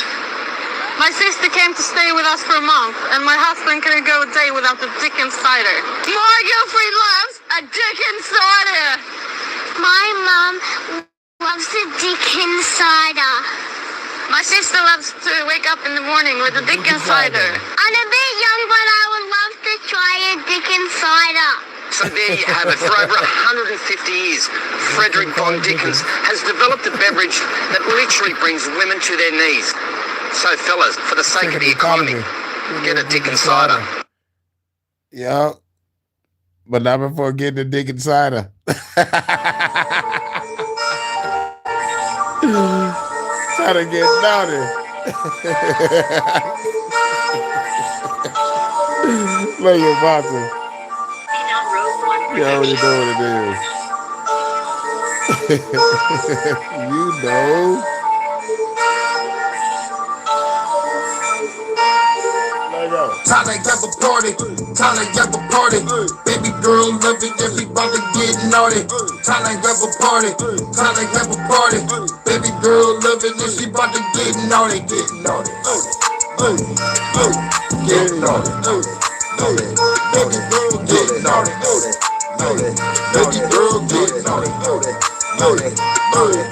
Speaker 16: My sister came to stay with us for a month, and my husband couldn't go a day without the Dickens cider. My girlfriend loves a Dickens cider.
Speaker 18: My mom loves the Dickens cider.
Speaker 16: My sister loves to wake up in the morning with a Dickens cider.
Speaker 18: I'm a bit young, but I would love to try a Dickens cider.
Speaker 20: So there you have it. For over 150 years, Frederick Von Dickens has developed a beverage that literally brings women to their knees. So fellas, for the sake of the economy, get a Dickens cider.
Speaker 8: Yeah. But not before getting the Dickens cider. Trying to get naughty. Love your bottle. You already know what it is. You know.
Speaker 10: Time to have a party, time to have a party. Baby girl love it, everybody get naughty. Time to have a party, time to have a party. Baby girl love it, everybody get naughty, get naughty. Get naughty, baby girl get naughty. naughty. Baby girl, get naughty, naughty, naughty, naughty.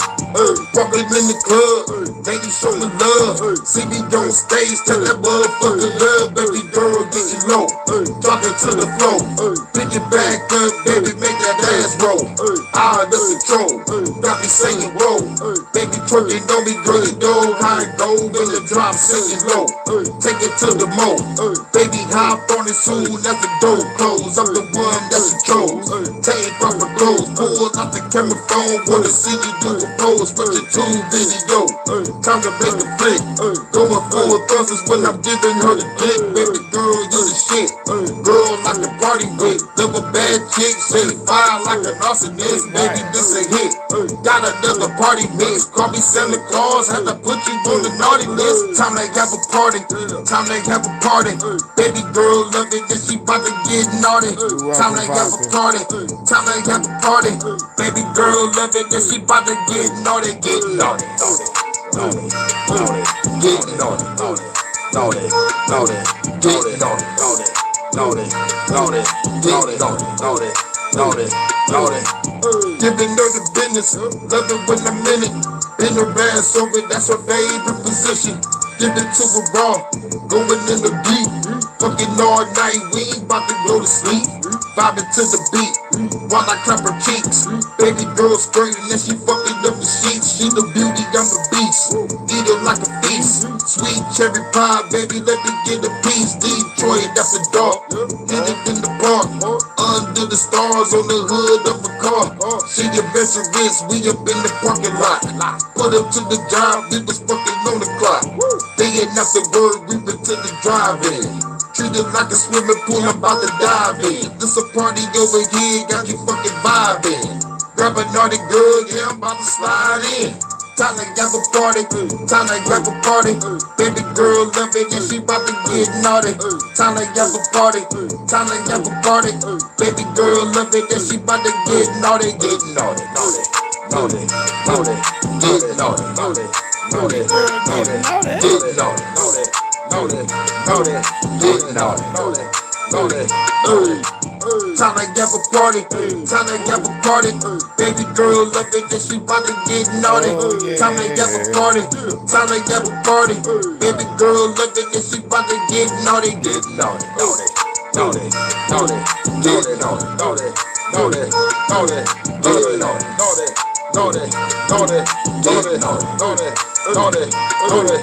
Speaker 10: Walking in the club, baby, show me love. See me on stage, tell that motherfucker love. Baby girl, getting low, dropping to the floor. Pick it back up, baby, make that ass roll. Out of control, got me saying roll. Baby twerking on me, girl, you know how it go. In the drop, singing low, take it to the mo. Baby, hop on it soon as the door close. I'm the one that she chose. Take off my clothes, pull out the camera phone. Wanna see you do a pose, put your tube video. Time to make a flick. Going full thrusters when I'm giving her the dick. Baby girl, you the shit. Girl like a party with. Never bad chick, say fire like an arsonist. Baby, this a hit. Got another party mix. Call me Santa Claus, had to put you on the naughty list. Time to have a party. Time to have a party. Baby girl love it, then she bout to get naughty. Time to have a party. Time to have a party. Baby girl love it, then she bout to get naughty. Get naughty, naughty, naughty, naughty. Get naughty, naughty, naughty, naughty. Get naughty, naughty, naughty, naughty. Get naughty, naughty, naughty, naughty. Giving her the business, love it when I'm in it. In her ass over, that's her favorite position. Give it to her raw, going in the deep. Fucking all night, we ain't about to go to sleep. Vibing to the beat, while I clap her cheeks. Baby girl screaming and she fucking up the sheets. She the beauty, I'm the beast. Eat her like a feast. Sweet cherry pie, baby, let me get a piece. Detroit after dark, did it in the park. Under the stars on the hood of a car. She adventurous, we up in the parking lot. Put up to the job, we was fucking on the clock. Day and after work, we went to the drive-in. Treated like a swimming pool, I'm about to dive in. This a party over here, got you fucking vibing. Grab a naughty girl, yeah, I'm about to slide in. Time to have a party, time to grab a party. Baby girl love it and she about to get naughty. Time to have a party, time to have a party. Baby girl love it and she about to get naughty. Get naughty, naughty, naughty, naughty. Get naughty, naughty, naughty, naughty. Get naughty, naughty, naughty, naughty. Get naughty, naughty, naughty, naughty. Time to have a party, time to have a party. Baby girl love it and she about to get naughty. Time to have a party, time to have a party. Baby girl love it and she about to get naughty. Get naughty, naughty, naughty, naughty. Get naughty, naughty, naughty, naughty. Get naughty, naughty, naughty, naughty. Get naughty, naughty, naughty, naughty.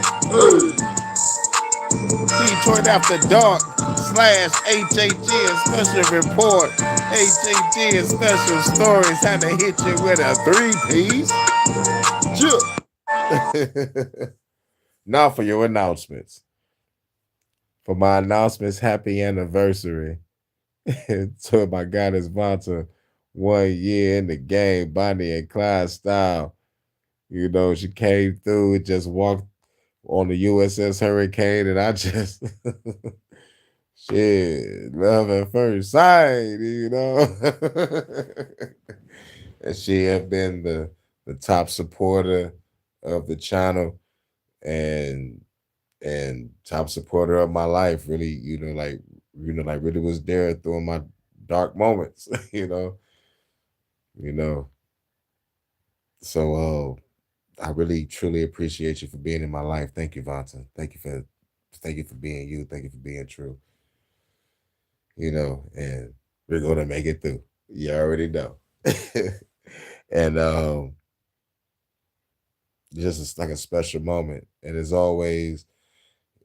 Speaker 8: Detroit After Dark / HHG Special Report. HHG Special Stories had to hit you with a 3-piece. Now for your announcements. For my announcements, happy anniversary to my goddess Vanta. 1 year in the game, Bonnie and Clyde style. You know, she came through, just walked on the USS Hurricane, and I just shit, love at first sight, you know. And she have been the top supporter of the channel and top supporter of my life. Really, like really was there through my dark moments, you know. So I really truly appreciate you for being in my life. Thank you, Vanta. Thank you for being you. Thank you for being true. And we're gonna make it through. You already know. And just like a special moment. And as always,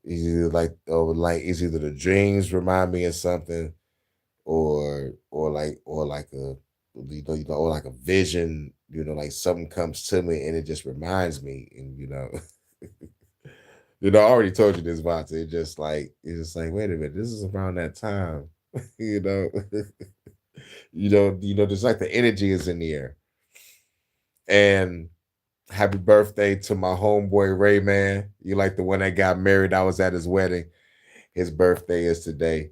Speaker 8: it's either the dreams remind me of something, or like a or like a vision, like something comes to me and it just reminds me. And I already told you this, Vanta. It's just like, wait a minute, this is around that time. There's like the energy is in the air. And happy birthday to my homeboy Rayman. You like the one that got married. I was at his wedding. His birthday is today.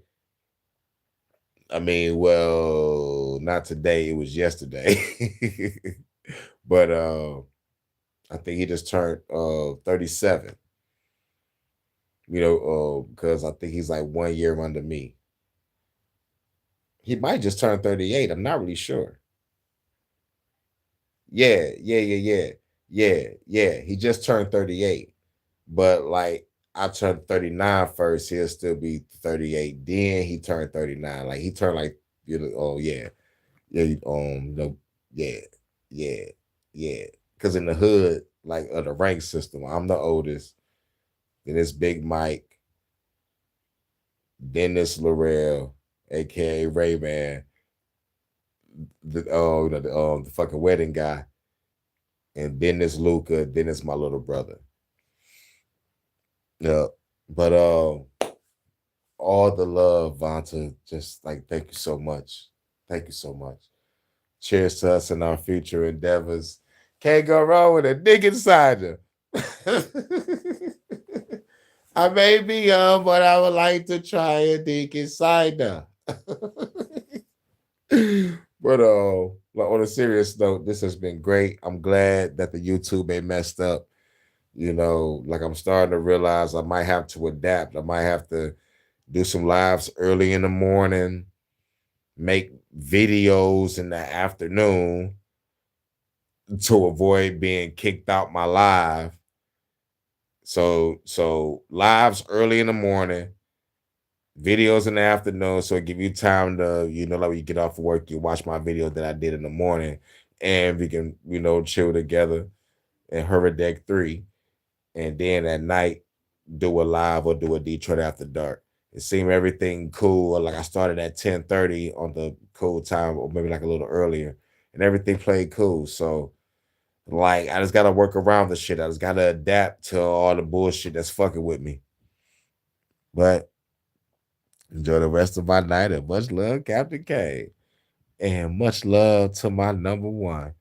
Speaker 8: I mean, well, not today. It was yesterday. But I think he just turned 37. Because I think he's like 1 year under me. He might just turn 38. I'm not really sure. Yeah. He just turned 38. But like I turned 39 first, he'll still be 38. Then he turned 39. Like he turned like, you know, oh yeah. Yeah, no, yeah, yeah, yeah. Because in the hood, like of the rank system, I'm the oldest. Then it's Big Mike. Then it's Laurel, aka Rayman, the fucking wedding guy. And then it's Luca. Then it's my little brother. Yeah, but all the love, Vonta. Just like thank you so much. Thank you so much. Cheers to us in our future endeavors. Can't go wrong with a dick inside you. I may be young, but I would like to try a dick inside her. But on a serious note, this has been great. I'm glad that the YouTube ain't messed up. You know, like I'm starting to realize I might have to adapt. I might have to do some lives early in the morning, make videos in the afternoon to avoid being kicked out my live. So lives early in the morning, videos in the afternoon, so it give you time to, you know, like when you get off of work, you watch my video that I did in the morning, and we can, you know, chill together and Hurry Deck 3. And then at night, do a live or do a Detroit After Dark. It seemed everything cool. Like I started at 10:30 on the cool time, or maybe like a little earlier, and everything played cool. So like I just gotta work around the shit. I just gotta adapt to all the bullshit that's fucking with me. But enjoy the rest of my night, and much love, Captain K. And much love to my number one.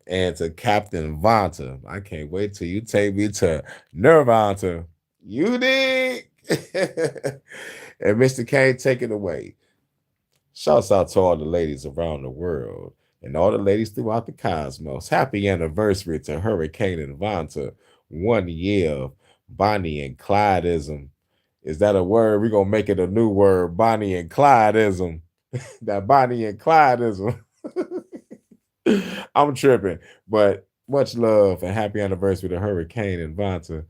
Speaker 8: And to Captain Vonta. I can't wait till you take me to Nirvana. You dig? And Mr. K, take it away. Shouts out to all the ladies around the world and all the ladies throughout the cosmos. Happy anniversary to Hurricane and Vonta. 1 year of Bonnie and Clydeism. Is that a word? We're going to make it a new word, Bonnie and Clydeism. That Bonnie and Clydeism. I'm tripping, but much love and happy anniversary to Hurricane and Vonta,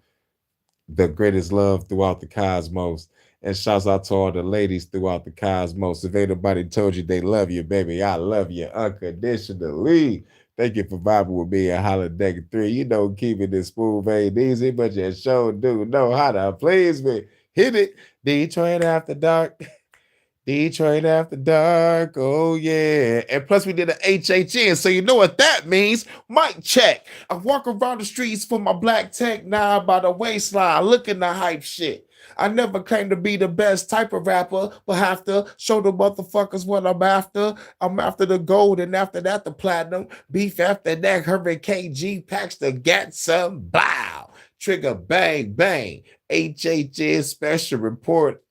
Speaker 8: the greatest love throughout the cosmos. And shouts out to all the ladies throughout the cosmos. If anybody told you they love you, baby, I love you unconditionally. Thank you for vibing with me at Holiday 3. You know, keeping this smooth ain't easy, but you sure do know how to please me. Hit it. Detroit After Dark. Detroit After Dark, oh yeah. And plus we did an HHN, so you know what that means. Mic check. I walk around the streets for my black tech now by the waistline, looking the hype shit. I never claimed to be the best type of rapper, but have to show the motherfuckers what I'm after. I'm after the gold, and after that the platinum. Beef after that, Hurricane G packs the get some bow. Trigger bang bang. HHN special report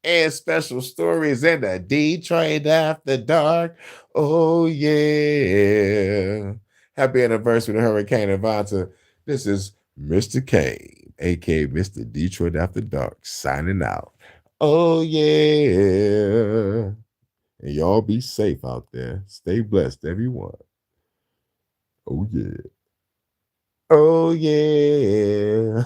Speaker 8: and special stories in the Detroit After Dark. Oh, yeah. Happy anniversary to Hurricane and Vonta. This is Mr. K, aka Mr. Detroit After Dark, signing out. Oh, yeah. And y'all be safe out there. Stay blessed, everyone. Oh, yeah. Oh, yeah.